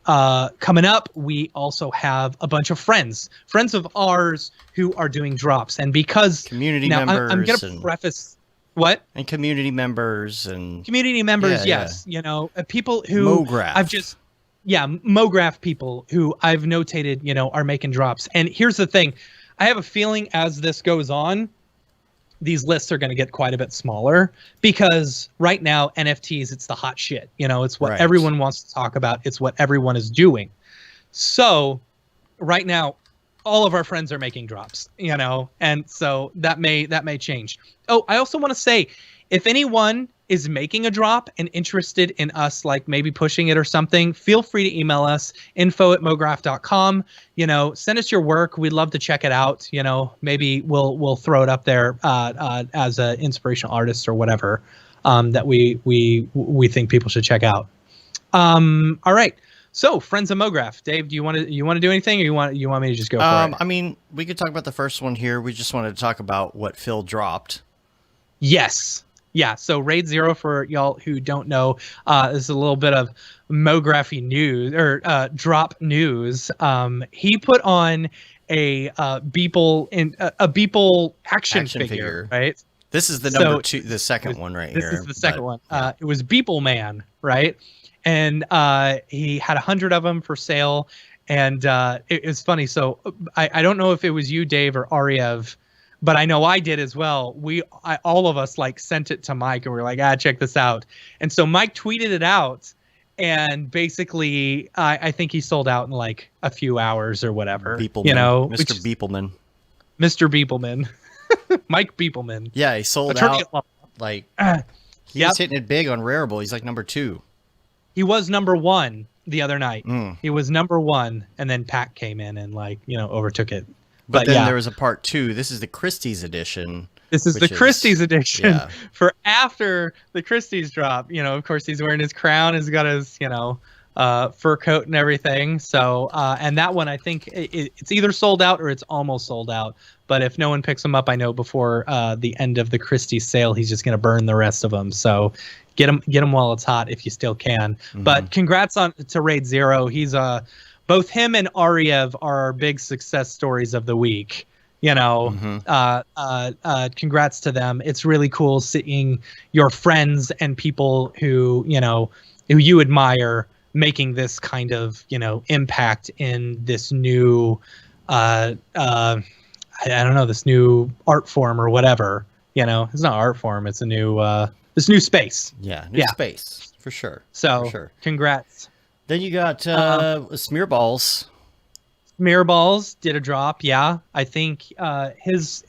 coming up, we also have a bunch of friends of ours who are doing drops. And because Community now I'm members going to preface what? and community members and Community members, Yeah, yes. You know, people who Mograph. I've just Mograph people who I've notated, you know, are making drops. And here's the thing. I have a feeling as this goes on, these lists are going to get quite a bit smaller because right now NFTs, it's the hot shit. You know, it's what Right. everyone wants to talk about. It's what everyone is doing. So right now, all of our friends are making drops, you know, and so that may change. Oh, I also want to say, if anyone is making a drop and interested in us, like maybe pushing it or something, feel free to email us, info@mograph.com. You know, send us your work. We'd love to check it out. You know, maybe we'll throw it up there as an inspirational artist or whatever that we think people should check out. All right. So, friends of Mograph, Dave, do you want to do anything, or you want me to just go for it? I mean, we could talk about the first one here. We just wanted to talk about what Phil dropped. Yes. Yeah, so Raid Zero, for y'all who don't know, is a little bit of Mography news or drop news. He put on a Beeple action figure, right? This is the number two, the second one right here. This is the second one. Yeah. It was Beeple Man, right? And he had 100 of them for sale, and it was funny. So I don't know if it was you, Dave, or Ariev, but I know I did as well. All of us like sent it to Mike, and we were like, check this out. And so Mike tweeted it out, and basically, I think he sold out in like a few hours or whatever. Beepleman, you know, Mr. Beepleman. Mr. Beepleman, Mike Beepleman. Yeah, he sold Attorney out. Like he Yep. was hitting it big on Rareable. He's like number 2. He was number 1 the other night. Mm. He was number 1, and then Pac came in and overtook it. But then yeah, there was a part 2. This is the Christie's edition. this is the Christie's edition yeah. for after the Christie's drop. You know, of course, he's wearing his crown. He's got his fur coat and everything. So and that one, I think it's either sold out or it's almost sold out. But if no one picks him up, I know before the end of the Christie's sale, he's just going to burn the rest of them. So get him while it's hot if you still can. Mm-hmm. But congrats to Raid Zero. He's both him and Ariev are our big success stories of the week. You know, congrats to them. It's really cool seeing your friends and people who you admire making this kind of impact in this new I don't know, this new art form or whatever. It's not art form, it's a new this new space. Yeah, new space for sure. So for sure. Congrats. Then you got Smearballs. Smearballs did a drop. Yeah, I think his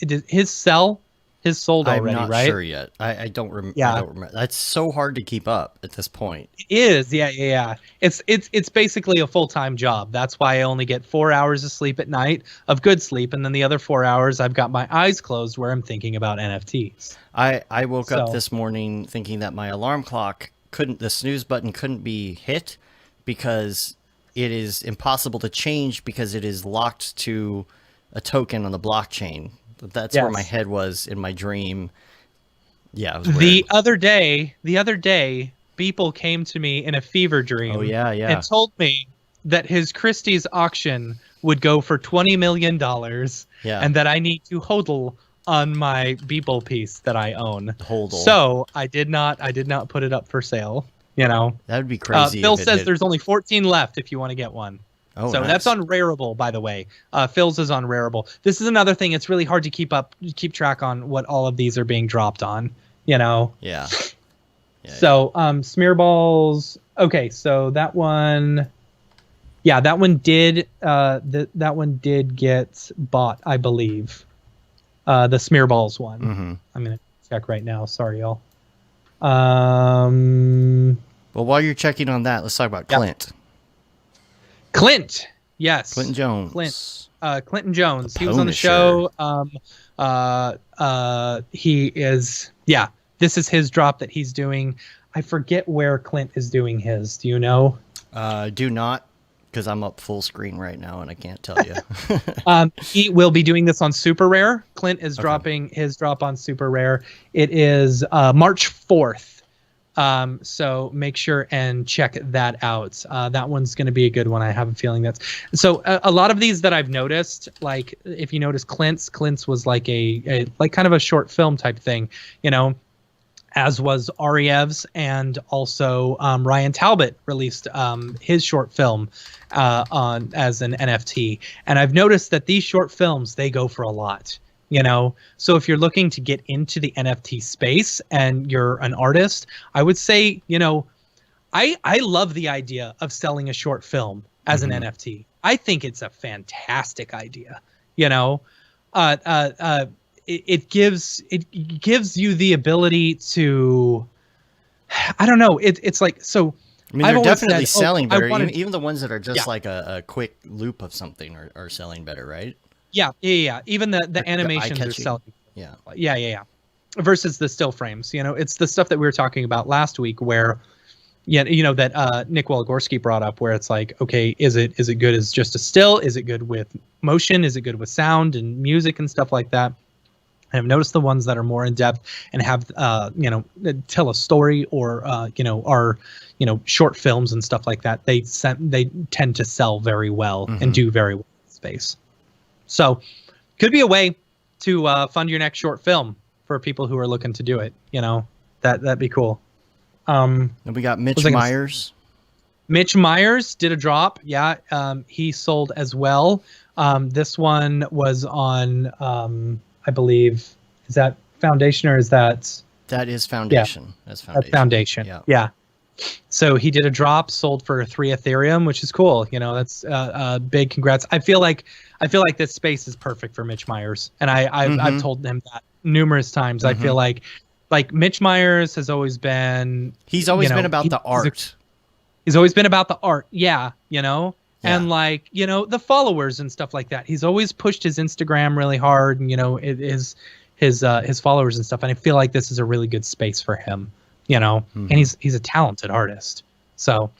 sold already. I'm not right? sure yet. I don't remember. Yeah. I don't remember. That's so hard to keep up at this point. It is. Yeah. It's basically a full-time job. That's why I only get 4 hours of sleep at night, of good sleep, and then the other 4 hours I've got my eyes closed where I'm thinking about NFTs. I woke up this morning thinking that my alarm clock the snooze button couldn't be hit because it is impossible to change because it is locked to a token on the blockchain. That's where my head was in my dream. Yeah, it was weird. The other day, Beeple came to me in a fever dream. Oh yeah. And told me that his Christie's auction would go for $20 million. Yeah. And that I need to hodl on my Beeple piece that I own. Hodl. So I did not put it up for sale. That would be crazy. Phil says there's only 14 left if you want to get one. Oh, so nice. that's on Rareable, by the way. Phil's is on Rareable. This is another thing. It's really hard to keep track on what all of these are being dropped on. Yeah. So Smearballs. Okay, so that one. Yeah, that one did. That one did get bought, I believe. The Smearballs one. Mm-hmm. I'm gonna check right now. Sorry, y'all. Well, while you're checking on that, let's talk about Clint. Clint, yes. Clinton Jones. Clinton Jones. He was on the show. He is. Yeah, this is his drop that he's doing. I forget where Clint is doing his. Do you know? Do not. Because I'm up full screen right now and I can't tell you. He will be doing this on Super Rare. Clint is dropping his drop on Super Rare. It is March 4th. So make sure and check that out. That one's going to be a good one. I have a feeling that's so a lot of these that I've noticed, like if you notice Clint's was like a like kind of a short film type thing, you know, as was Ariev's, and also Ryan Talbot released his short film on as an NFT. And I've noticed that these short films, they go for a lot. You know, so if you're looking to get into the NFT space and you're an artist, I would say, you know, I love the idea of selling a short film as an NFT. I think it's a fantastic idea. You know, it gives you the ability to, I don't know, it's like, so I mean, they're definitely selling better. Even the ones that are just like a quick loop of something are selling better, right? Yeah. Even the animations are selling. Yeah. Versus the still frames, you know, it's the stuff that we were talking about last week, where, you know, that Nick Walagorski brought up, where it's like, okay, is it good as just a still? Is it good with motion? Is it good with sound and music and stuff like that? And I've noticed the ones that are more in depth and have, you know, tell a story, or you know, are, you know, short films and stuff like that. They tend to sell very well and do very well in space. So could be a way to fund your next short film for people who are looking to do it. You know, that'd be cool. And we got Mitch Myers. Mitch Myers did a drop. Yeah. He sold as well. This one was on, I believe, is that Foundation, or is that? That is Foundation. Yeah. That's Foundation. Yeah. So he did a drop, sold for 3 Ethereum, which is cool. You know, that's big congrats. I feel like this space is perfect for Mitch Myers, and I've told him that numerous times. I feel like Mitch Myers has always been. He's always been about the art. He's always been about the art. Yeah, you know. Yeah. And like, you know, the followers and stuff like that. He's always pushed his Instagram really hard, and you know, his followers and stuff. And I feel like this is a really good space for him. You know, and he's a talented artist. So,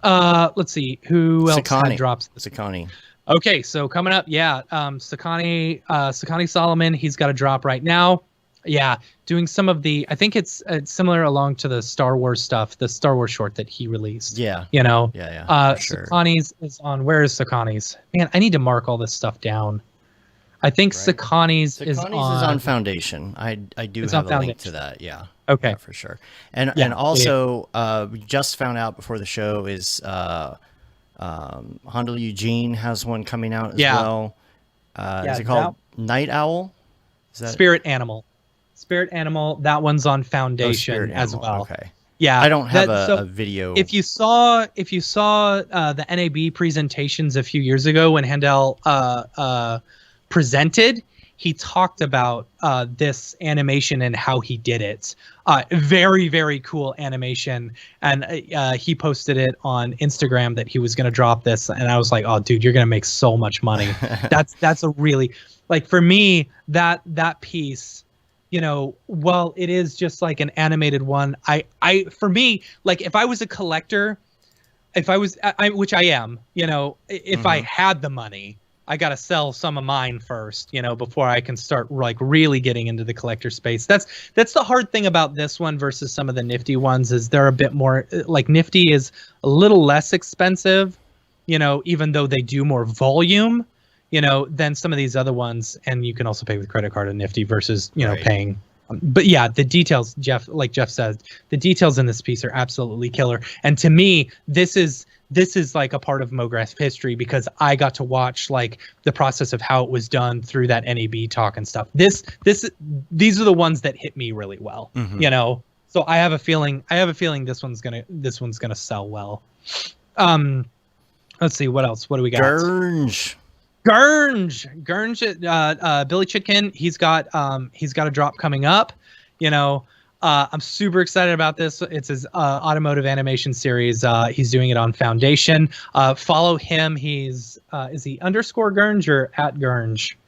let's see who else had drops. Sakani. Okay, so coming up, Sakani Solomon. He's got a drop right now. Yeah, doing some of the. I think it's similar along to the Star Wars stuff, the Star Wars short that he released. Yeah. You know. Yeah. Sure. Sakani's is on. Where is Sakani's? Man, I need to mark all this stuff down. I think Sakani's is on Foundation. I do have a link to that. Yeah. Okay. Yeah, for sure. And also we just found out before the show is Hondo Eugene has one coming out as well. Is it called Night Owl? Is that Spirit Animal? Spirit Animal. That one's on Foundation as well. Okay. Yeah. I don't have a video. If you saw the NAB presentations a few years ago when Handel presented, he talked about this animation and how he did it. Very, very cool animation. And he posted it on Instagram that he was going to drop this. And I was like, oh, dude, you're going to make so much money. That's a really, like, for me, that piece, you know, while it is just like an animated one, for me, like, if I was a collector, which I am, you know, if I had the money, I got to sell some of mine first, you know, before I can start like really getting into the collector space. That's the hard thing about this one versus some of the Nifty ones, is they're a bit more like, Nifty is a little less expensive, you know, even though they do more volume, you know, than some of these other ones. And you can also pay with credit card on Nifty versus, you know, paying. But yeah, the details, Jeff, like Jeff said, the details in this piece are absolutely killer. And to me, this is like a part of Mograph's history, because I got to watch like the process of how it was done through that NAB talk and stuff. These are the ones that hit me really well, you know. So I have a feeling this one's gonna sell well. Let's see what else. What do we got? Gurge, Billy Chitkin. He's got a drop coming up, you know. I'm super excited about this. It's his automotive animation series. He's doing it on Foundation. Follow him. He's is he _ Gurge or @Gurge?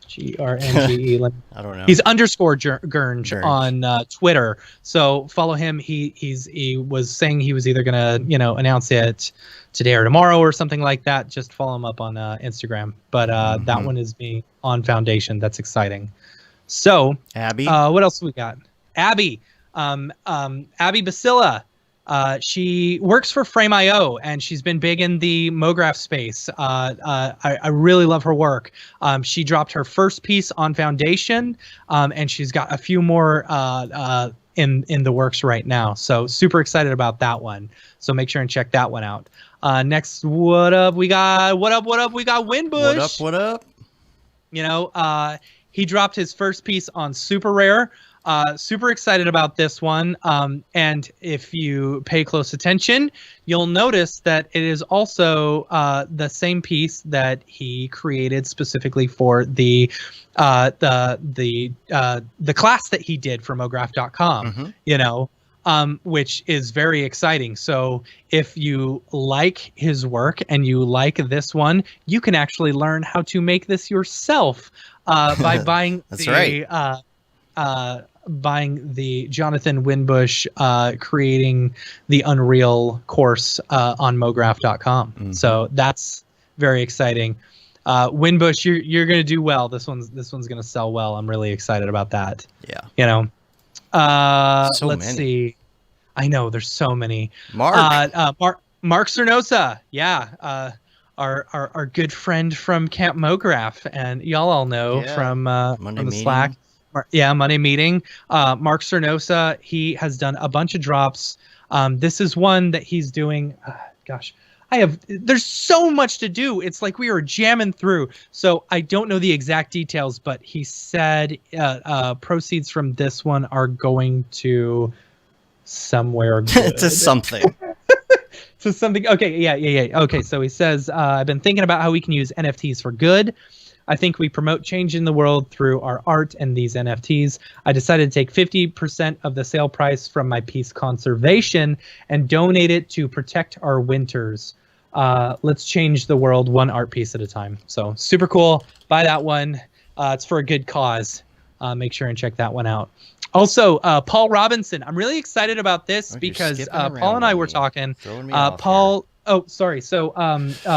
Grnge. I don't know. He's underscore Gurnge Gurnge. on Twitter. So follow him. He was saying he was either gonna announce it today or tomorrow or something like that. Just follow him up on Instagram. But that one is being on Foundation. That's exciting. So Abby. what else we got? Abby. Abby Basila. She works for Frame.io, and she's been big in the Mograph space. I really love her work. She dropped her first piece on Foundation, and she's got a few more in the works right now. So super excited about that one. So make sure and check that one out. Next, what up? We got We got Winbush. What up? He dropped his first piece on Super Rare. Super excited about this one. And if you pay close attention, you'll notice that it is also the same piece that he created specifically for the class that he did for Mograph.com. Which is very exciting. So if you like his work and you like this one, you can actually learn how to make this yourself by buying buying the Jonathan Winbush creating the Unreal course on Mograph.com. So that's very exciting. Winbush, you're going to do well. This one's going to sell well. I'm really excited about that. Yeah. Let's see. I know there's so many. Mark Cernosa. Yeah. Our good friend from Camp Mograph, and y'all all know from the Slack. Monday meeting. Mark Cernosa, he has done a bunch of drops. This is one that he's doing. There's so much to do. It's like we are jamming through. So I don't know the exact details, but he said proceeds from this one are going to somewhere good. To something. To something. Okay. Yeah. Okay. So he says, I've been thinking about how we can use NFTs for good. I think we promote change in the world through our art and these NFTs. I decided to take 50% of the sale price from my piece Conservation and donate it to protect our winters. Let's change the world one art piece at a time. So super cool. Buy that one. It's for a good cause. Make sure and check that one out. Also, Paul Robinson. I'm really excited about this because Paul and I were talking. Paul. Oh, sorry. So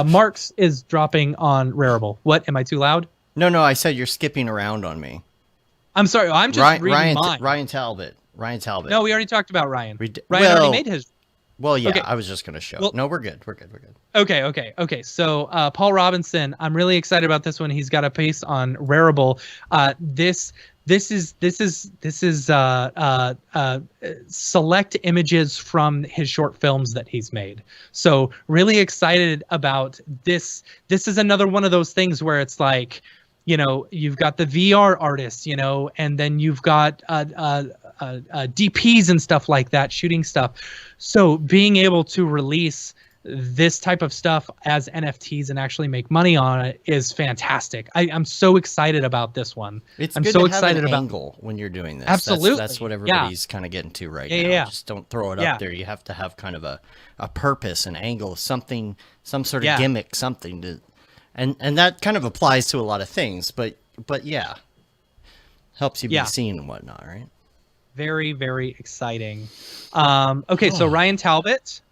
Marks is dropping on Rarible. What? Am I too loud? No. I said you're skipping around on me. I'm sorry. I'm just reading mine. Ryan Talbot. No, we already talked about Ryan. Ryan already made his. Well, yeah. Okay. I was just going to show. No, we're good. We're good. Okay. So Paul Robinson. I'm really excited about this one. He's got a piece on Rarible. This is select images from his short films that he's made. So really excited about this. This is another one of those things where it's like, you've got the VR artists, and then you've got DPs and stuff like that, shooting stuff. So being able to release this type of stuff as NFTs and actually make money on it is fantastic. I'm so excited about this one. I'm good so to excited have an about angle when you're doing this. Absolutely. That's what everybody's kind of getting to right now. Yeah. Just don't throw it up there. You have to have kind of a purpose, an angle, something, some sort of gimmick, something to, and that kind of applies to a lot of things. But yeah, helps you be seen and whatnot, right? Very, very exciting. Okay, so Ryan Talbot.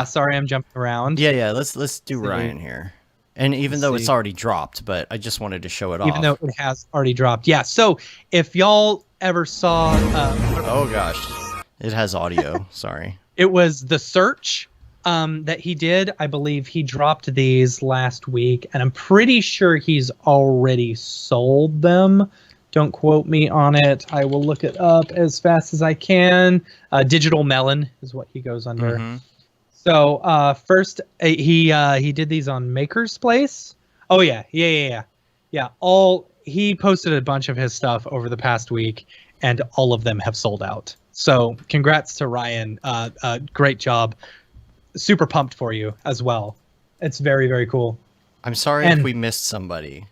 Sorry, I'm jumping around. Yeah. Let's do Ryan here. And even though it's already dropped, but I just wanted to show it off. Even though it has already dropped. Yeah. So if y'all ever saw oh gosh. It has audio. Sorry. It was The Search that he did. I believe he dropped these last week, and I'm pretty sure he's already sold them. Don't quote me on it. I will look it up as fast as I can. Digital Melon is what he goes under. So first he did these on Maker's Place. Oh yeah. He posted a bunch of his stuff over the past week, and all of them have sold out. So congrats to Ryan. Great job. Super pumped for you as well. It's very, very cool. I'm sorry if we missed somebody.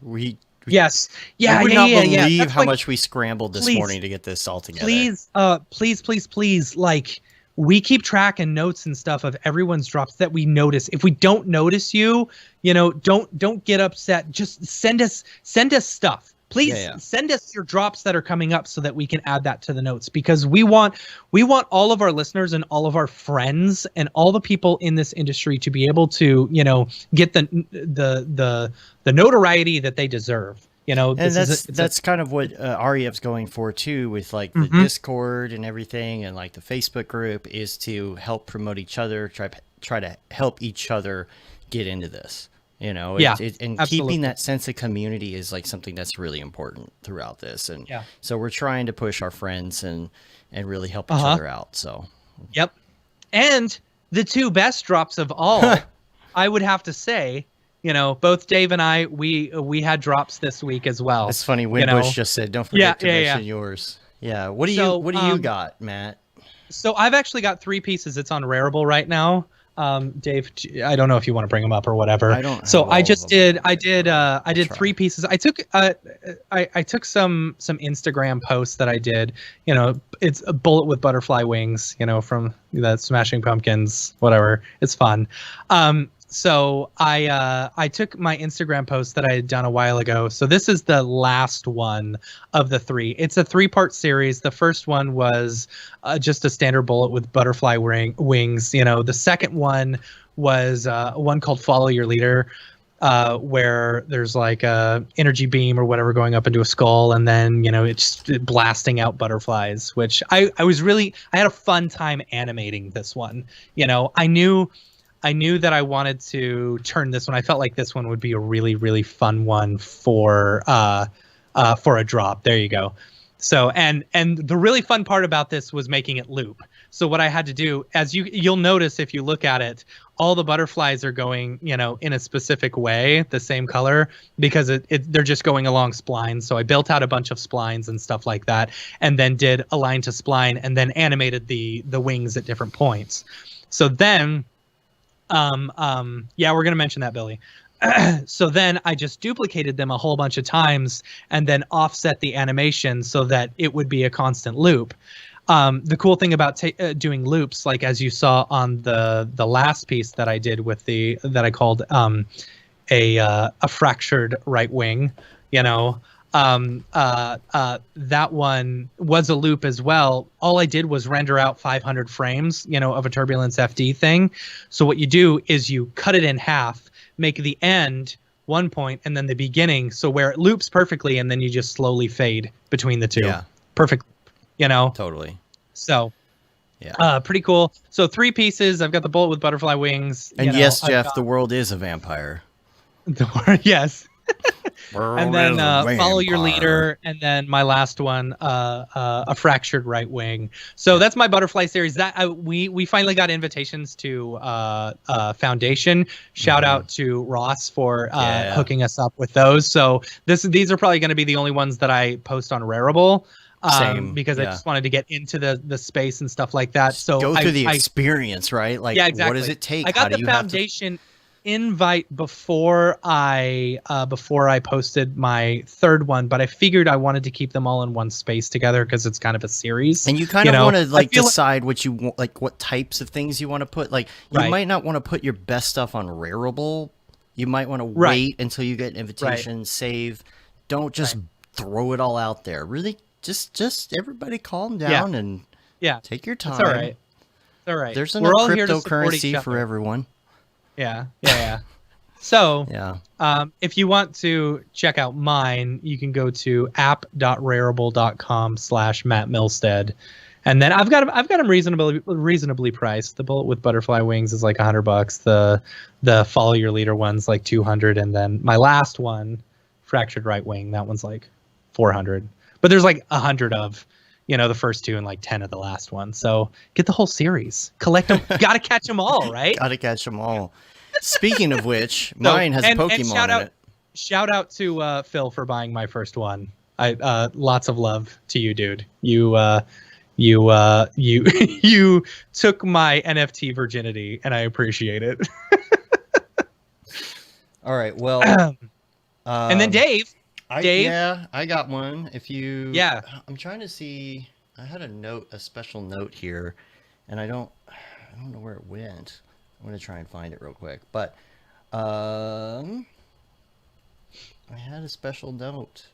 Yes. Yeah. I would not believe That's how much we scrambled this morning to get this all together. Please. Like, we keep track and notes and stuff of everyone's drops that we notice. If we don't notice you, don't get upset. Just send us stuff. please send us your drops that are coming up so that we can add that to the notes, because we want all of our listeners and all of our friends and all the people in this industry to be able to, get the notoriety that they deserve. And that's kind of what REF's going for too, with like the Discord and everything, and like the Facebook group, is to help promote each other, try to help each other get into this. And absolutely. Keeping that sense of community is like something that's really important throughout this. And so we're trying to push our friends and really help each other out. So, yep. And the two best drops of all, I would have to say, both Dave and I, we had drops this week as well. It's funny. Winbush just said, "Don't forget to mention yours." Yeah. What do you got, Matt? So I've actually got 3 pieces. It's on Rareable right now. Dave, I don't know if you want to bring them up or whatever. I don't. So I did 3 pieces. I took some Instagram posts that I did. It's a bullet with butterfly wings. From the Smashing Pumpkins, whatever. It's fun. So I took my Instagram post that I had done a while ago. So this is the last one of the 3. It's a 3-part series. The first one was just a standard bullet with butterfly wings. The second one was one called Follow Your Leader, where there's like a energy beam or whatever going up into a skull, and then it's blasting out butterflies. Which I had a fun time animating this one. I knew that I wanted to turn this one. I felt like this one would be a really, really fun one for a drop. There you go. So, and the really fun part about this was making it loop. So what I had to do, as you'll notice if you look at it, all the butterflies are going, in a specific way, the same color, because they're just going along splines. So I built out a bunch of splines and stuff like that, and then did align to spline, and then animated the wings at different points. So then. We're going to mention that, Billy. So then I just duplicated them a whole bunch of times and then offset the animation so that it would be a constant loop. The cool thing about doing loops, like as you saw on the last piece that I did with that I called a fractured right wing, that one was a loop as well. All I did was render out 500 frames, of a Turbulence FD thing. So what you do is you cut it in half, make the end 1 point, and then the beginning, so where it loops perfectly, and then you just slowly fade between the two. Yeah. Perfect. Totally. So, pretty cool. So 3 pieces. I've got the bullet with butterfly wings. And yes, Jeff, the world is a vampire. Yes. And then Follow Your Leader, and then my last one, a fractured right wing. So that's my butterfly series. That we finally got invitations to Foundation. Shout out to Ross for hooking us up with those. So these are probably going to be the only ones that I post on Rareable. Because I just wanted to get into the space and stuff like that. So go through the experience, right? Like, exactly. What does it take? I got the Foundation invite before I posted my 3rd one, but I figured I wanted to keep them all in one space together because it's kind of a series. And you kind of want to decide what you want, like what types of things you want to put. Like you might not want to put your best stuff on Rareable. You might want to wait until you get an invitation, save. Don't just throw it all out there. Really, just everybody calm down and take your time. It's all right. It's all right. There's enough cryptocurrency for everyone. Yeah. So, if you want to check out mine, you can go to app.rareable.com/Matt Milstead. And then I've got them reasonably priced. The bullet with butterfly wings is like $100. The Follow Your Leader one's like $200, and then my last one, fractured right wing, that one's like $400. But there's like 100 of the first 2 and like 10 of the last one. So get the whole series, collect them. Gotta catch them all, right? Gotta catch them all. Speaking of which, mine has a Pokemon in it. Shout out to Phil for buying my first one. Lots of love to you, dude. You took my NFT virginity, and I appreciate it. All right, well, and then Dave. I got one. I'm trying to see. I had a special note here, and I don't know where it went. I'm gonna try and find it real quick. But I had a special note.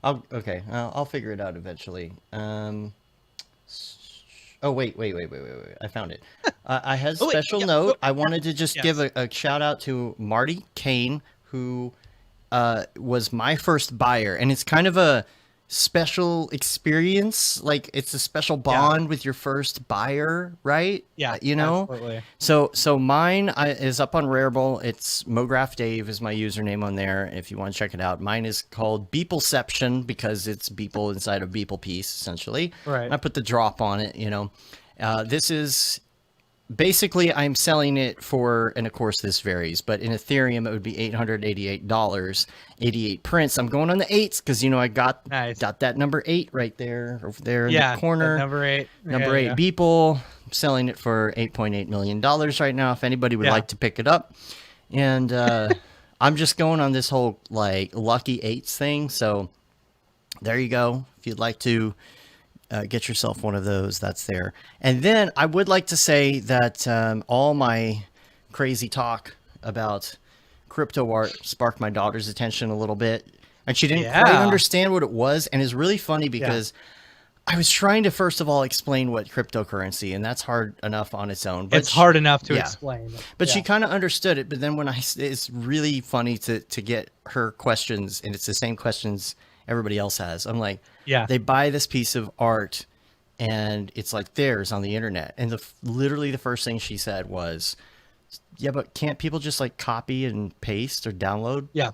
I'll figure it out eventually. Oh wait! I found it. I had a Oh wait, special yeah, note. I wanted to just give yes, a shout out to Marty Kane, who was my first buyer, and it's kind of a special experience. Like it's a special yeah, bond with your first buyer, right? yeah, You know. absolutely. So mine is up on Rarible. It's Mograph Dave is my username on there. If you want to check it out, mine is called Beepleception because it's Beeple inside of Beeple piece essentially. Right. I put the drop on it. This is basically I'm selling it for, and of course this varies, but in Ethereum it would be $888, 88 prints. I'm going on the eights because I got Nice. that number 8 right there over there in Yeah, the corner. number 8. Number Yeah, 8 Beeple. I'm selling it for $8.8 million right now. If anybody would yeah. like to pick it up, and I'm just going on this whole like lucky eights thing. So there you go. If you'd like to get yourself one of those, that's there. And then I would like to say that all my crazy talk about crypto art sparked my daughter's attention a little bit. And she didn't quite Yeah. understand what it was. And it's really funny because I was trying to, first of all, explain what cryptocurrency, and that's hard enough on its own. But It's hard enough to yeah. explain. But Yeah. she kind of understood it. But then it's really funny to get her questions, and it's the same questions everybody else has. I'm like, Yeah. they buy this piece of art, and it's like theirs on the internet. And literally the first thing she said was, "Yeah, but can't people just like copy and paste or download?" Yeah.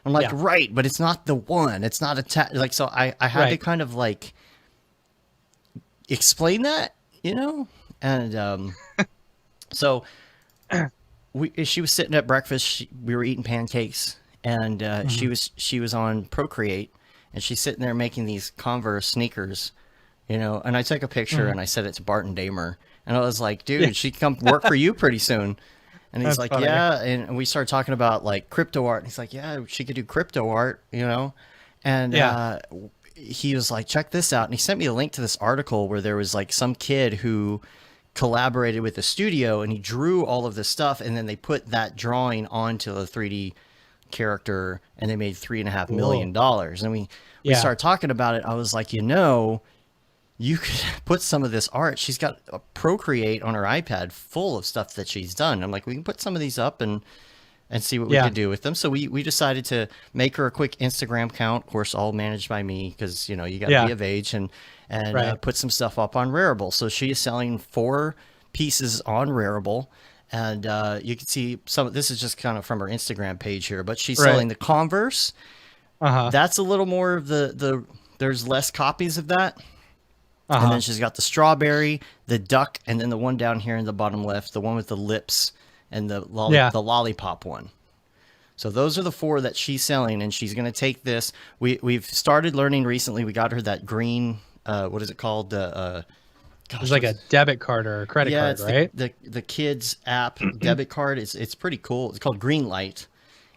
I'm like, Yeah. right, but it's not the one. It's not like so. I had to Right. kind of like explain that, and so she was sitting at breakfast. We were eating pancakes, and she was on Procreate, and she's sitting there making these Converse sneakers, And I took a picture and I sent it to Barton Damer, and I was like, dude, she come work for you pretty soon. And he's That's like, funny. yeah, and we started talking about like crypto art. And he's like, yeah, she could do crypto art, And Yeah. he was like, check this out. And he sent me a link to this article where there was like some kid who collaborated with the studio and he drew all of this stuff. And then they put that drawing onto a 3D character and they made $3.5 million. And we Yeah. started talking about it. I was like, you could put some of this art. She's got a Procreate on her iPad full of stuff that she's done. I'm like, we can put some of these up and see what we Yeah. could do with them. So we decided to make her a quick Instagram account, of course, all managed by me because, you got to Yeah. be of age and Right. put some stuff up on Rarible. So she is selling 4 pieces on Rarible. And you can see this is just kind of from her Instagram page here, but she's Right. selling the Converse. Uh-huh. That's a little more of there's less copies of that. Uh-huh. And then she's got the strawberry, the duck, and then the one down here in the bottom left, the one with the lips and the lollipop one. So those are the 4 that she's selling, and she's going to take this. We've started learning recently. We got her that green, what is it called? It's like a debit card or a credit card, it's right? the kids app debit card. It's pretty cool. It's called Greenlight.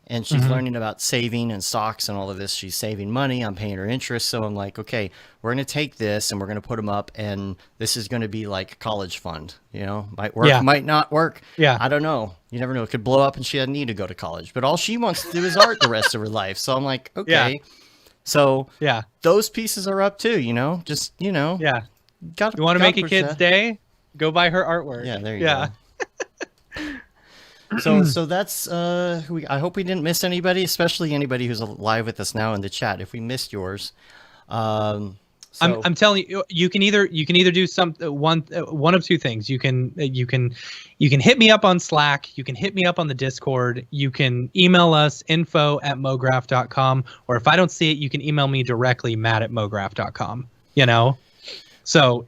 And she's learning about saving and stocks and all of this. She's saving money. I'm paying her interest. So I'm like, okay, we're going to take this and we're going to put them up. And this is going to be like a college fund, might work, Yeah. might not work. Yeah. I don't know. You never know. It could blow up and she doesn't need to go to college. But all she wants to do is art the rest of her life. So I'm like, okay. Yeah. So Yeah. those pieces are up too, just, Yeah. got You want to make a push kid's that. day? Go buy her artwork. Yeah, there you Yeah. go. So that's I hope we didn't miss anybody, especially anybody who's live with us now in the chat. If we missed yours, so, I'm telling you, you can either do one of two things. You can hit me up on Slack. You can hit me up on the Discord. You can email us info@mograph.com, or if I don't see it, you can email me directly matt@mograph.com. So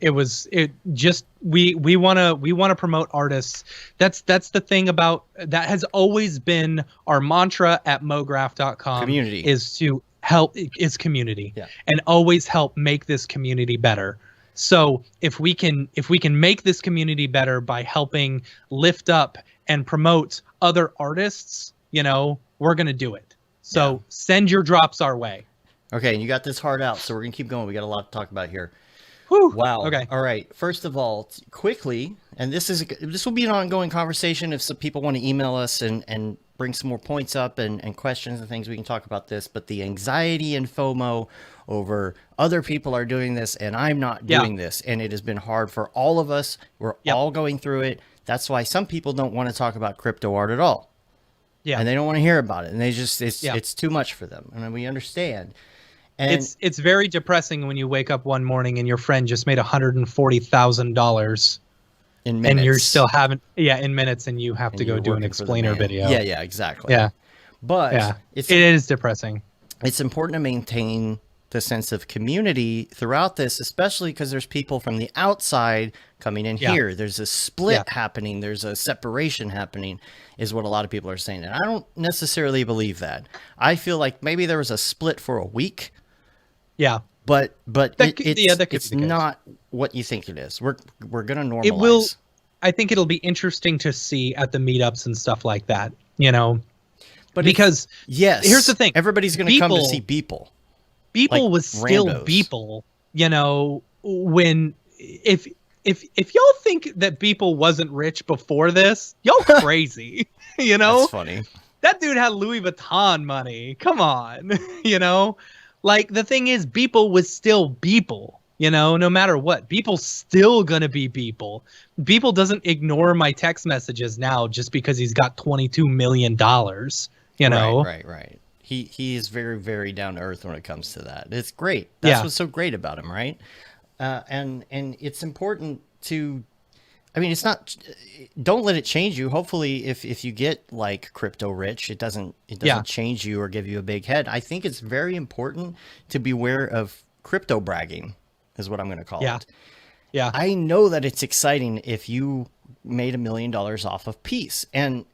we want to promote artists. That's the thing about that has always been our mantra at mograph.com. Community. Is community. Yeah. And always help make this community better. So if we can make this community better by helping lift up and promote other artists, we're going to do it. So send your drops our way. okay, and you got this hard out, so we're gonna keep going. We got a lot to talk about here. Whew. Wow. Okay. All right. First of all, quickly, and this will be an ongoing conversation. If some people want to email us and bring some more points up and questions and things, we can talk about this. But the anxiety and FOMO over other people are doing this and I'm not doing this, and it has been hard for all of us. We're all going through it. That's why some people don't want to talk about crypto art at all. Yeah. And they don't want to hear about it. And they just, it's too much for them. And we understand. And it's very depressing when you wake up one morning and your friend just made $140,000 in minutes. And you're still having, in minutes, and you have to go do an explainer video. Yeah, exactly. Yeah. But it is depressing. It's important to maintain the sense of community throughout this, especially because there's people from the outside coming in here. There's a split happening. There's a separation happening, is what a lot of people are saying. And I don't necessarily believe that. I feel like maybe there was a split for a week. Yeah. But it's not what you think it is. We're going to normalize. It will. I think it'll be interesting to see at the meetups and stuff like that, you know. But because here's the thing. Everybody's going to come to see Beeple. Beeple was still Beeple, you know, when if y'all think that Beeple wasn't rich before this, y'all crazy. You know? That's funny. That dude had Louis Vuitton money. Come on. You know? Like, the thing is, Beeple was still Beeple, you know, no matter what. Beeple's still gonna be Beeple. Beeple doesn't ignore my text messages now just because he's got $22 million, you know? Right. He is very, very down to earth when it comes to that. It's great. That's what's so great about him, right? And it's important to, I mean, it's not, don't let it change you. Hopefully, if you get like crypto rich, it doesn't change you or give you a big head. I think it's very important to beware of crypto bragging, is what I'm going to call it. Yeah. I know that it's exciting if you made $1 million off of Peace, and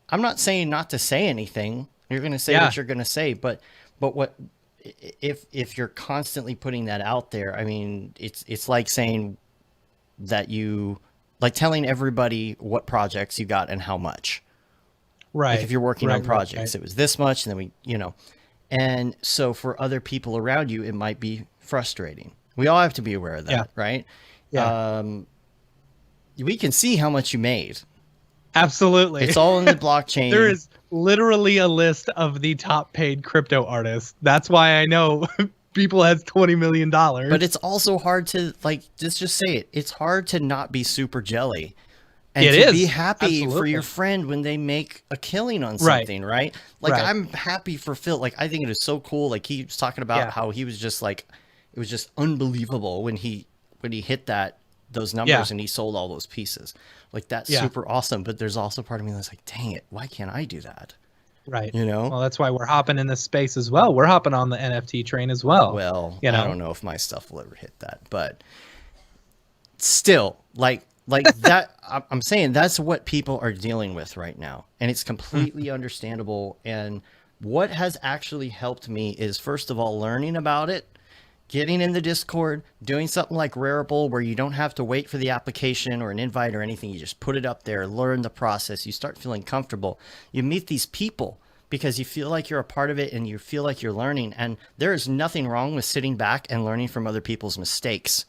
I'm not saying not to say anything. You're going to say what you're going to say, but what if you're constantly putting that out there? I mean, it's like saying that like telling everybody what projects you got and how much. Right. Like if you're working on projects, it was this much, and then and so for other people around you, it might be frustrating. We all have to be aware of that, right? Yeah. We can see how much you made. Absolutely. It's all in the blockchain. There is literally a list of the top paid crypto artists. That's why I know Beeple has $20 million. But it's also hard to, like, just say it. It's hard to not be super jelly. And to be happy for your friend when they make a killing on something, right? Like, I'm happy for Phil. Like, I think it is so cool. Like, he was talking about how he was just like, it was just unbelievable when he hit those numbers and he sold all those pieces. Like, that's super awesome. But there's also part of me that's like, dang it, why can't I do that? Right. You know? Well, that's why we're hopping in this space as well. We're hopping on the NFT train as well. Well, I don't know if my stuff will ever hit that, but still, like that, I'm saying that's what people are dealing with right now. And it's completely understandable. And what has actually helped me is, first of all, learning about it, getting in the Discord, doing something like Rarible where you don't have to wait for the application or an invite or anything. You just put it up there, learn the process. You start feeling comfortable. You meet these people because you feel like you're a part of it and you feel like you're learning. And there is nothing wrong with sitting back and learning from other people's mistakes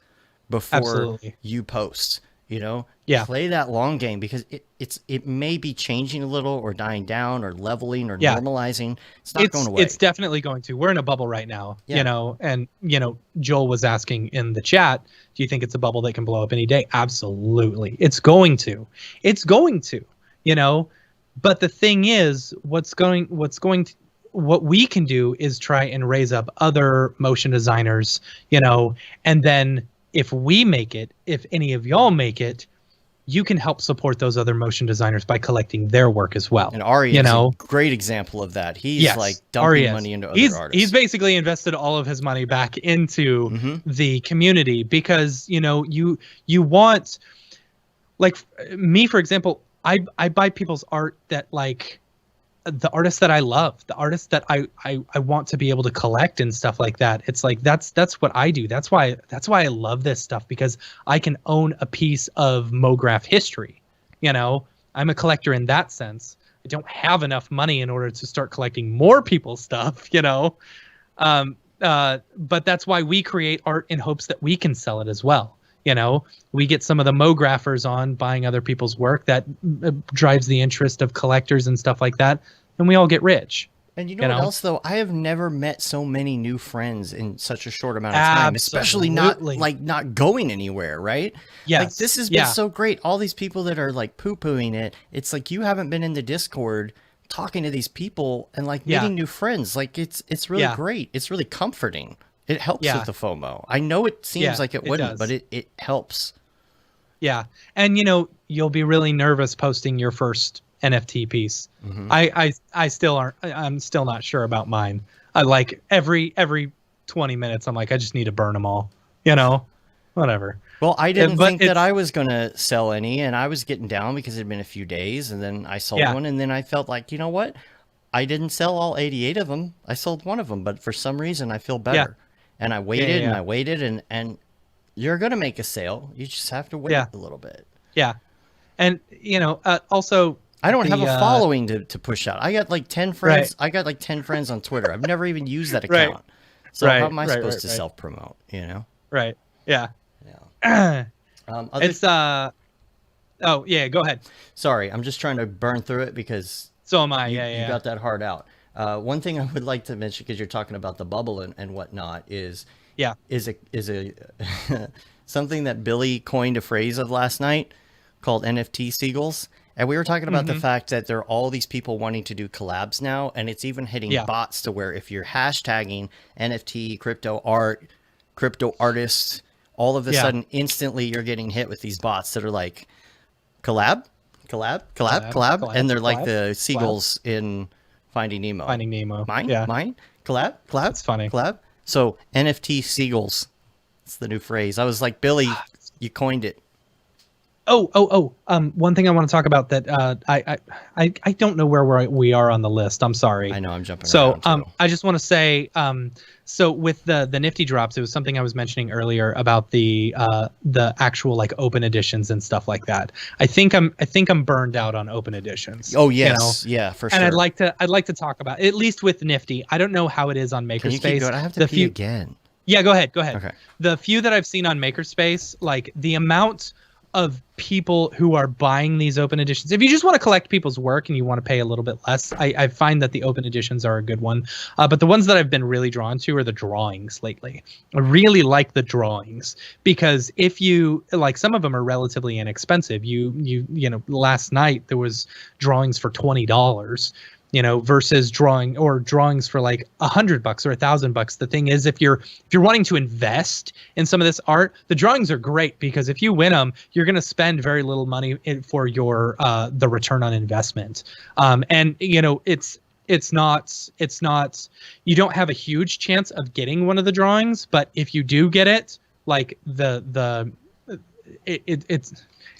before you post. You know, play that long game, because it may be changing a little or dying down or leveling or normalizing. It's not going away. It's definitely going to. We're in a bubble right now, you know, and, you know, Joel was asking in the chat, do you think it's a bubble that can blow up any day? Absolutely. It's going to, you know, but the thing is, what we can do is try and raise up other motion designers, you know, and then if we make it, if any of y'all make it, you can help support those other motion designers by collecting their work as well. And Ari is a great example of that. He's like dumping money into other artists. He's basically invested all of his money back into the community, because, you know, you want, like me, for example, I buy people's art that, like, the artists that I love, the artists that I want to be able to collect and stuff like that. It's like, that's what I do. That's why I love this stuff, because I can own a piece of Mograph history. You know, I'm a collector in that sense. I don't have enough money in order to start collecting more people's stuff, you know. But that's why we create art in hopes that we can sell it as well. You know, we get some of the Mographers on buying other people's work that drives the interest of collectors and stuff like that, and we all get rich. And you know what else, though? I have never met so many new friends in such a short amount of time, especially not going anywhere, right? Yes. Like, this has been so great. All these people that are, like, poo-pooing it, it's like you haven't been in the Discord talking to these people and, like, meeting new friends. Like, it's really great. It's really comforting. It helps with the FOMO. I know it seems like it wouldn't, but it helps. Yeah. And, you know, you'll be really nervous posting your first NFT piece. I still aren't. I'm still not sure about mine. I like every 20 minutes. I'm like, I just need to burn them all. You know, whatever. Well, I didn't think that I was gonna sell any, and I was getting down because it had been a few days, and then I sold one, and then I felt like, you know what? I didn't sell all 88 of them. I sold one of them, but for some reason I feel better. And I waited and I waited, and you're gonna make a sale. You just have to wait a little bit. Yeah, and you know, also. I don't have a following to push out. I got like 10 friends. I got like 10 friends on Twitter. I've never even used that account. So how am I supposed to self-promote, you know? Right. Yeah. Yeah. It's oh, yeah, go ahead. Sorry, I'm just trying to burn through it because so am I. You got that hard out. One thing I would like to mention, because you're talking about the bubble and whatnot, is a something that Billy coined a phrase of last night called NFT seagulls. And we were talking about the fact that there are all these people wanting to do collabs now, and it's even hitting bots to where if you're hashtagging NFT, crypto art, crypto artists, all of a sudden, instantly you're getting hit with these bots that are like, collab, and they're like the seagulls in Finding Nemo. Mine? Collab? That's funny. Collab? So, NFT seagulls. It's the new phrase. I was like, Billy, you coined it. One thing I want to talk about that I don't know where we are on the list. I'm sorry. I know I'm jumping. So I just want to say so with the nifty drops, it was something I was mentioning earlier about the actual like open editions and stuff like that. I think I'm burned out on open editions. Oh yes, you know? Yeah, for sure. And I'd like to talk about, at least with Nifty. I don't know how it is on Makerspace. Can you keep going? I have to pee again. Yeah, go ahead. Okay. The few that I've seen on Makerspace, like the amount of people who are buying these open editions. If you just want to collect people's work and you want to pay a little bit less, I find that the open editions are a good one. But the ones that I've been really drawn to are the drawings lately. I really like the drawings because if you like, some of them are relatively inexpensive. You know, last night there was drawings for $20. You know, versus drawings for like $100 or $1,000. The thing is, if you're wanting to invest in some of this art, the drawings are great because if you win them, you're going to spend very little money for your the return on investment. And you know, it's not you don't have a huge chance of getting one of the drawings, but if you do get it, like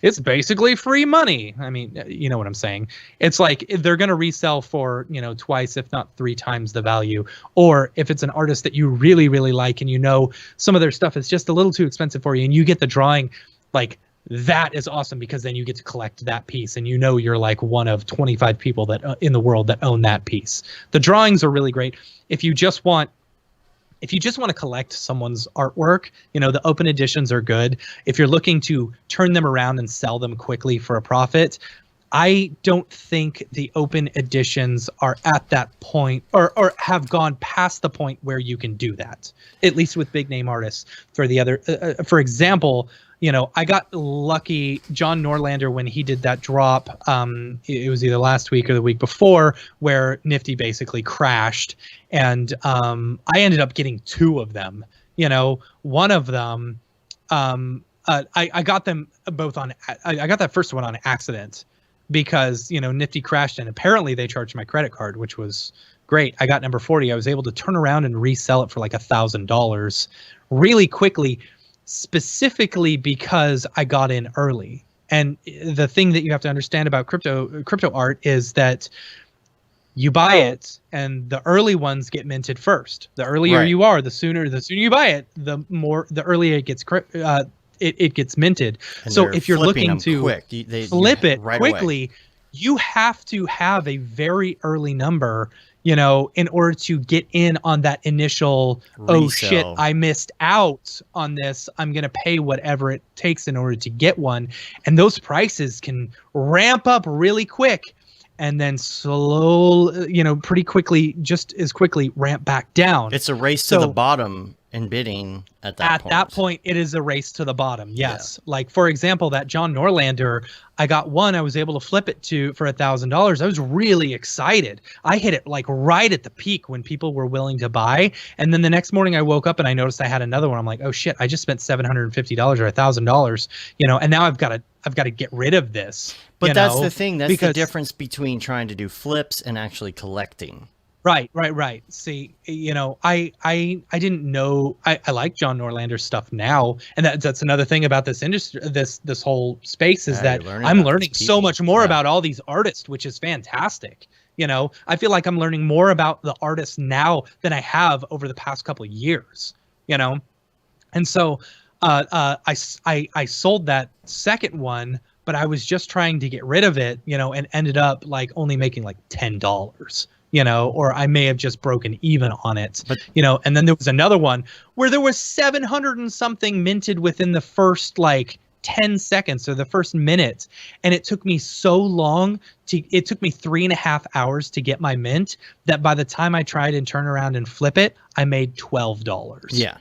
it's basically free money. I mean, you know what I'm saying? It's like they're going to resell for, you know, twice, if not 3 times the value. Or if it's an artist that you really, really like and you know some of their stuff is just a little too expensive for you and you get the drawing, like that is awesome because then you get to collect that piece and you know you're like one of 25 people that in the world that own that piece. The drawings are really great. If you just want to collect someone's artwork, you know, the open editions are good. If you're looking to turn them around and sell them quickly for a profit, I don't think the open editions are at that point or have gone past the point where you can do that, at least with big name artists. For the other, for example, you know, I got lucky. John Norlander, when he did that drop, it was either last week or the week before, where Nifty basically crashed, and I ended up getting 2 of them. You know, one of them, I got them both on. I got that first one on accident because, you know, Nifty crashed, and apparently they charged my credit card, which was great. I got number 40. I was able to turn around and resell it for like $1,000 really quickly, specifically because I got in early. And the thing that you have to understand about crypto art is that you buy it and the early ones get minted first. The earlier you are, the sooner you buy it, the earlier it gets it gets minted. And so if you're looking to flip it right quickly, away, you have to have a very early number. in order to get in on that initial, oh shit, Resale. I missed out on this, I'm going to pay whatever it takes in order to get one. And those prices can ramp up really quick and then pretty quickly, just as quickly ramp back down. It's a race to the bottom in bidding at that point. At that point, it is a race to the bottom. Yes. Yeah. Like, for example, that John Norlander, I got one, I was able to flip it for $1,000. I was really excited. I hit it like right at the peak when people were willing to buy. And then the next morning I woke up and I noticed I had another one. I'm like, oh shit, I just spent $750 or $1,000, and now I've got to get rid of this. But that's the thing. That's the difference between trying to do flips and actually collecting. Right. See, I didn't know. I like John Norlander's stuff now, and that's another thing about this industry, this whole space, is that I'm learning so much more about all these artists, which is fantastic. I feel like I'm learning more about the artists now than I have over the past couple of years. And so I sold that second one, but I was just trying to get rid of it, and ended up like only making like $10. Or I may have just broken even on it, and then there was another one where there was 700 and something minted within the first like 10 seconds or the first minute. And it took me so long it took me 3.5 hours to get my mint, that by the time I tried and turn around and flip it, I made $12. Yeah.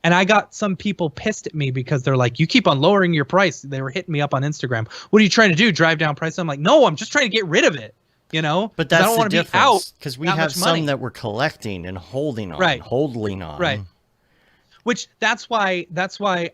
And I got some people pissed at me because they're like, you keep on lowering your price. They were hitting me up on Instagram. What are you trying to do? Drive down price? I'm like, no, I'm just trying to get rid of it. But that's I don't the difference, because we have some that we're collecting and holding on, right. Which that's why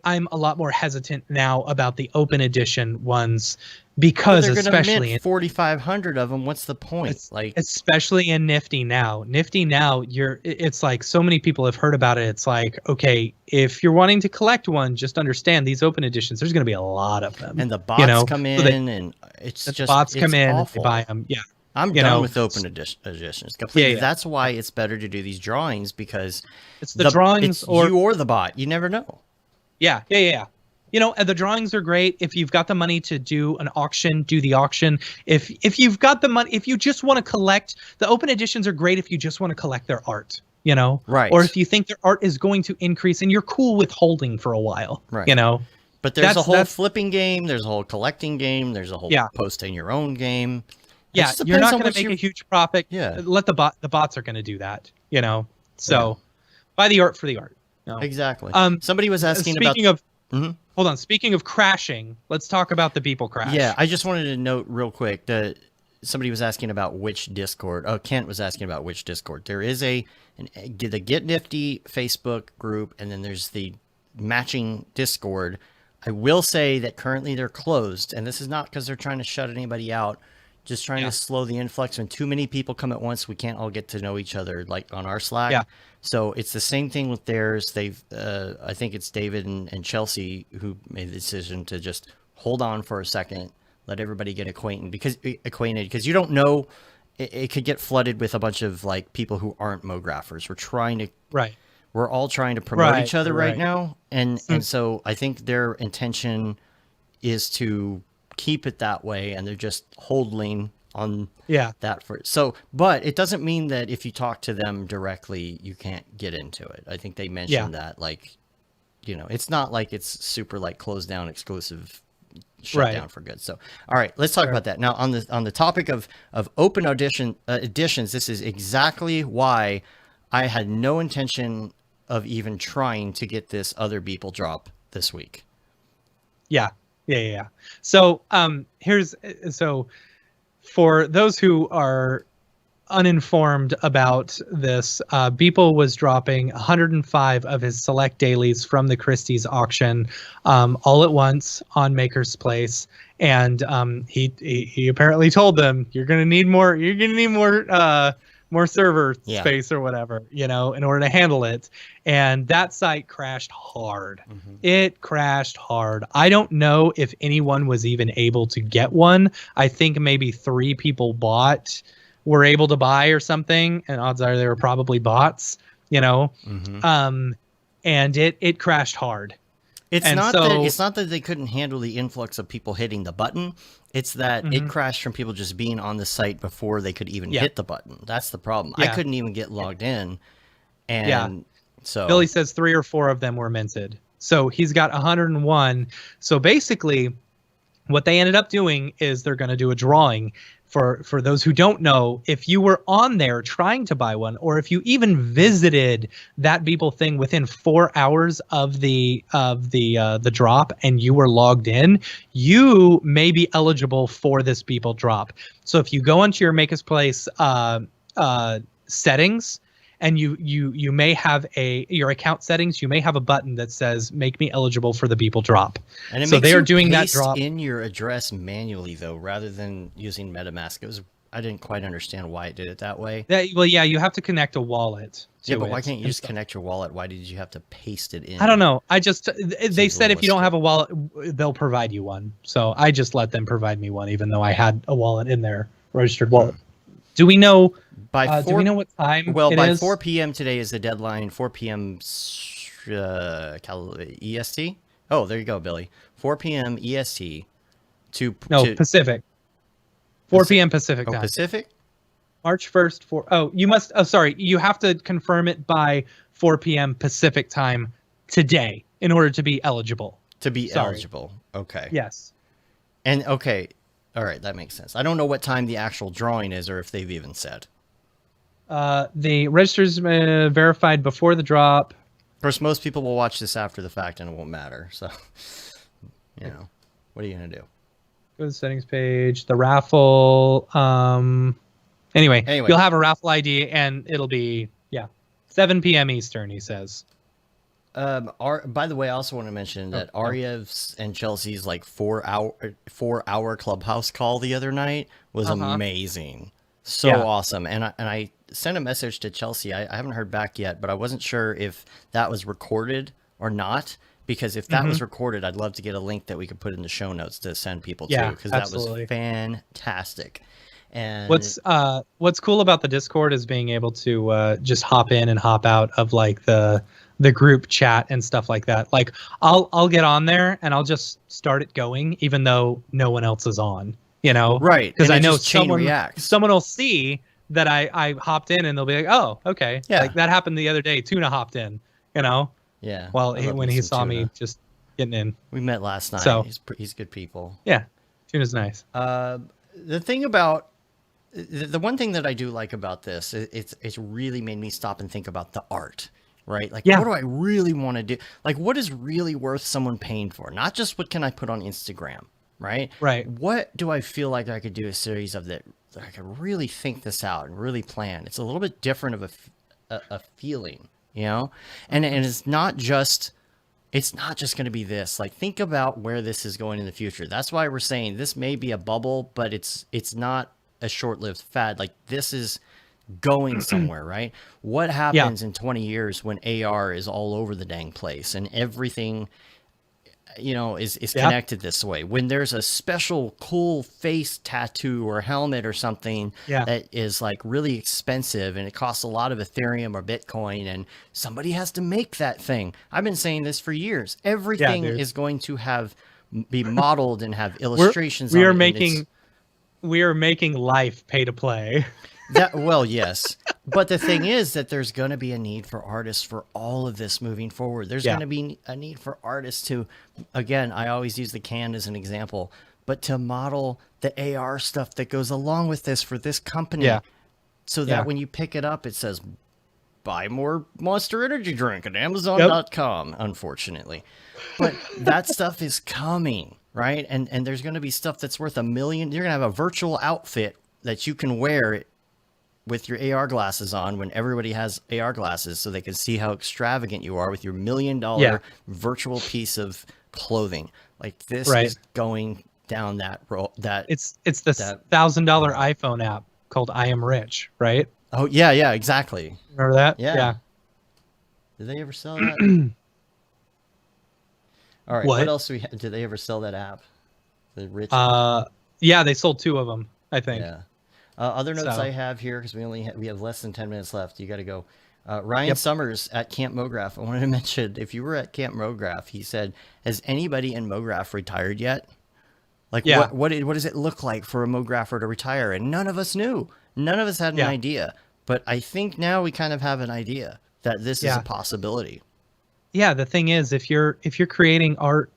I'm a lot more hesitant now about the open edition ones, because especially mint 4,500 of them. What's the point? Especially in Nifty now. It's like so many people have heard about it. It's like, okay, if you're wanting to collect one, just understand these open editions. There's going to be a lot of them, and the bots come in, and it's just bots come in awful. and they buy them. Yeah. I'm done with open editions completely. Yeah. That's why it's better to do these drawings, because it's the drawings, or you or the bot. You never know. Yeah. And the drawings are great. If you've got the money to do an auction, do the auction. If you've got the money, if you just want to collect, the open editions are great if you just want to collect their art. Right. Or if you think their art is going to increase and you're cool with holding for a while. Right. But there's a whole flipping game. There's a whole collecting game. There's a whole posting your own game. Yeah, you're not going to make a huge profit. Yeah, let the bots are going to do that. So buy the art for the art. No. Exactly. Somebody was asking speaking of. Mm-hmm. Hold on. Speaking of crashing, let's talk about the Beeple crash. Yeah, I just wanted to note real quick that somebody was asking about which Discord. Oh, Kent was asking about which Discord. There is the Get Nifty Facebook group, and then there's the matching Discord. I will say that currently they're closed, and this is not because they're trying to shut anybody out. Just trying to slow the influx. When too many people come at once, we can't all get to know each other, like on our Slack. Yeah. So it's the same thing with theirs. They've, I think it's David and Chelsea who made the decision to just hold on for a second, let everybody get acquainted, because you don't know, it could get flooded with a bunch of like people who aren't Mographers. We're all trying to promote each other right now, and so I think their intention is to keep it that way, and they're just holding on that for so. But it doesn't mean that if you talk to them directly, you can't get into it. I think they mentioned that, like, it's not like it's super like closed down, exclusive, shut down for good. So, all right, let's talk about that now. On the topic of open editions, this is exactly why I had no intention of even trying to get this other Beeple drop this week. Yeah. So for those who are uninformed about this, Beeple was dropping 105 of his select dailies from the Christie's auction all at once on Maker's Place, and he apparently told them, you're gonna need more more server space or whatever, in order to handle it. And that site crashed hard. Mm-hmm. It crashed hard. I don't know if anyone was even able to get one. I think maybe 3 people were able to buy or something. And odds are they were probably bots, Mm-hmm. And it crashed hard. It's And not so that they couldn't handle the influx of people hitting the button. It's that it crashed from people just being on the site before they could even yeah, hit the button. That's the problem. I yeah, couldn't even get logged in, yeah. and Billy so says 3 or 4 of them were minted. So he's got 101. So basically, what they ended up doing is they're going to do a drawing for those who don't know. If you were on there trying to buy one, or if you even visited that Beeple thing within 4 hours of the drop and you were logged in, you may be eligible for this Beeple drop. So if you go into your Make Us Place settings, and you may have your account settings, you may have a button that says make me eligible for the Beeple drop. and it So makes they are you doing that paste drop. in your address manually though, rather than using MetaMask. I didn't quite understand why it did it that way. Well, yeah, you have to connect a wallet to Yeah, but why it can't you and just stuff. connect your wallet? Why did you have to paste it in? I don't know. They Seems a said little if you don't risky. have a wallet, they'll provide you one. So I just let them provide me one, even though I had a wallet in there, registered wallet. Do we know? By Do we know what time Well, it by is? 4 p.m. today is the deadline. 4 p.m. EST. Oh, there you go, Billy. 4 p.m. EST No, Pacific. 4 p.m. Pacific Oh, time. Pacific? March 1st. Oh, you must. Oh, sorry. You have to confirm it by 4 p.m. Pacific time today in order to be eligible. To be Sorry. eligible. Okay. Yes. And okay. All right, that makes sense. I don't know what time the actual drawing is or if they've even said. The registers verified before the drop. Of course, most people will watch this after the fact and it won't matter. So, what are you going to do? Go to the settings page. The raffle. Anyway, you'll have a raffle ID and it'll be 7 p.m. Eastern. He says. By the way, I also want to mention that Aryev's and Chelsea's like 4-hour clubhouse call the other night was amazing. So awesome. And I sent a message to Chelsea. I haven't heard back yet, but I wasn't sure if that was recorded or not. Because if that was recorded, I'd love to get a link that we could put in the show notes to send people to. Because that was fantastic. And what's cool about the Discord is being able to just hop in and hop out of like the group chat and stuff like that. Like I'll get on there and I'll just start it going, even though no one else is on. You know, right? Because I know reacts. someone will see that I hopped in and they'll be like, oh, okay, like that happened the other day. Tuna hopped in. You know. Yeah. Well, when he saw me just getting in. We met last night. So, he's good people. Yeah. Tuna's nice. The thing about the one thing that I do like about this, it's really made me stop and think about the art, right? Like, what do I really want to do? Like, what is really worth someone paying for? Not just what can I put on Instagram, right? Right. What do I feel like I could do a series of that I could really think this out and really plan? It's a little bit different of a feeling. You know, and it's not just going to be this. Like, think about where this is going in the future. That's why we're saying this may be a bubble, but it's not a short-lived fad. Like, this is going somewhere, right? What happens in 20 years when AR is all over the dang place and everything, is connected this way? When there's a special cool face tattoo or helmet or something that is like really expensive and it costs a lot of Ethereum or Bitcoin and somebody has to make that thing. I've been saying this for years. Everything is going to be modeled and have illustrations. We are making life pay to play. Yes. But the thing is that there's going to be a need for artists for all of this moving forward. There's going to be a need for artists to, again, I always use the can as an example, but to model the AR stuff that goes along with this for this company. So that when you pick it up, it says, buy more Monster Energy drink at Amazon.com, unfortunately. But that stuff is coming, right? And there's going to be stuff that's worth $1 million. You're going to have a virtual outfit that you can wear with your AR glasses on when everybody has AR glasses so they can see how extravagant you are with your $1 million virtual piece of clothing. Like, this is going down that road. It's the $1,000 iPhone app called I Am Rich, right? Oh, yeah, exactly. Remember that? Yeah. Did they ever sell that? All right, what else did they ever sell that app? The Rich? Yeah, they sold 2 of them, I think. Yeah. Other notes I have here, because we have less than 10 minutes left. You got to go. Ryan Yep. Summers at Camp Mograph. I wanted to mention, if you were at Camp Mograph, he said, "Has anybody in Mograph retired yet? Like, Yeah. what does it look like for a Mographer to retire?" And none of us knew. None of us had an Yeah. idea. But I think now we kind of have an idea that this is a Yeah. possibility. Yeah. The thing is, if you're creating art,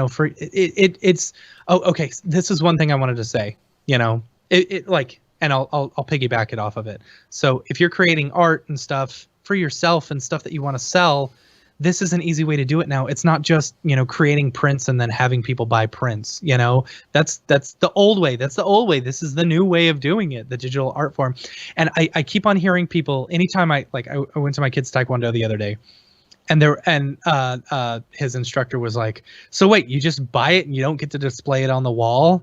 for it's okay. This is one thing I wanted to say. Like, and I'll piggyback it off of it. So if you're creating art and stuff for yourself and stuff that you want to sell, this is an easy way to do it now. It's not just, creating prints and then having people buy prints. That's the old way. That's the old way. This is the new way of doing it, the digital art form. And I keep on hearing people, anytime I went to my kid's taekwondo the other day, and his instructor was like, "So wait, you just buy it and you don't get to display it on the wall?"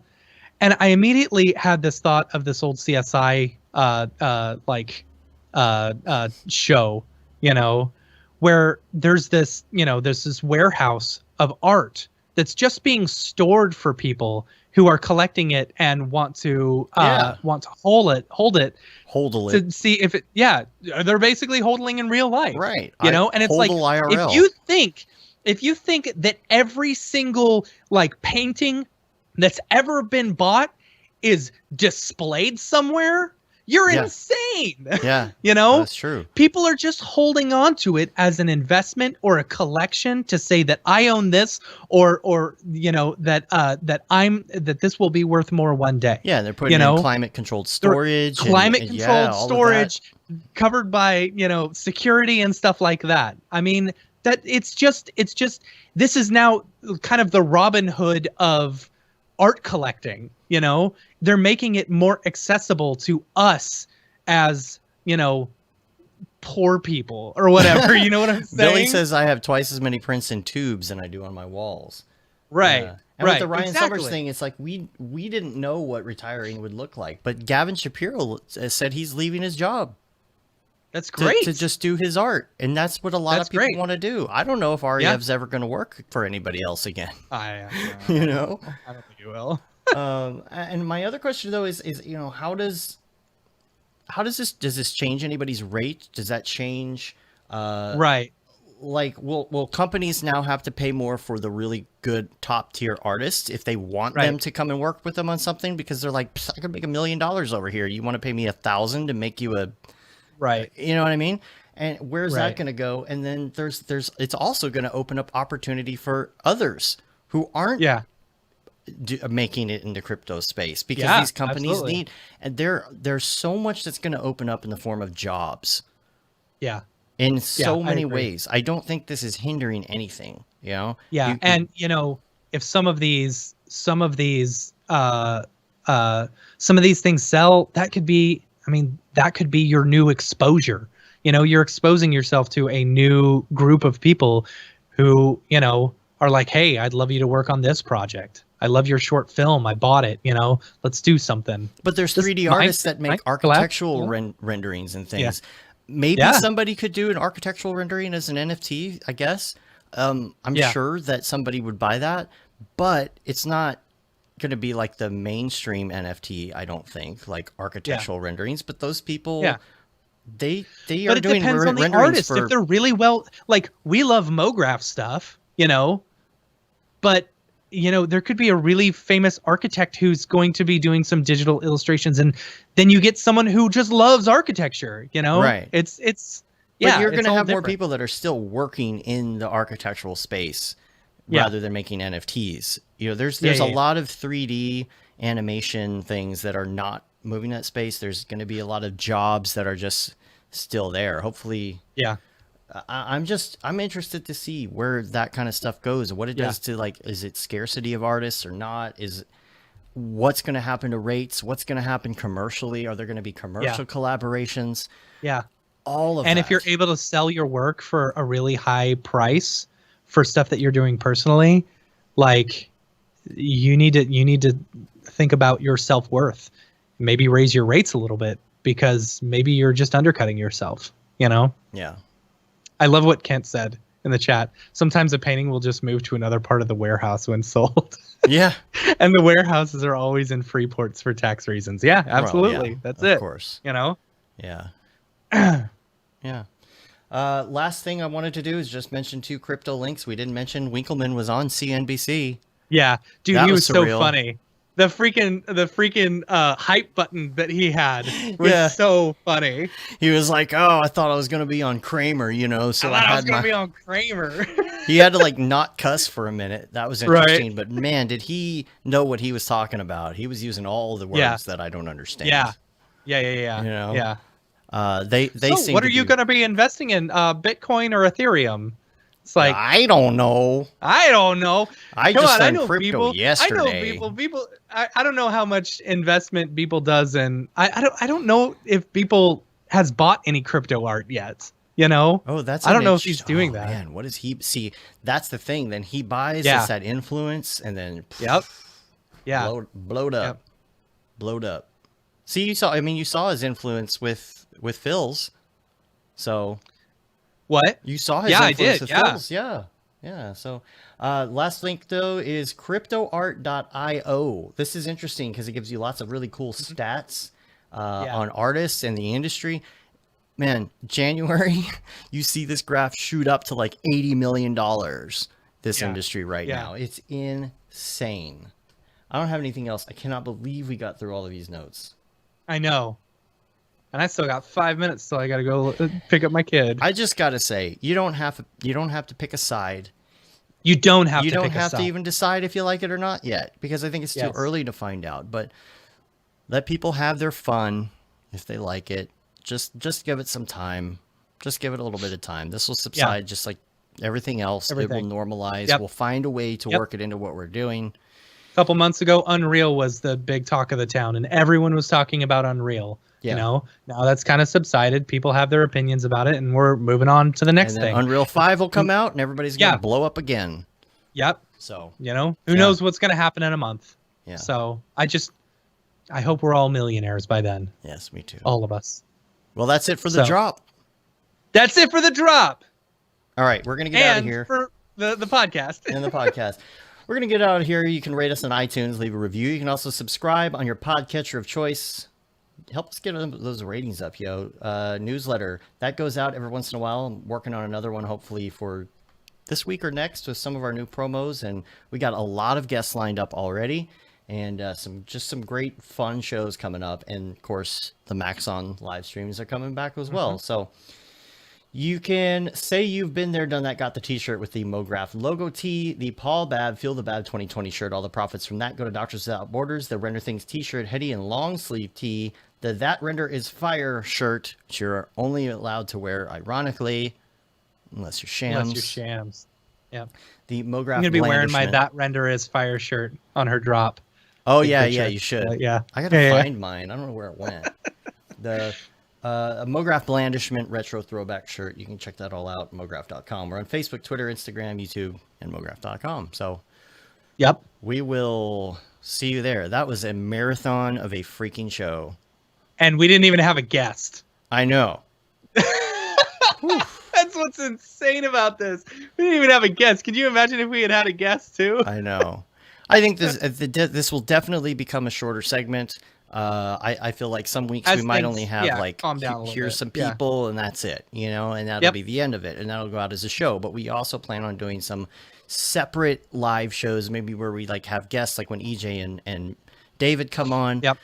And I immediately had this thought of this old CSI show, where there's this warehouse of art that's just being stored for people who are collecting it and want to hold it to see if it, they're basically hodling in real life, Right. And it's like, IRL. if you think that every single like painting that's ever been bought is displayed somewhere, you're insane. Yeah. That's true. People are just holding on to it as an investment or a collection to say that I own this, or that this will be worth more one day. Yeah, they're putting in climate controlled storage, covered by security and stuff like that. I mean, that it's just this is now kind of the Robin Hood of art collecting. They're making it more accessible to us as poor people or whatever. You know what I'm saying? Billy says I have twice as many prints in tubes than I do on my walls. Right. And right. with the Ryan exactly. Summers thing, it's like we didn't know what retiring would look like, but Gavin Shapiro said he's leaving his job. That's great. To just do his art, and that's what a lot of people want to do. I don't know if Aryev's ever going to work for anybody else again. I don't think it will. And my other question though is how does this change anybody's rate? Does that change? Right. Like, will companies now have to pay more for the really good top tier artists if they want them to come and work with them on something? Because they're like, I could make $1 million over here. You want to pay me $1,000 to make you a right? You know what I mean? And where's that going to go? And then there's it's also going to open up opportunity for others who aren't making it into crypto space, because these companies need, and there's so much that's going to open up in the form of jobs. Yeah. In so many ways. I don't think this is hindering anything, Yeah. And if some of these things sell, that could be your new exposure. You're exposing yourself to a new group of people who, are like, hey, I'd love you to work on this project. I love your short film. I bought it. Let's do something. But there's 3D artists that make architectural renderings and things. Yeah. Maybe somebody could do an architectural rendering as an NFT, I guess. I'm sure that somebody would buy that, but it's not going to be like the mainstream NFT, I don't think, like architectural renderings. But those people, they are doing renderings on the artist. If they're really well, like, we love Mograph stuff, but there could be a really famous architect who's going to be doing some digital illustrations, and then you get someone who just loves architecture, Right. But you're going to have more people that are still working in the architectural space rather than making NFTs. There's a lot of 3D animation things that are not moving that space. There's going to be a lot of jobs that are just still there. Hopefully. Yeah. I'm interested to see where that kind of stuff goes, what it does to, like, is it scarcity of artists or not? What's going to happen to rates? What's going to happen commercially? Are there going to be commercial collaborations? Yeah. All of that. And if you're able to sell your work for a really high price for stuff that you're doing personally, like, you need to think about your self-worth. Maybe raise your rates a little bit, because maybe you're just undercutting yourself, Yeah. I love what Kent said in the chat. Sometimes a painting will just move to another part of the warehouse when sold. Yeah. And the warehouses are always in free ports for tax reasons. Yeah, absolutely. Well, That's it. Of course. Yeah. Yeah. Last thing I wanted to do is just mention 2 crypto links. We didn't mention Winkleman was on CNBC. Yeah, dude, That he was was so surreal. funny. The freaking hype button that he had was Yeah. so funny. He was like, "Oh, I thought I was gonna be on Kramer, you know." So I I thought I was had gonna my. be on Kramer. He had to like not cuss for a minute. That was Right. interesting. But man, did he know what he was talking about? He was using all the words Yeah. that I don't understand. Yeah. Yeah. You know? Yeah. They So seem what to are you be. going to be investing in? Bitcoin or Ethereum? It's like, I don't know. I don't know. I Come just on, I learned know crypto people. yesterday. I know people. I don't know how much investment people does, and I don't know if people has bought any crypto art yet. You know? Oh, that's I an don't know if he's doing that. Man, what is he see? That's the thing. Then he buys Yeah. it's that influence, and then Yep. Yeah. blowed up, Yep. blowed up. See, you saw. I mean, you saw his influence with Phil's. So What? you saw his Yeah, I influence did. with Yeah. Phil's. Yeah. So last link though is cryptoart.io. This is interesting because it gives you lots of really cool stats Yeah. on artists and the industry. Man, January, you see this graph shoot up to like $80 million. This Yeah. industry right Yeah. now, it's insane. I don't have anything else. I cannot believe we got through all of these notes. I know. And I still got 5 minutes till I got to go pick up my kid. I just gotta say, you don't have to pick a side. You don't have You to don't pick a have to side. even decide if you like it or not yet, because I think it's too Yes. early to find out. But let people have their fun if they like it. Just give it some time. Just give it a little bit of time. This will subside just like everything else. Everything. It will normalize. Yep. We'll find a way to Yep. work it into what we're doing. A couple months ago, Unreal was the big talk of the town, and everyone was talking about Unreal. Yeah. You know, now that's kind of subsided. People have their opinions about it, and we're moving on to the next And then thing. Unreal 5 will come out and everybody's going to Yeah. blow up again. Yep. So, You know, who Yeah. knows what's going to happen in a month? yeah. So I hope we're all millionaires by then, Yes, me too. all of us. Well, that's it for the So- drop. That's it for the drop. All right, we're going to get out of And here. for the podcast. In the podcast. We're going to get out of here. You can rate us on iTunes, leave a review. You can also subscribe on your podcatcher of choice. Help us get those ratings up, yo. Newsletter. That goes out every once in a while. I'm working on another one, hopefully, for this week or next with some of our new promos. And we got a lot of guests lined up already. And some great fun shows coming up. And, of course, the Maxon live streams are coming back as well. So you can say you've been there, done that, got the t-shirt with the Mograph logo tee, the Paul Bab, Feel the Bab 2020 shirt. All the profits from that go to Doctors Without Borders, the Render Things t-shirt, heady and long sleeve tee, the That Render is Fire shirt, which you're only allowed to wear, ironically, unless you're shams. Unless you're shams. Yeah. The Mograph I'm going to be wearing my blandishment. That Render is Fire shirt on her drop. Oh, Big yeah, picture. you should. Yeah. I gotta Yeah. find mine. I don't know where it went. The a Mograph Blandishment retro throwback shirt. You can check that all out, mograph.com. We're on Facebook, Twitter, Instagram, YouTube, and mograph.com. So Yep. we will see you there. That was a marathon of a freaking show. And we didn't even have a guest. I know. That's what's insane about this. We didn't even have a guest. Could you imagine if we had had a guest too? I know. I think this will definitely become a shorter segment. I feel like some weeks As we might things- only have yeah, like calm down a little here's bit. some Yeah. people and that's it, you know, and that'll Yep. be the end of it, and that'll go out as a show. But we also plan on doing some separate live shows, maybe where we like have guests, like when EJ and David come on. Yep.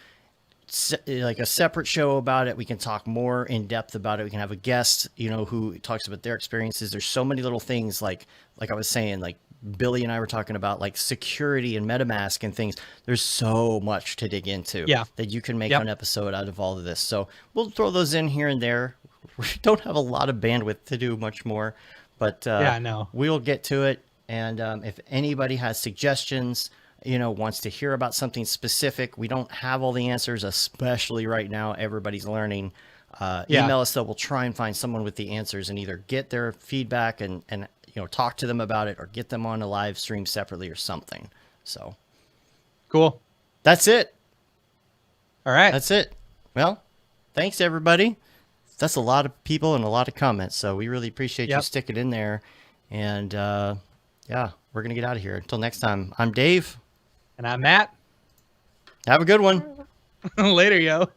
Like a separate show about it. We can talk more in depth about it. We can have a guest, you know, who talks about their experiences. There's so many little things, like I was saying, like Billy and I were talking about, like security and MetaMask and things. There's so much to dig into that you can make Yep. an episode out of all of this. So we'll throw those in here and there. We don't have a lot of bandwidth to do much more, but Yeah, I know. we'll get to it. And if anybody has suggestions, you know, wants to hear about something specific, we don't have all the answers, especially right now. Everybody's learning. Email us, though. We'll try and find someone with the answers and either get their feedback and you know, talk to them about it, or get them on a live stream separately or something. So Cool. that's it. All right. That's it. Well, thanks everybody. That's a lot of people and a lot of comments, so we really appreciate you Yep. sticking in there. And yeah, we're gonna get out of here. Until next time, I'm Dave. And I'm Matt. Have a good one. Later, yo.